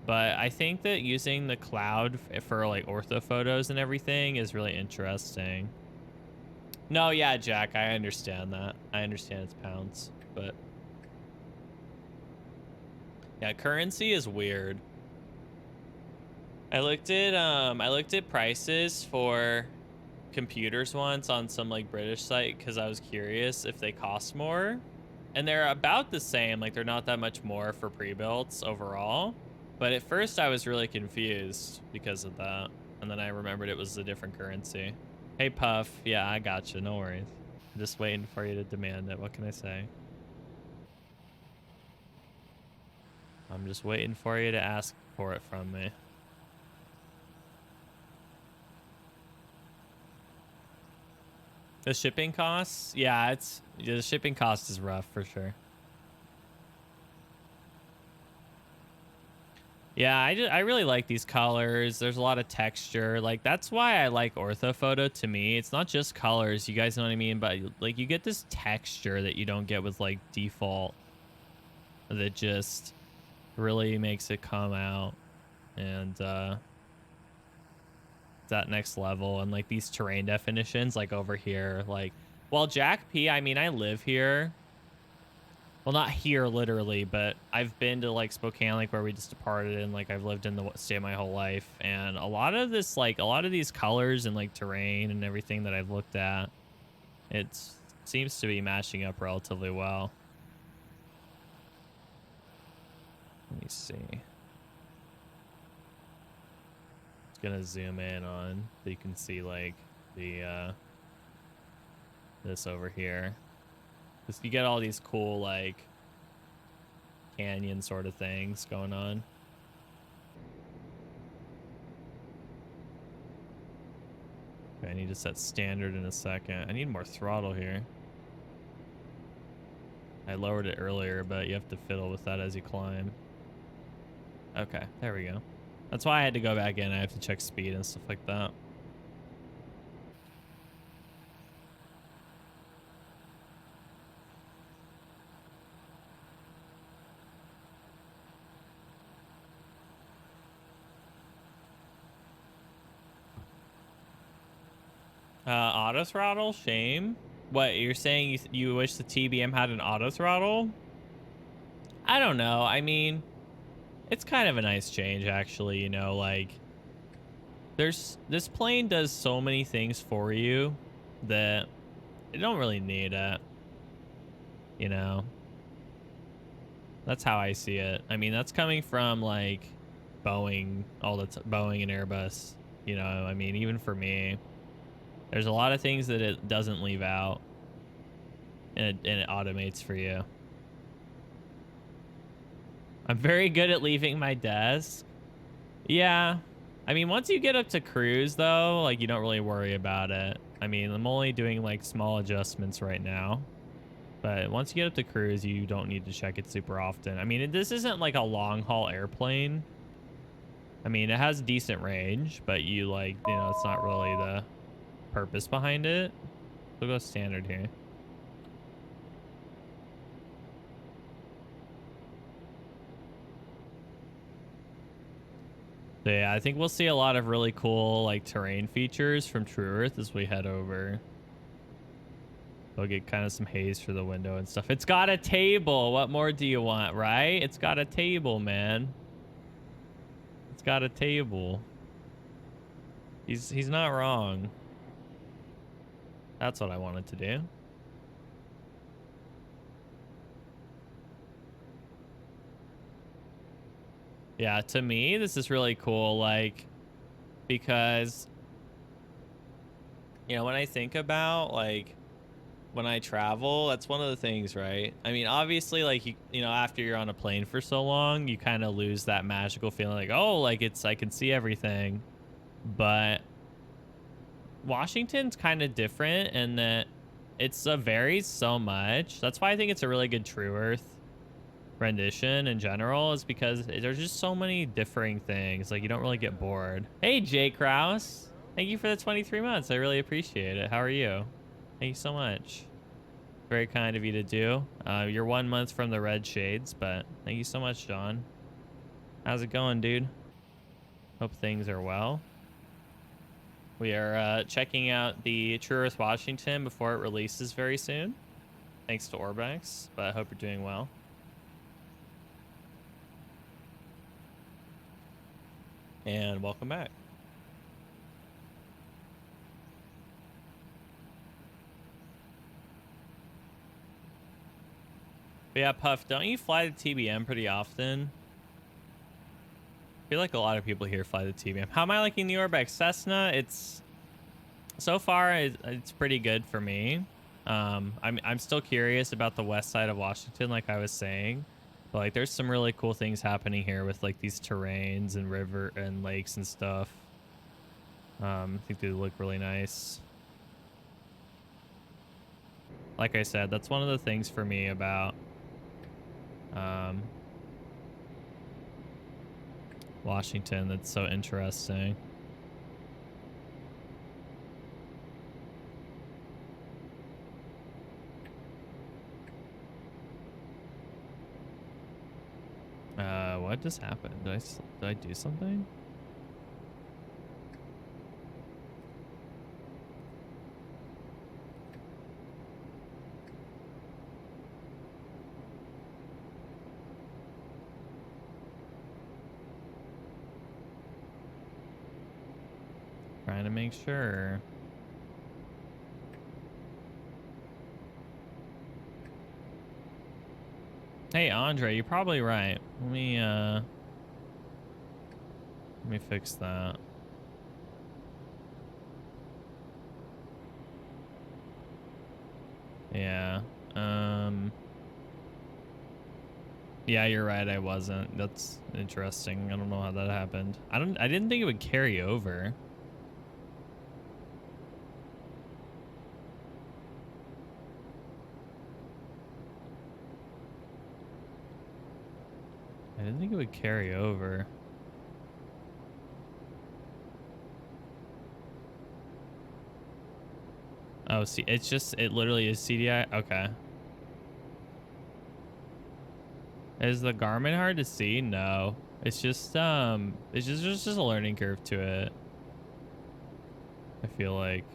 But I think that using the cloud for like ortho photos and everything is really interesting. No, yeah, Jack, I understand that. I understand it's pounds, but yeah, currency is weird. I looked at prices for computers once on some like British site because I was curious if they cost more. And they're about the same, like they're not that much more for pre-builts overall. But at first I was really confused because of that. And then I remembered it was a different currency. Hey Puff, yeah, I got you, no worries. I'm just waiting for you to demand it. What can I say? I'm just waiting for you to ask for it from me. The shipping costs? Yeah, the shipping cost is rough for sure. Yeah, I really like these colors. There's a lot of texture. Like that's why I like orthophoto to me. It's not just colors, you guys know what I mean, but like you get this texture that you don't get with like default that just really makes it come out. And that next level, and like these terrain definitions like over here, like, well, Jack P, I mean, I live here. Well, not here literally, but I've been to like Spokane, like where we just departed, and like I've lived in the state my whole life. And a lot of this, like a lot of these colors and like terrain and everything that I've looked at, it seems to be matching up relatively well. Let me see. It's gonna zoom in on so you can see like the this over here. You get all these cool like canyon sort of things going on. Okay, I need to set standard in a second. I need more throttle here. I lowered it earlier, but you have to fiddle with that as you climb. Okay, there we go. That's why I had to go back in. I have to check speed and stuff like that. Auto throttle? Shame. What, you're saying you wish the TBM had an auto throttle? I don't know. I mean, it's kind of a nice change, actually. You know, like, this plane does so many things for you that you don't really need it. You know, that's how I see it. I mean, that's coming from like Boeing, Boeing and Airbus. You know, I mean, even for me, there's a lot of things that it doesn't leave out, and it automates for you. I'm very good at leaving my desk. Yeah. I mean, once you get up to cruise, though, like, you don't really worry about it. I mean, I'm only doing, like, small adjustments right now. But once you get up to cruise, you don't need to check it super often. I mean, this isn't, like, a long-haul airplane. I mean, it has decent range, but you, like, you know, it's not really the purpose behind it. We'll go standard here. So yeah, I think we'll see a lot of really cool like terrain features from TrueEarth as we head over. We'll get kind of some haze for the window and stuff. It's got a table. What more do you want, right? It's got a table, man. It's got a table. He's not wrong. That's what I wanted to do. Yeah, to me, this is really cool, like, because, you know, when I think about, like, when I travel, that's one of the things, right? I mean, obviously, like, you know, after you're on a plane for so long, you kind of lose that magical feeling, like, oh, like, I can see everything. But Washington's kind of different in that it varies so much. That's why I think it's a really good TrueEarth. rendition in general is because there's just so many differing things. Like, you don't really get bored. Hey, Jay Kraus. Thank you for the 23 months. I really appreciate it. How are you? Thank you so much. Very kind of you to do. You're 1 month from the red shades, but thank you so much, John. How's it going, dude? Hope things are well. We are checking out the TrueEarth Washington before it releases very soon. Thanks to Orbx, but I hope you're doing well. And welcome back. But yeah, Puff, don't you fly the TBM pretty often? I feel like a lot of people here fly the TBM. How am I liking the Orbx Cessna? It's so far it's pretty good for me. I'm still curious about the west side of Washington, like I was saying. But like, there's some really cool things happening here with like these terrains and river and lakes and stuff. I think they look really nice. Like I said, that's one of the things for me about Washington that's so interesting. What just happened? Did I do something? Trying to make sure. Hey, Andre, you're probably right. Let me fix that. Yeah. Yeah, you're right. I wasn't. That's interesting. I don't know how that happened. I didn't think it would carry over. I didn't think it would carry over. Oh, see, it literally is CDI. Okay. Is the Garmin hard to see? No. It's just just a learning curve to it. I feel like.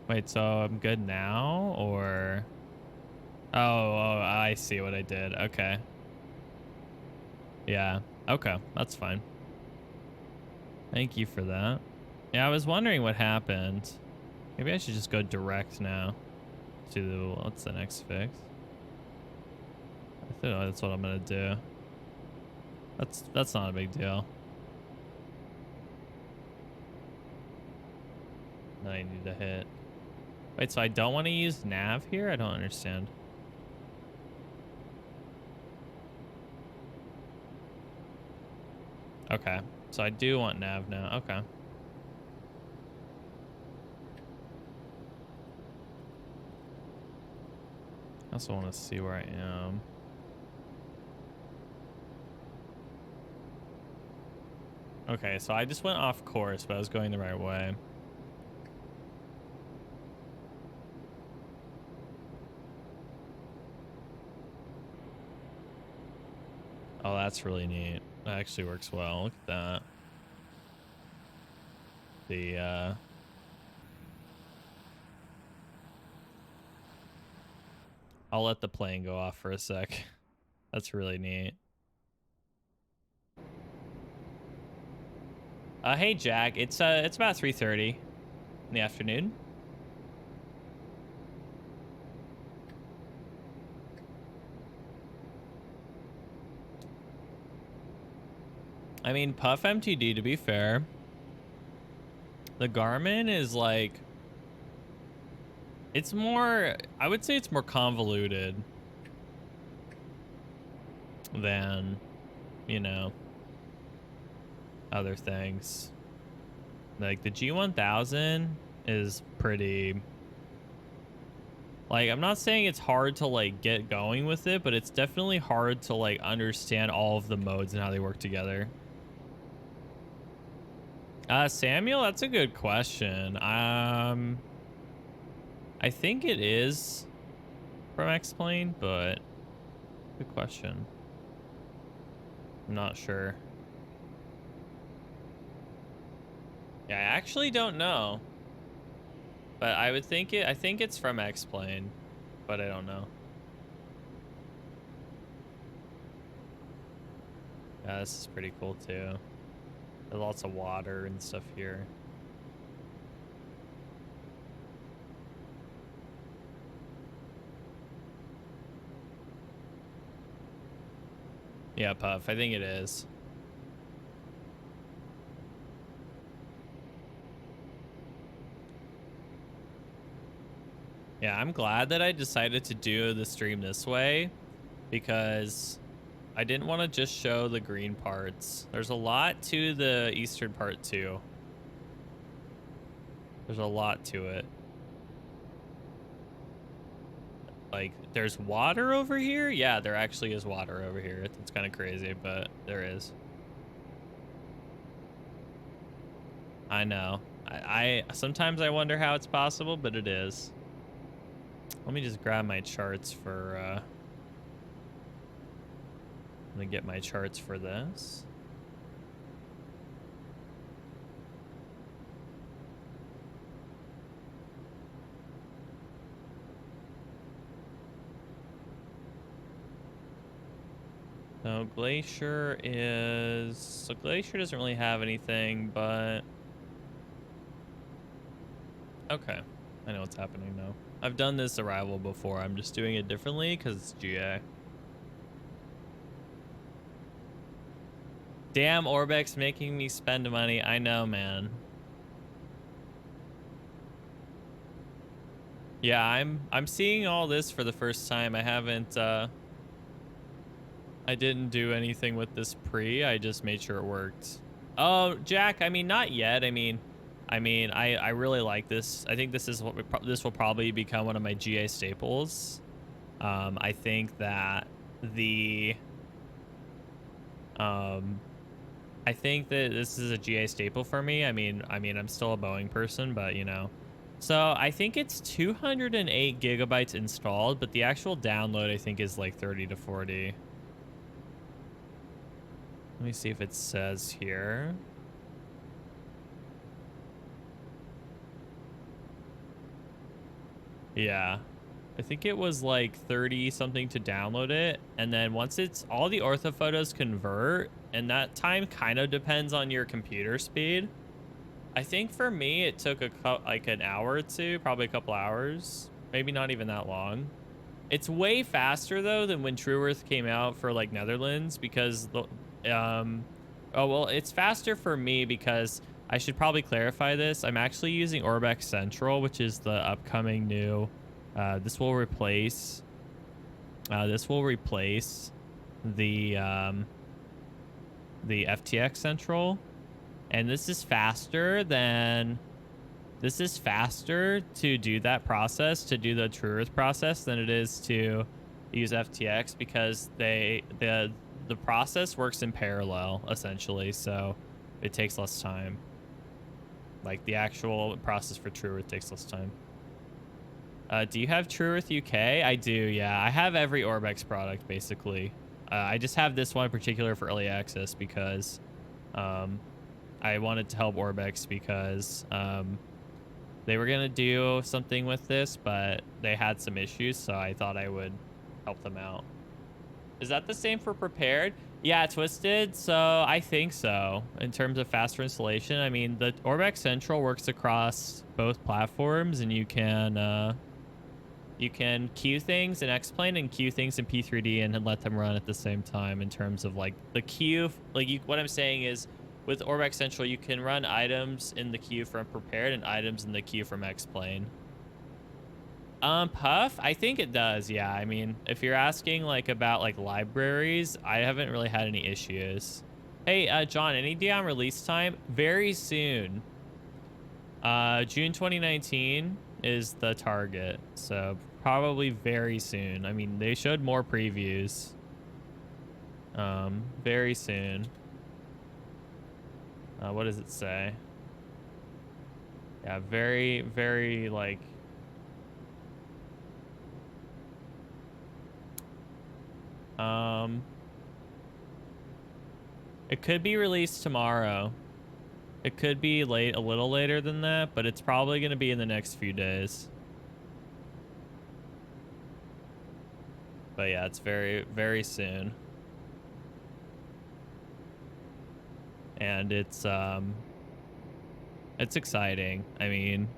Wait, so I'm good now, or? Oh, I see what I did. Okay. Yeah. Okay, that's fine. Thank you for that. Yeah, I was wondering what happened. Maybe I should just go direct now to the, what's the next fix? I think that's what I'm gonna do. That's not a big deal. Now I need to hit. Wait, so I don't want to use nav here? I don't understand. Okay, so I do want nav now. Okay. I also want to see where I am. Okay, so I just went off course, but I was going the right way. Oh, that's really neat. That actually works well. Look at that. I'll let the plane go off for a sec. That's really neat. Hey Jack, it's about 3:30 in the afternoon. I mean, Puff MTD, to be fair, the Garmin is like, it's more, I would say it's more convoluted than, you know, other things. Like the G1000 is pretty, like, I'm not saying it's hard to like get going with it, but it's definitely hard to like understand all of the modes and how they work together. Samuel, that's a good question. I think it is from X-Plane, but good question. I'm not sure. Yeah, I actually don't know. But I would think I think it's from X-Plane, but I don't know. Yeah, this is pretty cool too. There's lots of water and stuff here. Yeah, Puff, I think it is. Yeah, I'm glad that I decided to do the stream this way because I didn't want to just show the green parts. There's a lot to the eastern part too. There's a lot to it. Like, there's water over here? Yeah, there actually is water over here. It's kind of crazy, but there is. I know. I sometimes I wonder how it's possible, but it is. Let me just grab my charts for let me get my charts for this. So Glacier is, so Glacier doesn't really have anything, but okay, I know what's happening now. I've done this arrival before. I'm just doing it differently because it's GA. Damn, Orbx making me spend money. I know, man. Yeah, I'm seeing all this for the first time. I haven't I didn't do anything with this pre. I just made sure it worked. Oh, Jack, I mean, not yet. I really like this. I think this is what this will probably become one of my GA staples. I think that the I think that this is a GA staple for me. I mean, I'm still a Boeing person, but you know. So I think it's 208 gigabytes installed, but the actual download I think is like 30 to 40. Let me see if it says here. Yeah. I think it was like 30 something to download it. And then once it's all the ortho photos convert, and that time kind of depends on your computer speed. I think for me, it took like an hour or two, probably a couple hours, maybe not even that long. It's way faster though than when TrueEarth came out for like Netherlands because the, oh, well, it's faster for me because I should probably clarify this. I'm actually using Orbx Central, which is the upcoming new, this will replace the FTX Central. And this is faster to do that process, to do the TrueEarth process than it is to use FTX because the process works in parallel essentially, so it takes less time. Like the actual process for TrueEarth takes less time. Do you have TrueEarth UK? I do, yeah. I have every Orbx product basically. I just have this one in particular for early access because I wanted to help Orbx because they were gonna do something with this, but they had some issues, so I thought I would help them out. Is that the same for Prepared? Yeah, Twisted. So I think so. In terms of faster installation, I mean, the Orbx Central works across both platforms, and you can queue things in X-Plane and queue things in P3D and let them run at the same time. In terms of like the queue, like what I'm saying is, with Orbx Central, you can run items in the queue from Prepared and items in the queue from X-Plane. Puff, I think it does. Yeah, I mean, if you're asking like about like libraries, I haven't really had any issues. Hey, John, any idea on release time? Very soon. June 2019 is the target, so probably very soon. I mean, they showed more previews. Very soon. What does it say? Yeah, very, very like. It could be released tomorrow. It could be late, a little later than that, but it's probably going to be in the next few days. But yeah, it's very, very soon. And it's exciting. I mean,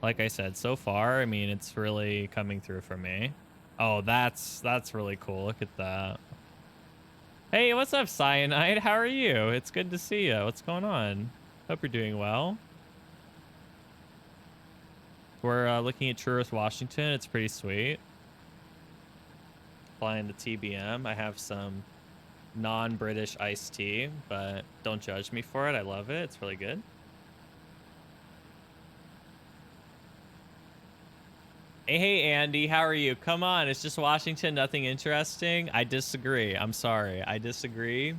like I said, so far, I mean, it's really coming through for me. Oh, that's really cool. Look at that. Hey, what's up, Cyanide? How are you? It's good to see you. What's going on? Hope you're doing well. We're looking at TrueEarth Washington. It's pretty sweet. Flying the TBM. I have some non-British iced tea, but don't judge me for it. I love it. It's really good. Hey, Andy, how are you? Come on, it's just Washington, nothing interesting. I disagree. I'm sorry. I disagree.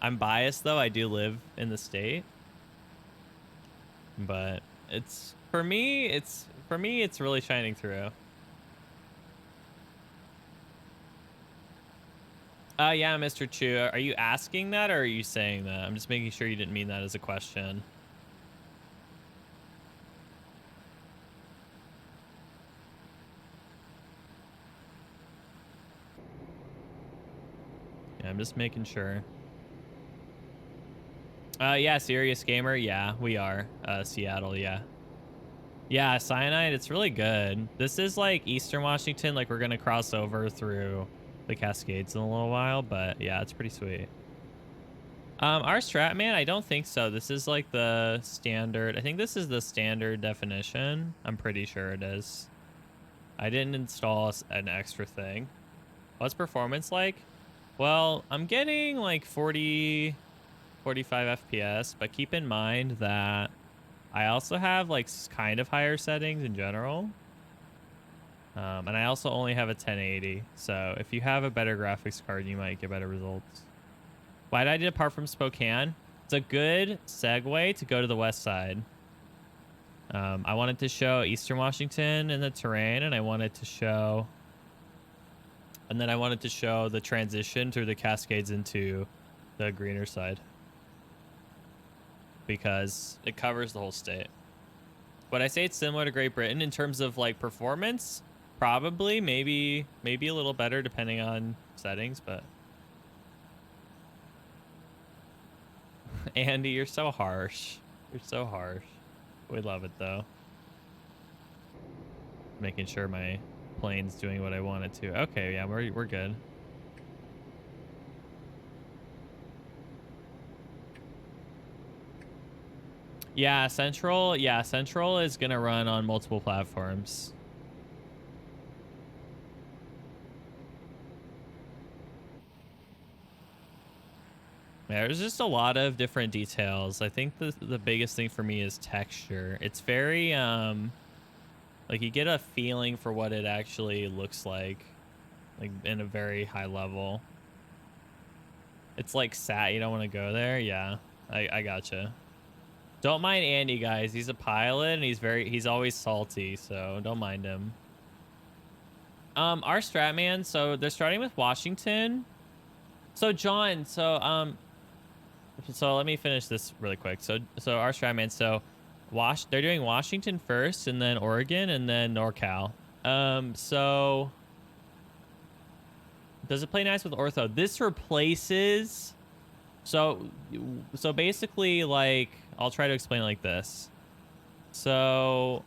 I'm biased, though. I do live in the state. But it's, for me, it's really shining through. Yeah, Mr. Chu, are you asking that or are you saying that? I'm just making sure you didn't mean that as a question. Yeah, I'm just making sure. Yeah, Serious Gamer. Yeah, we are. Seattle, yeah. Yeah, Cyanide, it's really good. This is like Eastern Washington. Like, we're going to cross over through the Cascades in a little while, but yeah, it's pretty sweet. Our Stratman, I don't think so. This is like the standard. I think this is the standard definition. I'm pretty sure it is. I didn't install an extra thing. What's performance like? Well, I'm getting like 40, 45 FPS, but keep in mind that I also have like kind of higher settings in general. And I also only have a 1080. So if you have a better graphics card, you might get better results. Why did I depart from Spokane? It's a good segue to go to the west side. I wanted to show Eastern Washington and the terrain, and I wanted to show... And then I wanted to show the transition through the Cascades into the greener side. Because it covers the whole state. Would I say it's similar to Great Britain in terms of like performance? Probably, maybe a little better depending on settings, but... Andy, you're so harsh. You're so harsh. We love it though. Making sure my plane's doing what I want it to. Okay, yeah, we're good. Yeah, Central is gonna run on multiple platforms. Yeah, there's just a lot of different details. I think the biggest thing for me is texture. It's very like you get a feeling for what it actually looks like in a very high level. It's like you don't want to go there. Yeah, I gotcha. Don't mind Andy, guys. He's a pilot and he's always salty, so don't mind him. Our Stratman, so they're starting with Washington. So John, so let me finish this really quick. So our Stratman, so they're doing Washington first, and then Oregon, and then NorCal. So does it play nice with ortho? This replaces. So basically, like, I'll try to explain it like this. So,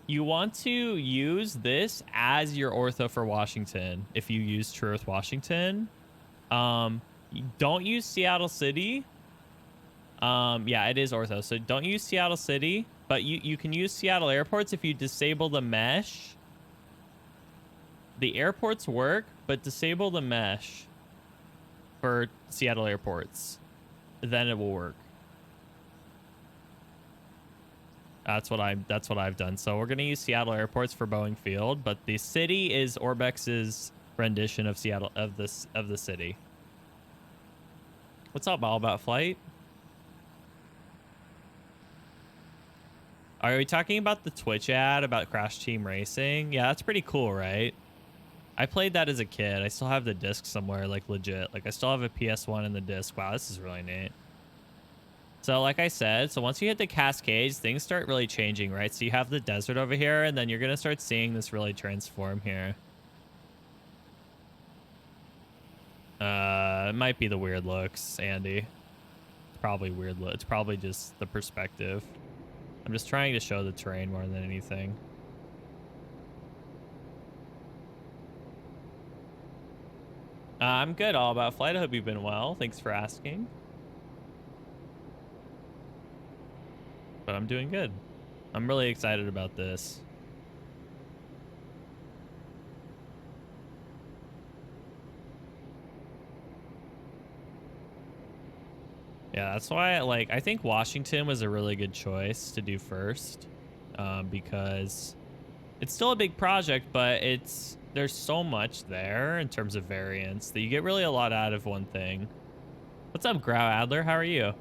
you want to use this as your ortho for Washington. If you use TrueEarth Washington, don't use Seattle City. Yeah, it is ortho. So don't use Seattle City, but you can use Seattle airports if you disable the mesh. The airports work, but disable the mesh. for Seattle airports, then it will work. That's what I've done. So we're gonna use Seattle airports for Boeing Field, but the city is Orbx's rendition of Seattle of the city. What's up, All About Flight? Are we talking about the Twitch ad about Crash Team Racing? Yeah, that's pretty cool, right? I played that as a kid. I still have the disc somewhere, like legit. Like I still have a PS1 and the disc. Wow, this is really neat. So like I said, so once you hit the Cascades, things start really changing, right? So you have the desert over here, and then you're going to start seeing this really transform here. It might be the weird looks, Andy. It's probably weird. It's probably just the perspective. I'm just trying to show the terrain more than anything. I'm good, All About Flight. I hope you've been well. Thanks for asking. But I'm doing good. I'm really excited about this. Yeah, that's why I think Washington was a really good choice to do first, because it's still a big project, but there's so much there in terms of variance that you get really a lot out of one thing. What's up, Grau Adler? How are you?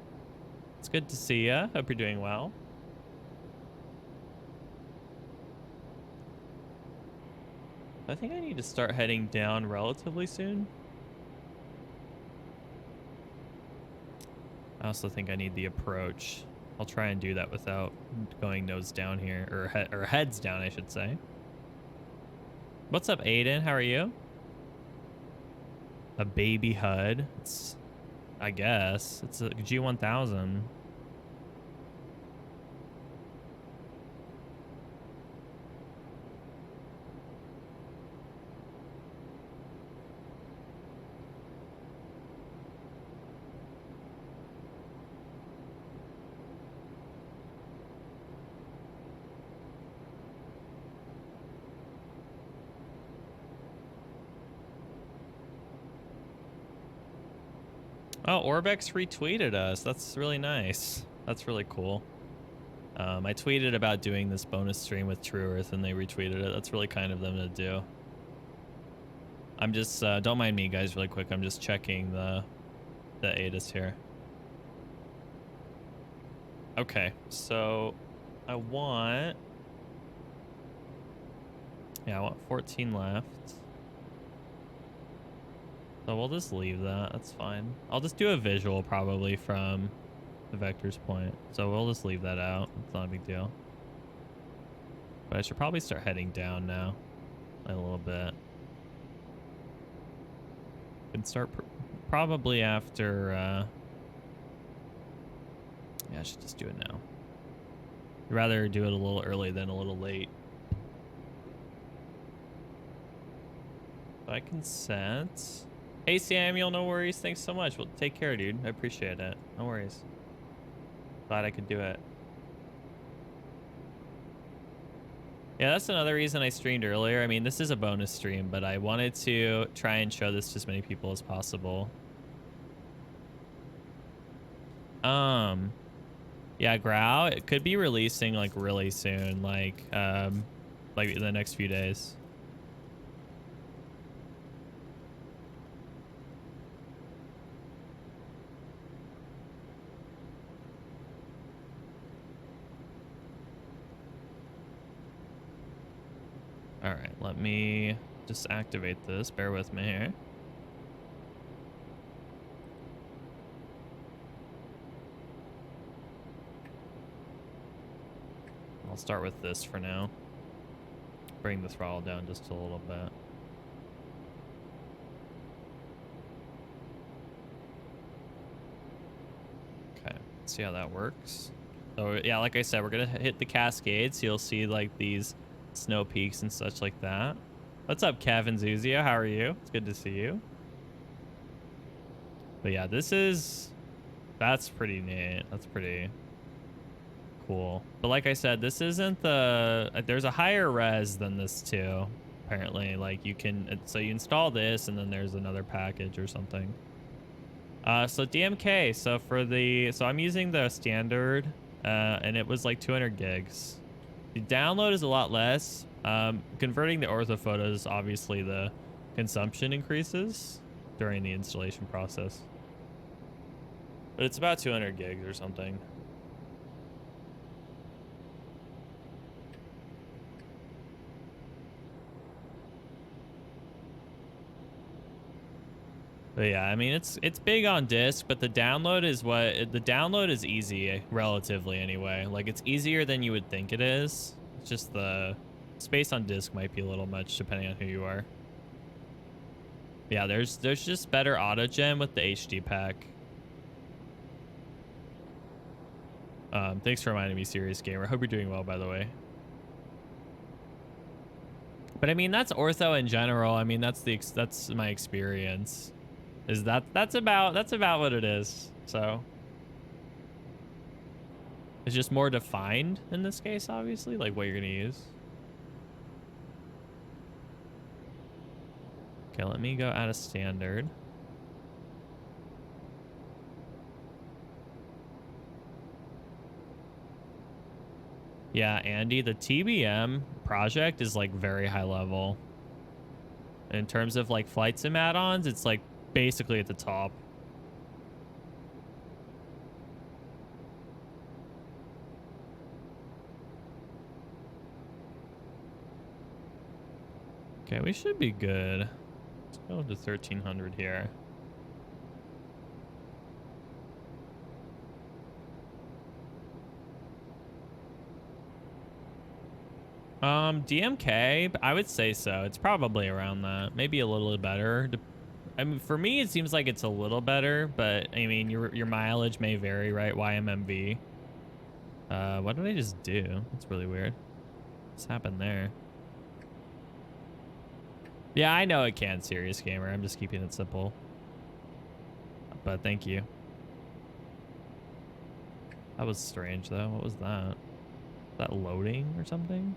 It's good to see ya. Hope you're doing well. I think I need to start heading down relatively soon. I also think I need the approach. I'll try and do that without going nose down here, or heads down, I should say. What's up, Aiden? How are you? A baby HUD. It's, I guess, it's a G1000. Oh, Orbx retweeted us. That's really nice. That's really cool. I tweeted about doing this bonus stream with TrueEarth and they retweeted it. That's really kind of them to do. I'm just, don't mind me guys really quick. I'm just checking the ATIS here. Okay, so I want 14 left. So we'll just leave that. That's fine. I'll just do a visual probably from the vector's point. So we'll just leave that out. It's not a big deal. But I should probably start heading down now a little bit. Can start probably after. Yeah, I should just do it now. I'd rather do it a little early than a little late. If I consent. Hey Samuel, no worries. Thanks so much. Well, take care, dude. I appreciate it. No worries. Glad I could do it. Yeah, that's another reason I streamed earlier. I mean, this is a bonus stream, but I wanted to try and show this to as many people as possible. Yeah, Grau, it could be releasing like really soon, like in the next few days. All right, let me just activate this. Bear with me here. I'll start with this for now. Bring the throttle down just a little bit. Okay, let's see how that works. So yeah, like I said, we're gonna hit the Cascades. So you'll see like these snow peaks and such like that. What's up, Kevin Zuzia? How are you? It's good to see you. But yeah, that's pretty neat. That's pretty cool. But like I said, this isn't there's a higher res than this too, apparently. Like you can, so you install this and then there's another package or something. So DMK, so I'm using the standard, and it was like 200 gigs. The download is a lot less. Converting the orthophotos, obviously the consumption increases during the installation process. But it's about 200 gigs or something. But yeah, I mean, it's big on disk, but the download is easy, relatively anyway. Like, it's easier than you would think it is. It's just the space on disk might be a little much depending on who you are. Yeah, there's just better auto gen with the HD pack. Thanks for reminding me, Serious Gamer. Hope you're doing well, by the way. But I mean, that's ortho in general. I mean, that's my experience. That's about what it is. So it's just more defined in this case, obviously, like what you're gonna use. Okay, let me go out of standard. Yeah, Andy, the TBM project is like very high level. In terms of like flight sim add-ons, it's like basically at the top. Okay, we should be good. Let's go to 1300 here. DMK, I would say so. It's probably around that. Maybe a little better. I mean, for me, it seems like it's a little better, but I mean, your mileage may vary, right? YMMV. What did I just do? That's really weird. What's happened there? Yeah, I know it can, Serious Gamer. I'm just keeping it simple. But thank you. That was strange, though. What was that? Is that loading or something?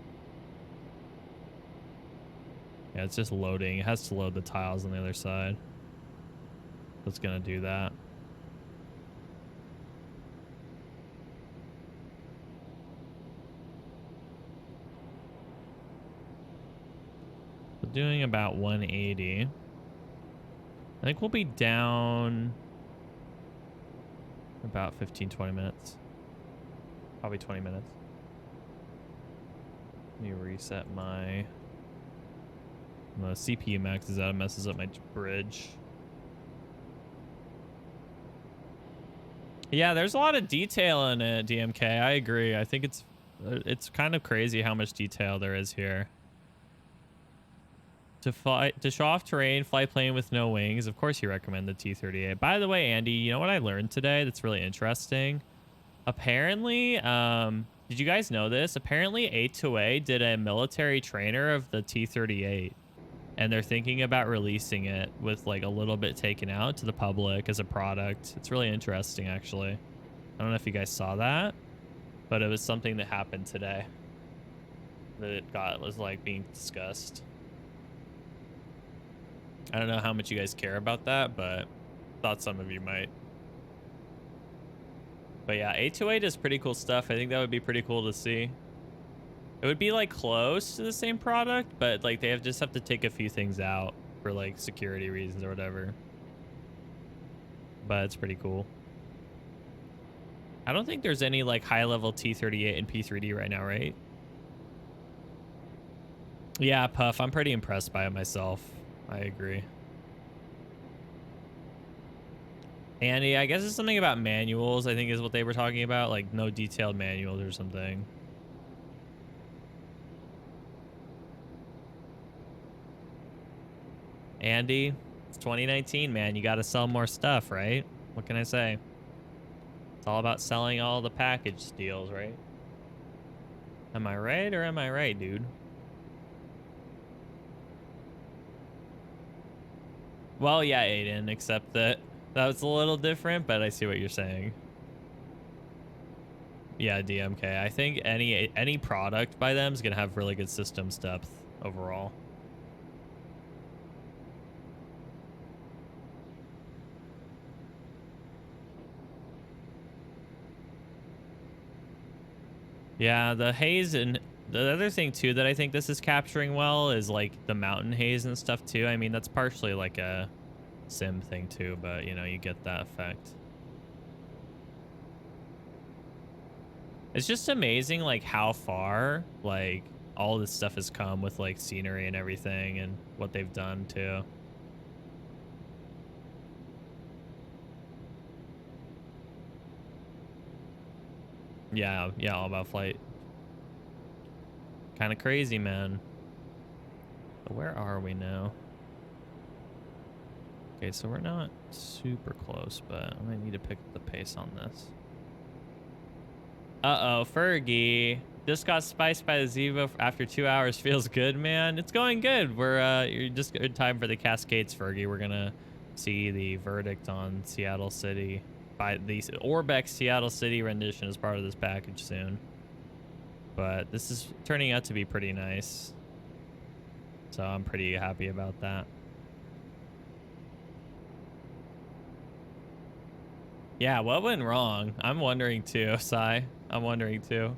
Yeah, it's just loading. It has to load the tiles on the other side. It's gonna do that. We're doing about 180. I think we'll be down about 15-20 minutes. Probably 20 minutes. Let me reset my CPU maxes out. It messes up my bridge. Yeah, there's a lot of detail in it, DMK. I agree. I think it's kind of crazy how much detail there is here. To show off terrain, fly plane with no wings. Of course, you recommend the T-38. By the way, Andy, you know what I learned today that's really interesting? Apparently, did you guys know this? Apparently, A2A did a military trainer of the T-38. And they're thinking about releasing it with like a little bit taken out to the public as a product. It's really interesting, actually. I don't know if you guys saw that, but it was something that happened today that was like being discussed. I don't know how much you guys care about that, but thought some of you might. But yeah, A2A does pretty cool stuff. I think that would be pretty cool to see. It would be like close to the same product, but like they just have to take a few things out for like security reasons or whatever. But it's pretty cool. I don't think there's any like high level T-38 and P3D right now, right? Yeah, Puff, I'm pretty impressed by it myself. I agree. Andy, I guess it's something about manuals, I think is what they were talking about, like no detailed manuals or something. Andy, it's 2019, man. You got to sell more stuff, right? What can I say? It's all about selling all the package deals, right? Am I right or am I right, dude? Well, yeah, Aiden, except that was a little different, but I see what you're saying. Yeah, DMK. I think any product by them is going to have really good systems depth overall. Yeah, the haze, and the other thing too that I think this is capturing well is like the mountain haze and stuff too. I mean, that's partially like a sim thing too, but you know, you get that effect. It's just amazing like how far like all this stuff has come with like scenery and everything and what they've done too. Yeah, yeah, all about flight. Kind of crazy, man. But where are we now? Okay, so we're not super close, but I might need to pick up the pace on this. Uh-oh, Fergie. Just got spiced by the Zevo after 2 hours. Feels good, man. It's going good. You're just in time for the Cascades, Fergie. We're gonna see the verdict on Seattle City by the Orbx Seattle City rendition as part of this package soon. But this is turning out to be pretty nice. So I'm pretty happy about that. Yeah, what went wrong? I'm wondering too, Sai. I'm wondering too.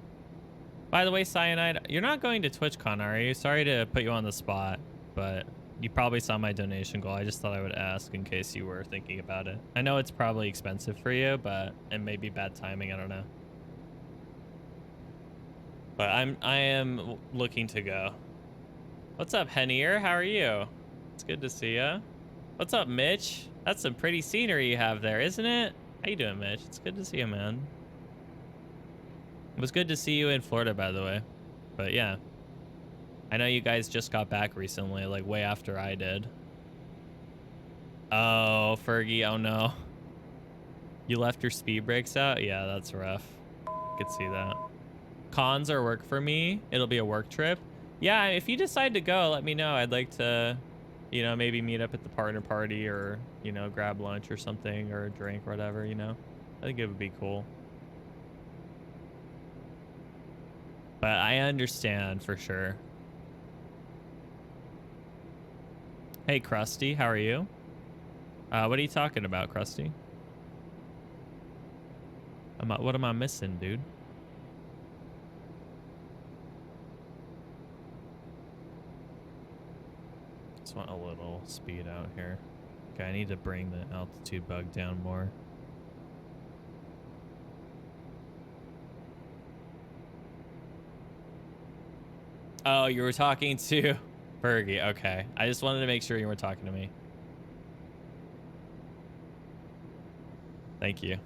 By the way, Cyanide, you're not going to TwitchCon, are you? Sorry to put you on the spot, but you probably saw my donation goal. I just thought I would ask in case you were thinking about it. I know it's probably expensive for you, but it may be bad timing. I don't know. But I am looking to go. What's up, Henier? How are you? It's good to see ya. What's up, Mitch? That's some pretty scenery you have there, isn't it? How you doing, Mitch? It's good to see you, man. It was good to see you in Florida, by the way. But yeah. I know you guys just got back recently, like way after I did. Oh, Fergie, oh no. You left your speed brakes out? Yeah, that's rough. I could see that. Cons are work for me. It'll be a work trip. Yeah, if you decide to go, let me know. I'd like to, you know, maybe meet up at the partner party or, you know, grab lunch or something or a drink or whatever, you know. I think it would be cool. But I understand for sure. Hey, Krusty, how are you? What are you talking about, Krusty? What am I missing, dude? Just want a little speed out here. Okay, I need to bring the altitude bug down more. Oh, you were talking to Fergie. Okay. I just wanted to make sure you were talking to me. Thank you.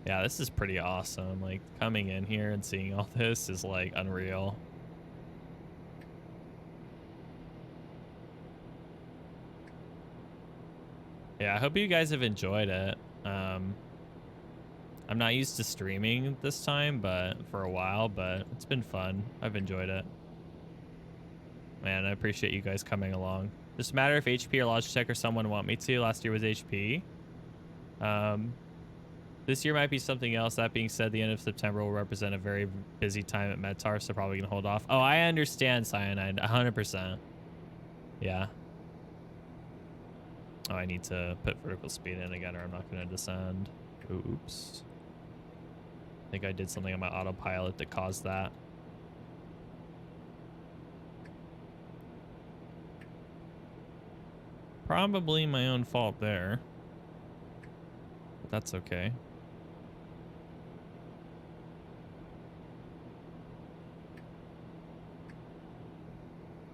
Yeah, this is pretty awesome. Like, coming in here and seeing all this is, like, unreal. Yeah, I hope you guys have enjoyed it. I'm not used to streaming this time, but for a while, but it's been fun. I've enjoyed it. Man, I appreciate you guys coming along. Just matter if HP or Logitech or someone want me to. Last year was HP. This year might be something else. That being said, the end of September will represent a very busy time at Medtar, so probably gonna hold off. Oh, I understand, Cyanide, 100%. Yeah. Oh, I need to put vertical speed in again, or I'm not gonna descend. Oops. I think I did something on my autopilot that caused that. Probably my own fault there. But that's okay.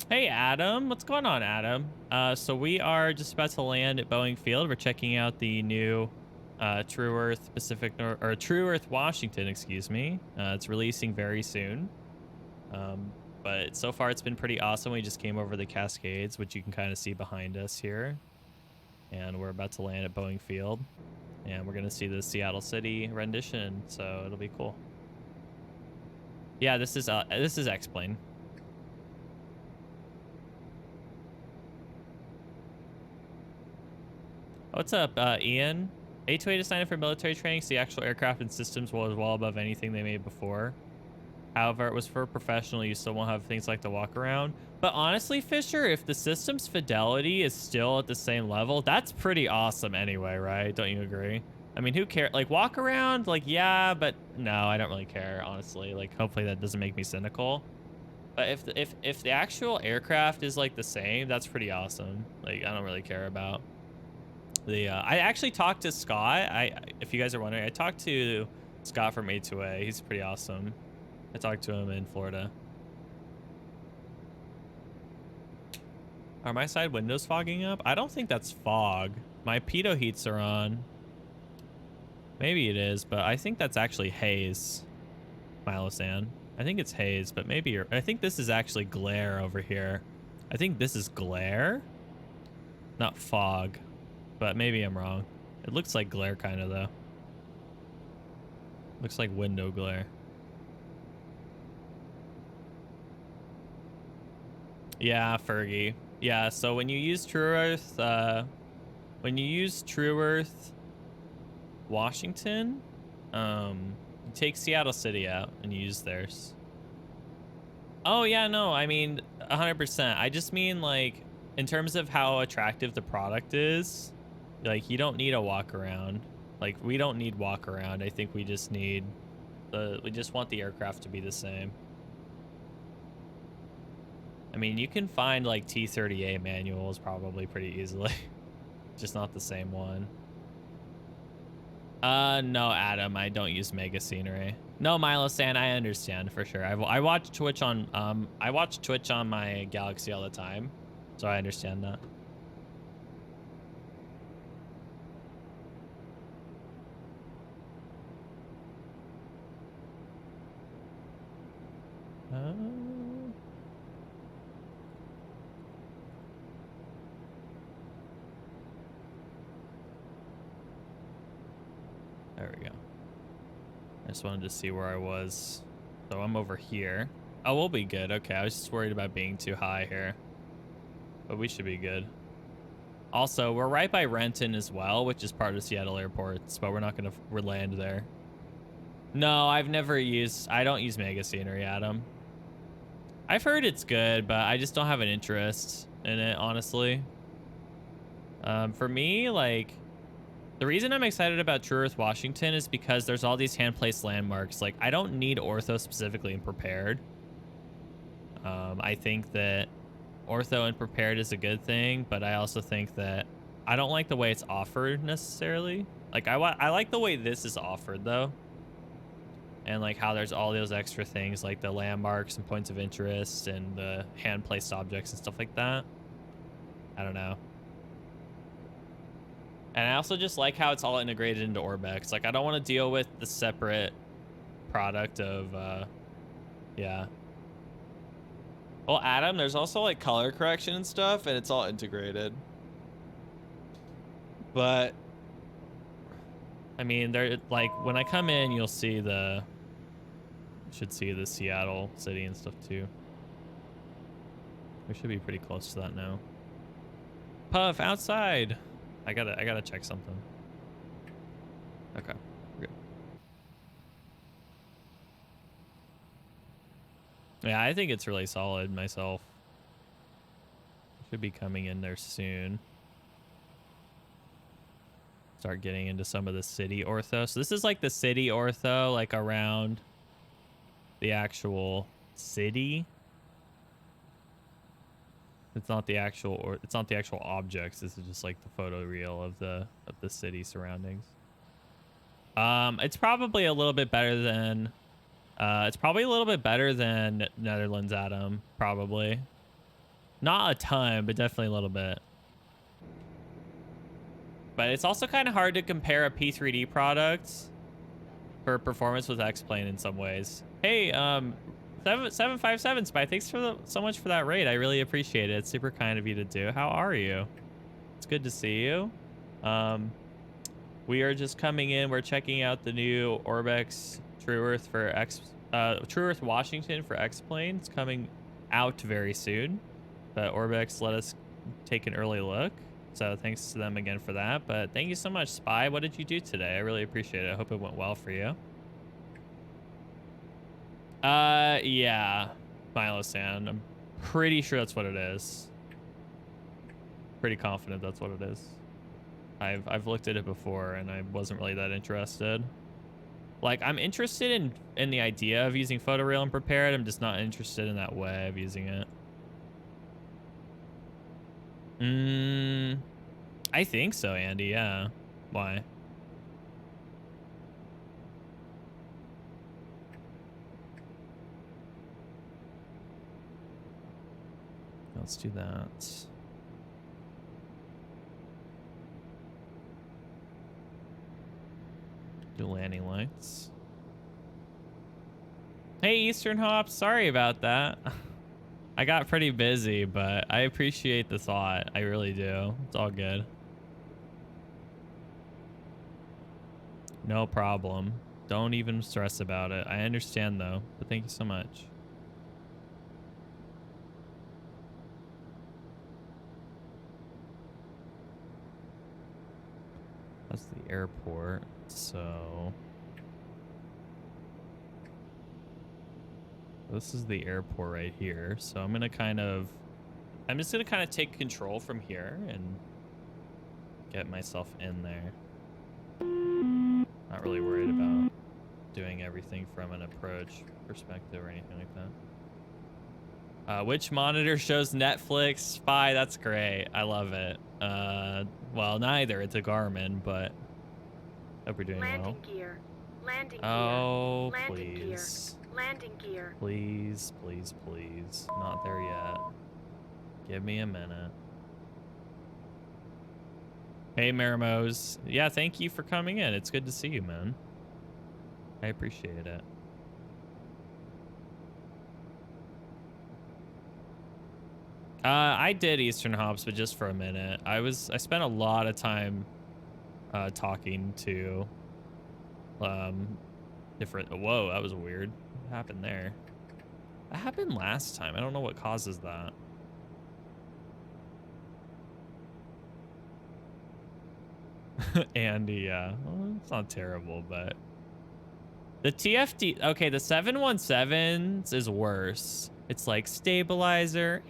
Hey, Adam. What's going on, Adam? So we are just about to land at Boeing Field. We're checking out the new TrueEarth TrueEarth Washington, excuse me. It's releasing very soon. But so far it's been pretty awesome. We just came over the Cascades, which you can kind of see behind us here. And we're about to land at Boeing Field. And we're going to see the Seattle City rendition, so it'll be cool. Yeah, this is X-Plane. What's up, Ian? A2A to sign up for military training, so the actual aircraft and systems was well above anything they made before. However, it was for professional. You still won't have things like the walk around. But honestly, Fisher, if the system's fidelity is still at the same level, that's pretty awesome anyway, right? Don't you agree? I mean, who cares? Like, walk around, like, yeah, but no, I don't really care, honestly. Like, hopefully that doesn't make me cynical. But if the actual aircraft is like the same, that's pretty awesome. Like, I don't really care about the. I actually talked to Scott. If you guys are wondering, I talked to Scott from A2A. He's pretty awesome. I talked to him in Florida. Are my side windows fogging up? I don't think that's fog. My pitot heats are on. Maybe it is, but I think that's actually haze. Milosan. I think it's haze, but maybe you're... I think this is actually glare over here. I think this is glare, not fog, but maybe I'm wrong. It looks like glare kind of though. Looks like window glare. Yeah, Fergie. Yeah, so when you use TrueEarth, Washington, you take Seattle City out and use theirs. Oh yeah, no, I mean 100%. I just mean like in terms of how attractive the product is, like you don't need a walk around. Like we don't need walk around. I think we just need we just want the aircraft to be the same. I mean, you can find like T-38 manuals probably pretty easily. Just not the same one. No, Adam, I don't use mega scenery. No, Milosan, I understand for sure. I watch Twitch on my Galaxy all the time, so I understand that. There we go. I just wanted to see where I was. So I'm over here. Oh, we'll be good. Okay, I was just worried about being too high here. But we should be good. Also, we're right by Renton as well, which is part of Seattle airports, but we're not going to land there. No, I don't use Mega Scenery, Adam. I've heard it's good, but I just don't have an interest in it, honestly. For me, like, the reason I'm excited about TrueEarth Washington is because there's all these hand-placed landmarks. Like, I don't need ortho specifically in prepared. I think that ortho and prepared is a good thing, but I also think that I don't like the way it's offered necessarily. Like, I like the way this is offered, though. And, like, how there's all those extra things, like the landmarks and points of interest and the hand-placed objects and stuff like that. I don't know. And I also just like how it's all integrated into Orbx. Like, I don't want to deal with the separate product of, yeah. Well, Adam, there's also, like, color correction and stuff, and it's all integrated. But, I mean, like, when I come in, you'll see you should see the Seattle city and stuff, too. We should be pretty close to that now. Puff, outside! I gotta check something. Okay, we're good. Yeah, I think it's really solid myself. Should be coming in there soon. Start getting into some of the city ortho. So this is like the city ortho, like around the actual city. It's not the actual objects. This is just like the photo reel of the city surroundings. It's probably a little bit better than Netherlands, Adam, probably. Not a ton, but definitely a little bit. But it's also kind of hard to compare a P3D product for performance with X-Plane in some ways. Hey, 757 Spy, thanks so much for that raid. I really appreciate it. It's super kind of you to do. How are you? It's good to see you. We are just coming in. We're checking out the new Orbx TrueEarth for TrueEarth Washington for X-Plane. It's coming out very soon. But Orbx let us take an early look. So thanks to them again for that. But thank you so much, Spy. What did you do today? I really appreciate it. I hope it went well for you. Yeah, Milo-san. I'm pretty sure that's what it is. Pretty confident that's what it is. I've looked at it before and I wasn't really that interested. Like, I'm interested in the idea of using photoreal and prepared. I'm just not interested in that way of using it. I think so, Andy. Yeah. Why? Let's do that. Do landing lights. Hey, Eastern Hop. Sorry about that. I got pretty busy, but I appreciate the thought. I really do. It's all good. No problem. Don't even stress about it. I understand though, but thank you so much. That's the airport, so this is the airport right here. So I'm just gonna kind of take control from here and get myself in there. Not really worried about doing everything from an approach perspective or anything like that. Which monitor shows Netflix? Spy, that's great. I love it. Well, neither. It's a Garmin, but hope you're doing well. Landing gear. Landing Oh, gear. Landing gear. please. Landing gear. Please, please, please. Not there yet. Give me a minute. Hey, Maramos. Yeah, thank you for coming in. It's good to see you, man. I appreciate it. I did Eastern Hops, but just for a minute. I spent a lot of time talking to different. Whoa, that was weird. What happened there? That happened last time. I don't know what causes that. Andy, yeah. Well, it's not terrible, but the TFT, okay, the 717s is worse. It's like stabilizer,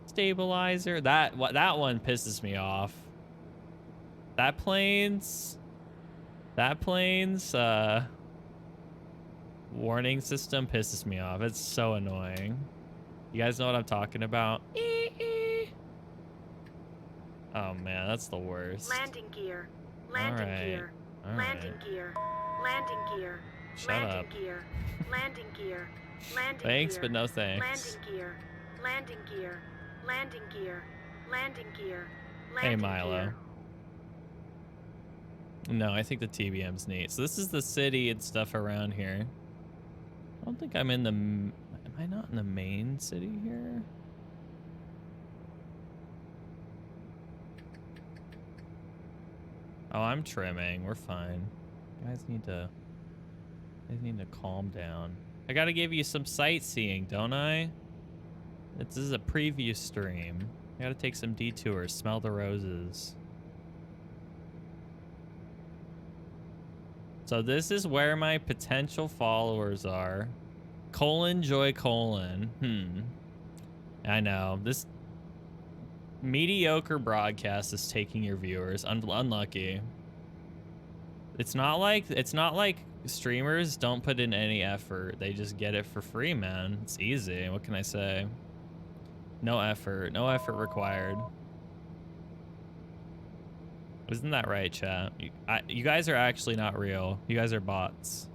stabilizer. That one pisses me off. That plane's warning system pisses me off. It's so annoying. You guys know what I'm talking about? Oh man, that's the worst. Landing gear. Landing gear. Landing gear. Landing gear. Shut landing up. gear. Landing gear. Landing Thanks, gear. but no thanks. Landing gear. Landing gear. Landing gear. Landing gear. Hey, Landing Milo. gear. No, I think the TBM's neat. So this is the city and stuff around here. I don't think I'm in the... Am I not in the main city here? Oh, I'm trimming. We're fine. You guys need to calm down. I gotta give you some sightseeing, don't I? This is a preview stream. I gotta take some detours, smell the roses. So this is where my potential followers are. Joy. I know. This mediocre broadcast is taking your viewers. Unlucky. It's not like streamers don't put in any effort. They just get it for free, man. It's easy. What can I say? No effort. No effort required. Isn't that right, chat? You guys are actually not real. You guys are bots.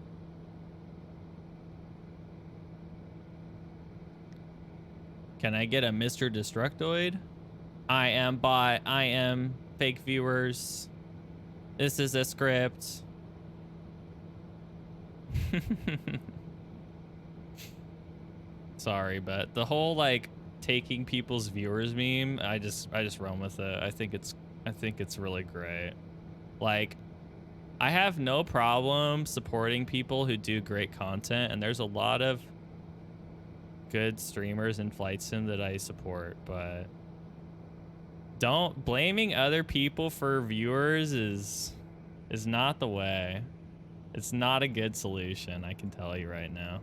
Can I get a Mr. Destructoid? I am bot. I am fake viewers. This is a script. Sorry, but the whole like taking people's viewers meme, I just run with it. I think it's really great. Like, I have no problem supporting people who do great content, and there's a lot of good streamers in flight sim that I support, but blaming other people for viewers is not the way. It's not a good solution, I can tell you right now.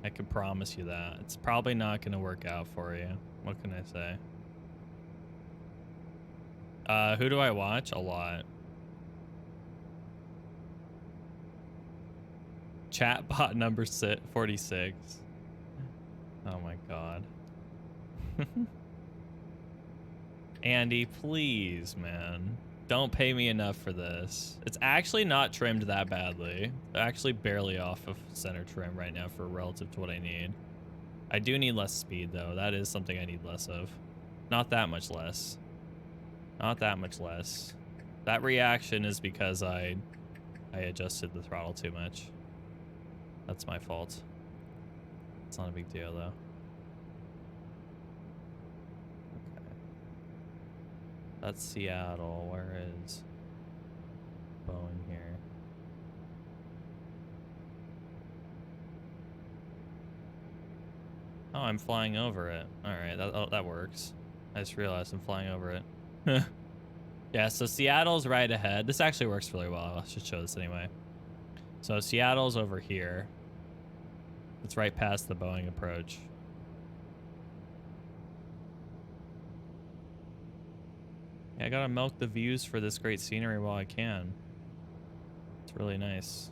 I can promise you that. It's probably not going to work out for you. What can I say? Who do I watch? A lot. Chatbot number 46. Oh my god. Andy, please, man. Don't pay me enough for this. It's actually not trimmed that badly. Actually barely off of center trim right now for relative to what I need. I do need less speed though. That is something I need less of. Not that much less. Not that much less. That reaction is because I adjusted the throttle too much. That's my fault. It's not a big deal though. Okay. That's Seattle. Where is Boeing here? Oh, I'm flying over it. All right, that works. I just realized I'm flying over it. Yeah, so Seattle's right ahead. This actually works really well. I should show this anyway. So Seattle's over here. It's right past the Boeing approach. Yeah, I gotta milk the views for this great scenery while I can. It's really nice.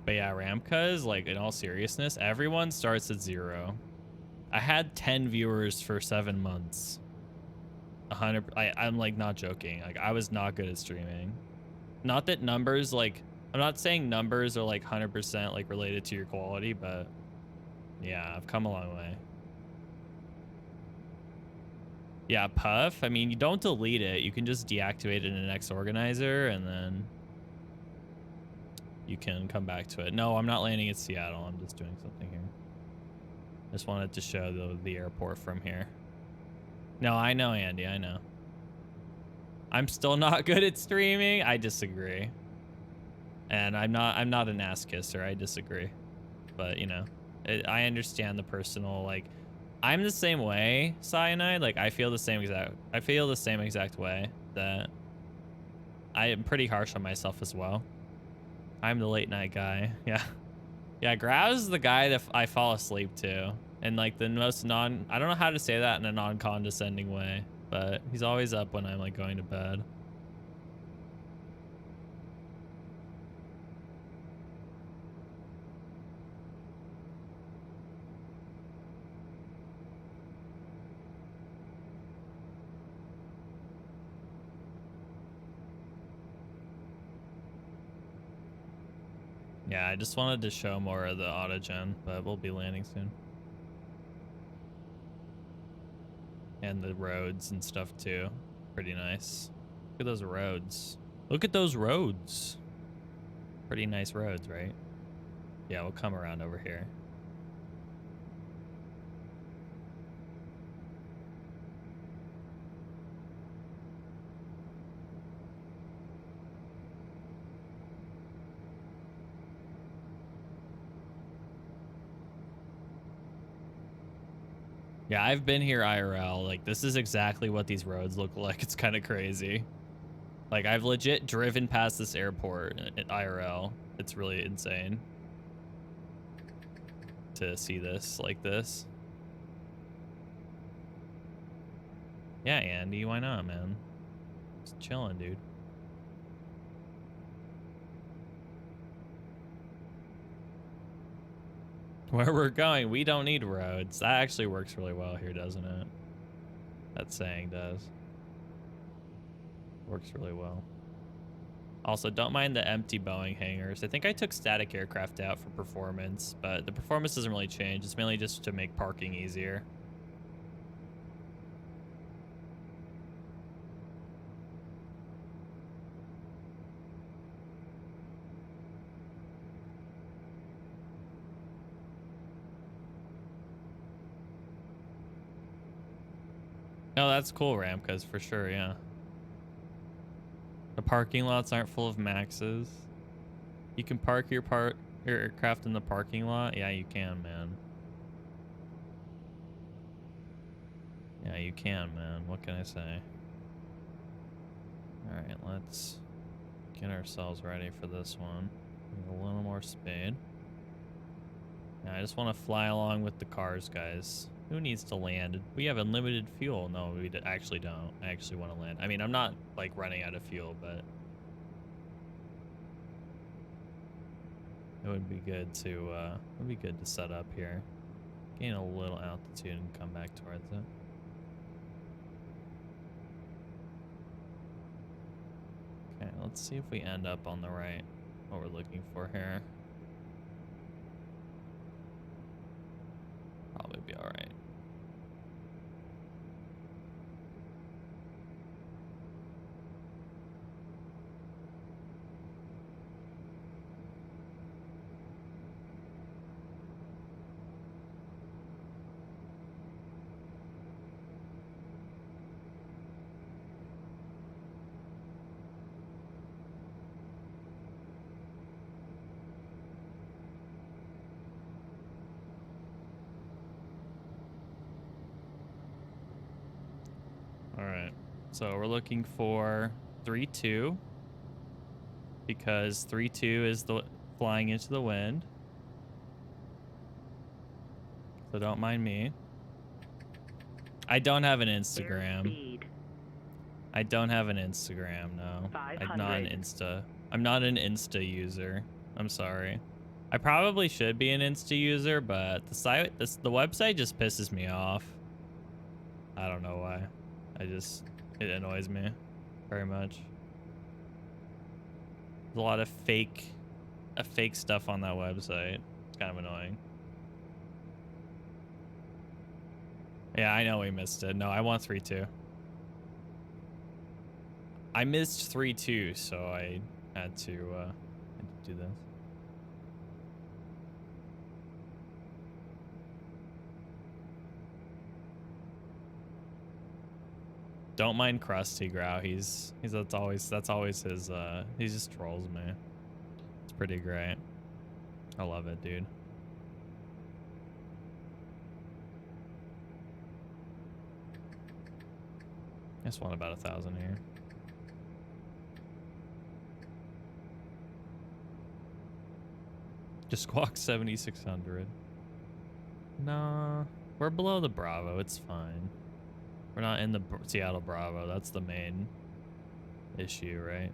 But yeah, Ramkas, like in all seriousness, everyone starts at 0. I had 10 viewers for 7 months. 100. I'm like not joking. Like I was not good at streaming. Not that numbers like I'm not saying numbers are like 100% like related to your quality, but yeah, I've come a long way. Yeah, Puff. I mean, you don't delete it. You can just deactivate it in an X organizer and then you can come back to it. No, I'm not landing at Seattle. I'm just doing something here. Just wanted to show the airport from here. No, I know, Andy. I know. I'm still not good at streaming. I disagree. And I'm not an ass kisser. I disagree. But, you know, I understand the personal, like, I'm the same way, Cyanide. Like, I feel the same exact way that I am pretty harsh on myself as well. I'm the late night guy. Yeah. Yeah, Graz is the guy that I fall asleep to. And like the most I don't know how to say that in a non-condescending way, but he's always up when I'm like going to bed. Yeah, I just wanted to show more of the autogen, but we'll be landing soon. And the roads and stuff too. Pretty nice. Look at those roads. Look at those roads. Pretty nice roads, right? Yeah, we'll come around over here. Yeah, I've been here IRL. Like, this is exactly what these roads look like. It's kind of crazy. Like, I've legit driven past this airport at IRL. It's really insane to see this like this. Yeah, Andy, why not, man? Just chilling, dude. Where we're going, we don't need roads. That actually works really well here, doesn't it? That saying does. Works really well. Also, don't mind the empty Boeing hangars. I think I took static aircraft out for performance, but the performance doesn't really change. It's mainly just to make parking easier. No, that's cool, Ramkas, for sure, yeah. The parking lots aren't full of Maxes. You can park your aircraft in the parking lot? Yeah, you can, man. Yeah, you can, man. What can I say? Alright, let's Get ourselves ready for this one. Need a little more speed. Yeah, I just want to fly along with the cars, guys. Who needs to land? We have unlimited fuel. No, we actually don't. I actually want to land. I mean, I'm not like running out of fuel, but it would be good to set up here. Gain a little altitude and come back towards it. Okay, let's see if we end up on the right, what we're looking for here. Probably be all right. All right, so we're looking for 3-2 because 3-2 is the flying into the wind. So don't mind me. I don't have an Instagram. I don't have an Instagram, no. I'm not an Insta. I'm not an Insta user. I'm sorry. I probably should be an Insta user, but the website just pisses me off. I don't know why. It annoys me very much. There's a lot of fake stuff on that website. It's kind of annoying. Yeah, I know we missed it. No, I want 3-2. I missed 3-2, so I had to do this. Don't mind Krusty Grow. That's always his he just trolls me. It's pretty great. I love it, dude. I just want about 1,000 here. Just squawk 7,600. No, we're below the Bravo. It's fine. We're not in the Seattle Bravo. That's the main issue, right?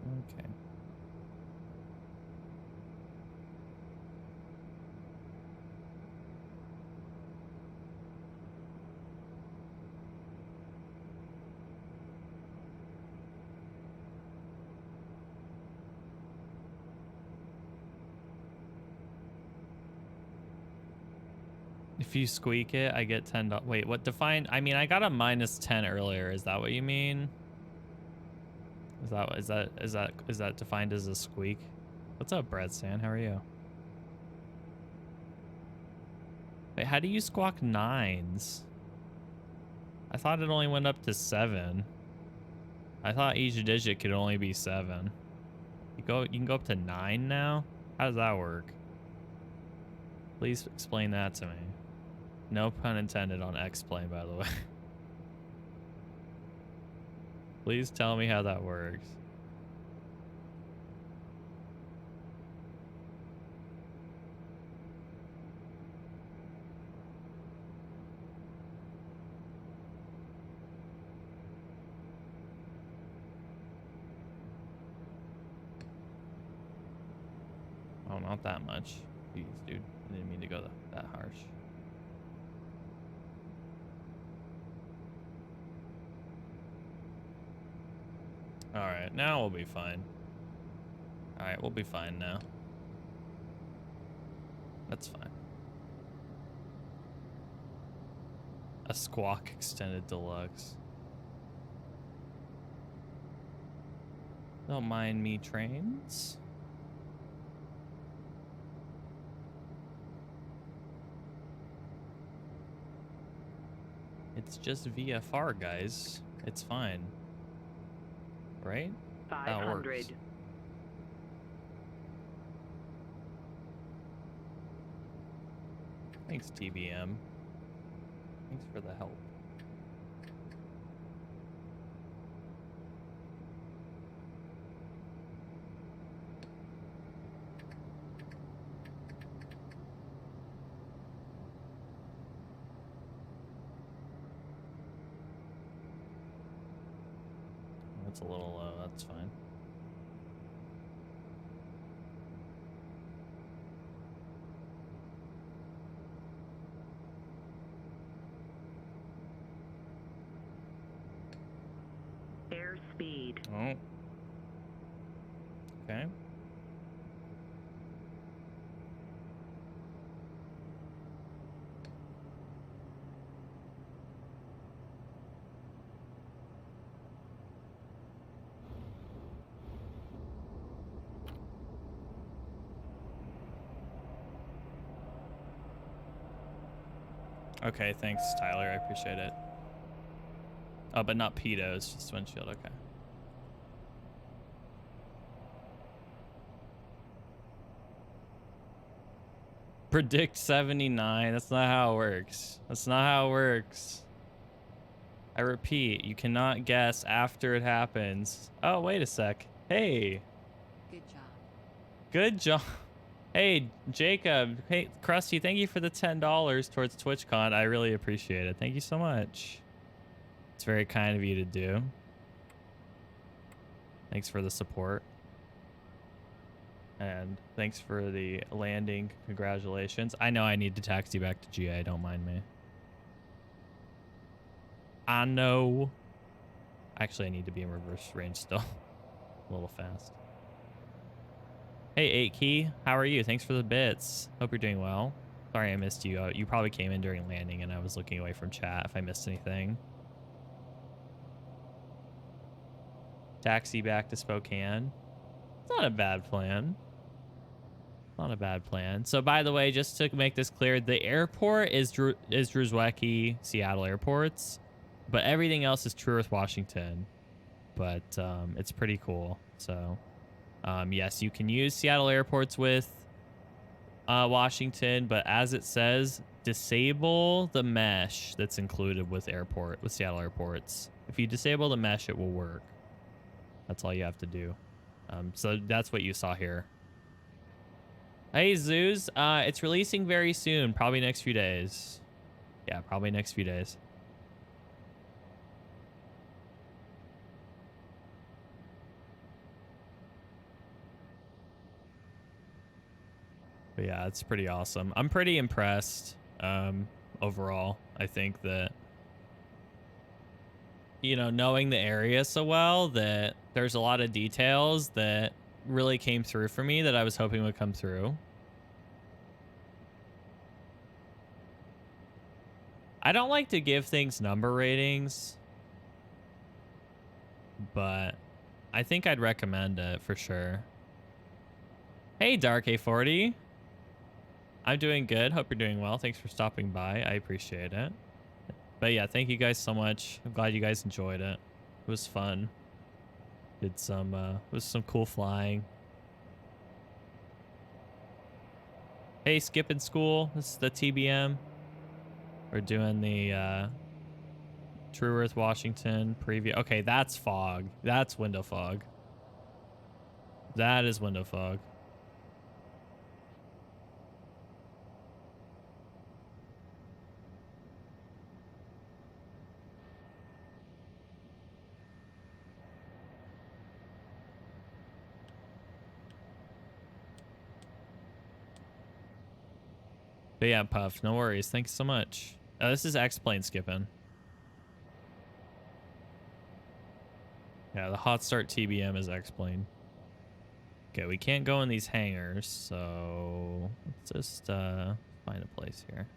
Okay. If you squeak it, I get $10. Wait, what defined? I mean, I got a -10 earlier. Is that what you mean? Is that defined as a squeak? What's up, Brad Stan? How are you? Wait, how do you squawk 9s? I thought it only went up to 7. I thought each digit could only be 7. You can go up to 9 now? How does that work? Please explain that to me. No pun intended on X-Plane, by the way. Please tell me how that works. Oh, not that much. Jeez, dude. I didn't mean to go that harsh. Alright, now we'll be fine. Alright, we'll be fine now. That's fine. A Squawk Extended Deluxe. Don't mind me, trains. It's just VFR, guys. It's fine. right? That 500. works. Thanks, TBM. Thanks for the help. That's a little low, that's fine. Airspeed. Oh. Okay. Okay, thanks, Tyler. I appreciate it. Oh, but not pedos, just windshield. Okay. Predict 79. That's not how it works. That's not how it works. I repeat, you cannot guess after it happens. Oh, wait a sec. Hey. Good job. Good job. Hey, Jacob. Hey, Krusty, thank you for the $10 towards TwitchCon. I really appreciate it. Thank you so much. It's very kind of you to do. Thanks for the support. And thanks for the landing. Congratulations. I know I need to taxi back to GA. Don't mind me. I know. Actually, I need to be in reverse range still. A little fast. Hey, 8Key. How are you? Thanks for the bits. Hope you're doing well. Sorry I missed you. You probably came in during landing and I was looking away from chat if I missed anything. Taxi back to Spokane. It's not a bad plan. Not a bad plan. So, by the way, just to make this clear, the airport is Druzhecki, Seattle airports, but everything else is TrueEarth Washington. But it's pretty cool. So, yes, you can use Seattle airports with Washington, but as it says, disable the mesh that's included with Seattle airports. If you disable the mesh, it will work. That's all you have to do. So that's what you saw here. Hey, Zeus. It's releasing very soon. Probably next few days. Yeah, probably next few days. But yeah, it's pretty awesome. I'm pretty impressed overall. I think that, you know, knowing the area so well, that there's a lot of details that really came through for me that I was hoping would come through. I don't like to give things number ratings, but I think I'd recommend it for sure. Hey, Dark A40. I'm doing good. Hope you're doing well. Thanks for stopping by. I appreciate it. But yeah, thank you guys so much. I'm glad you guys enjoyed it. It was fun. Did some cool flying. Hey, skipping school. This is the TBM. We're doing the TrueEarth Washington preview. Okay, that's fog. That's window fog. That is window fog. But yeah, Puff, no worries. Thanks so much. This is X-Plane skipping. Yeah, the hot start TBM is X-Plane. Okay, we can't go in these hangars, so let's just find a place here.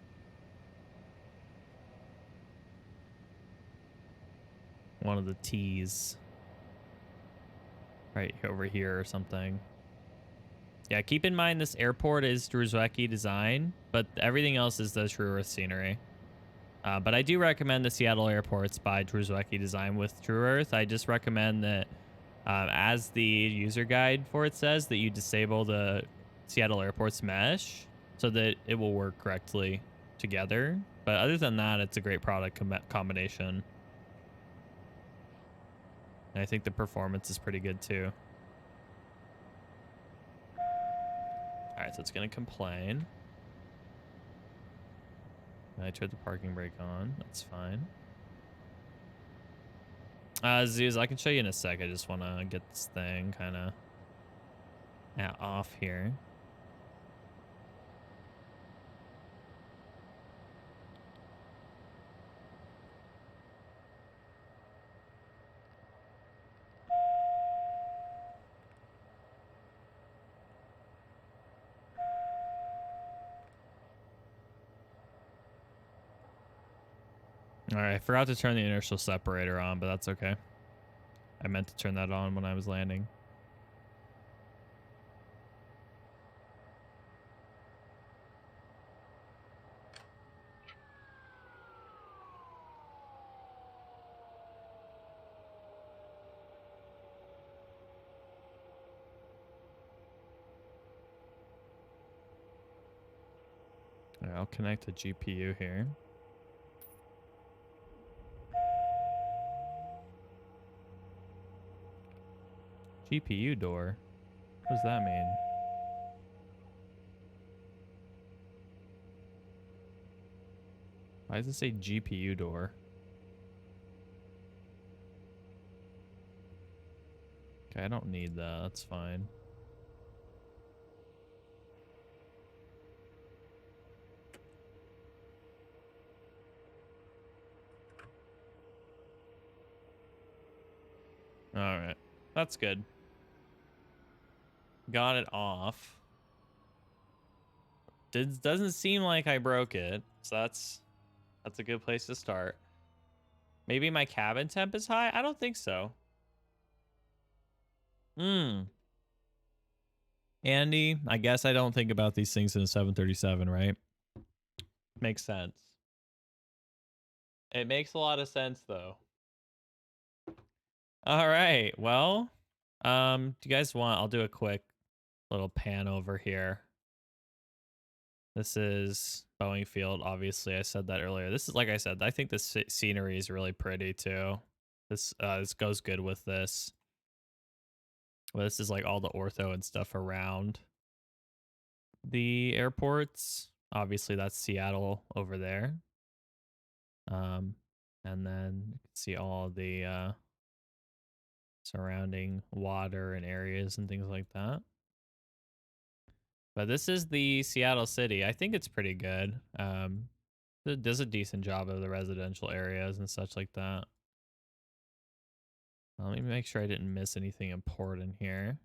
One of the T's. Right over here or something. Yeah, keep in mind this airport is Druzhecki design, but everything else is the TrueEarth scenery. But I do recommend the Seattle airports by Druzhecki design with TrueEarth. I just recommend that As the user guide for it says, that you disable the Seattle Airport's mesh so that it will work correctly together. But other than that, it's a great product combination. And I think the performance is pretty good too. All right, so it's going to complain. I turned the parking brake on. That's fine. Zeus, I can show you in a sec. I just want to get this thing kind of off here. All right, I forgot to turn the inertial separator on, but that's okay. I meant to turn that on when I was landing. All right, I'll connect the GPU here. GPU door? What does that mean? Why does it say GPU door? Okay, I don't need that. That's fine. All right, that's good. Got it off. Doesn't seem like I broke it, so that's a good place to start. Maybe my cabin temp is high? I don't think so. Andy, I guess I don't think about these things in a 737, right? Makes sense. It makes a lot of sense though. All right. Well, do you guys want, I'll do a quick little pan over here. This is Boeing Field. Obviously, I said that earlier. This is, like I said, I think this scenery is really pretty too. This goes good with this. Well, this is like all the ortho and stuff around the airports. Obviously, that's Seattle over there. And then you can see all the surrounding water and areas and things like that. But this is the Seattle city. I think it's pretty good. It does a decent job of the residential areas and such like that. Let me make sure I didn't miss anything important here.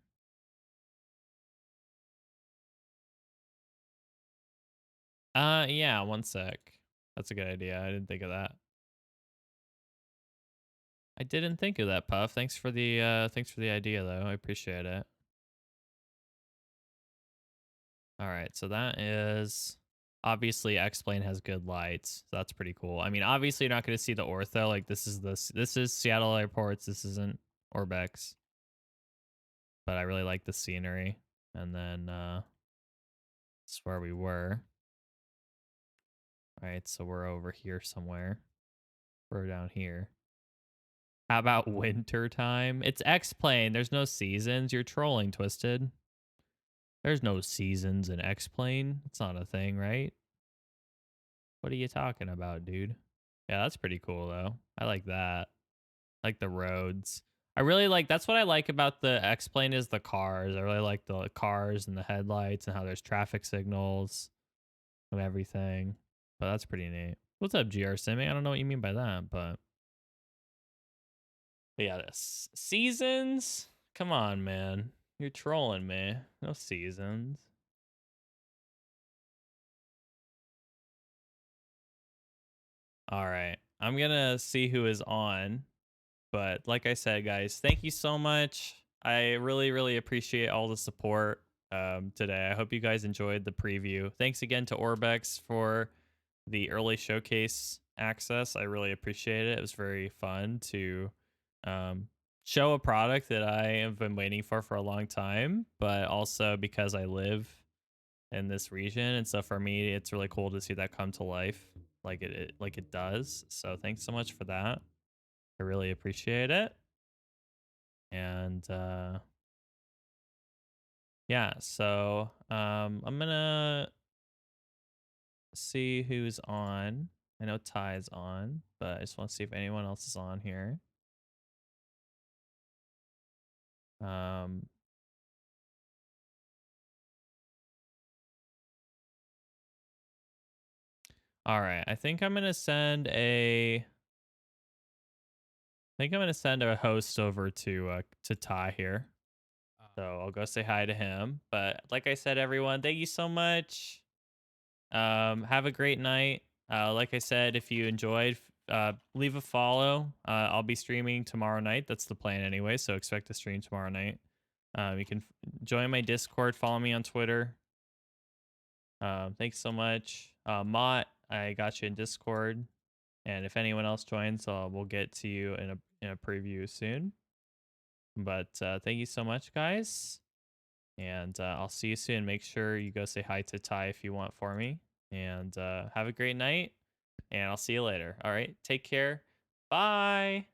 Yeah, one sec. That's a good idea. I didn't think of that. I didn't think of that, Puff. Thanks for the idea though. I appreciate it. All right, so that is obviously X-Plane has good lights. So that's pretty cool. I mean, obviously you're not going to see the ortho. Like this is Seattle airports. This isn't Orbx. But I really like the scenery. And then this is where we were. All right, so we're over here somewhere. We're down here. How about winter time? It's X-Plane. There's no seasons. You're trolling, Twisted. There's no seasons in X-Plane. It's not a thing, right? What are you talking about, dude? Yeah, that's pretty cool, though. I like that. I like the roads. I really like, that's what I like about the X-Plane is the cars. I really like the cars and the headlights and how there's traffic signals and everything. But that's pretty neat. What's up, GR Simming? I don't know what you mean by that, but yeah, this seasons? Come on, man. You're trolling me. No seasons. All right. I'm going to see who is on. But like I said, guys, thank you so much. I really, really appreciate all the support today. I hope you guys enjoyed the preview. Thanks again to Orbx for the early showcase access. I really appreciate it. It was very fun to show a product that I have been waiting for a long time, but also because I live in this region, and so for me, it's really cool to see that come to life, like it does. So thanks so much for that. I really appreciate it. And yeah, so I'm gonna see who's on. I know Ty's on, but I just want to see if anyone else is on here. Um, all right, I think I'm gonna send a. I think I'm gonna send a host over to Ty here. So I'll go say hi to him. But like I said, everyone, thank you so much. Have a great night. Like I said, if you enjoyed, leave a follow. I'll be streaming tomorrow night. That's the plan anyway. So expect to stream tomorrow night. You can join my Discord. Follow me on Twitter. Thanks so much, Mott. I got you in Discord, and if anyone else joins, we'll get to you in a preview soon. But thank you so much, guys. And I'll see you soon. Make sure you go say hi to Ty if you want for me. And have a great night. And I'll see you later. All right. Take care. Bye.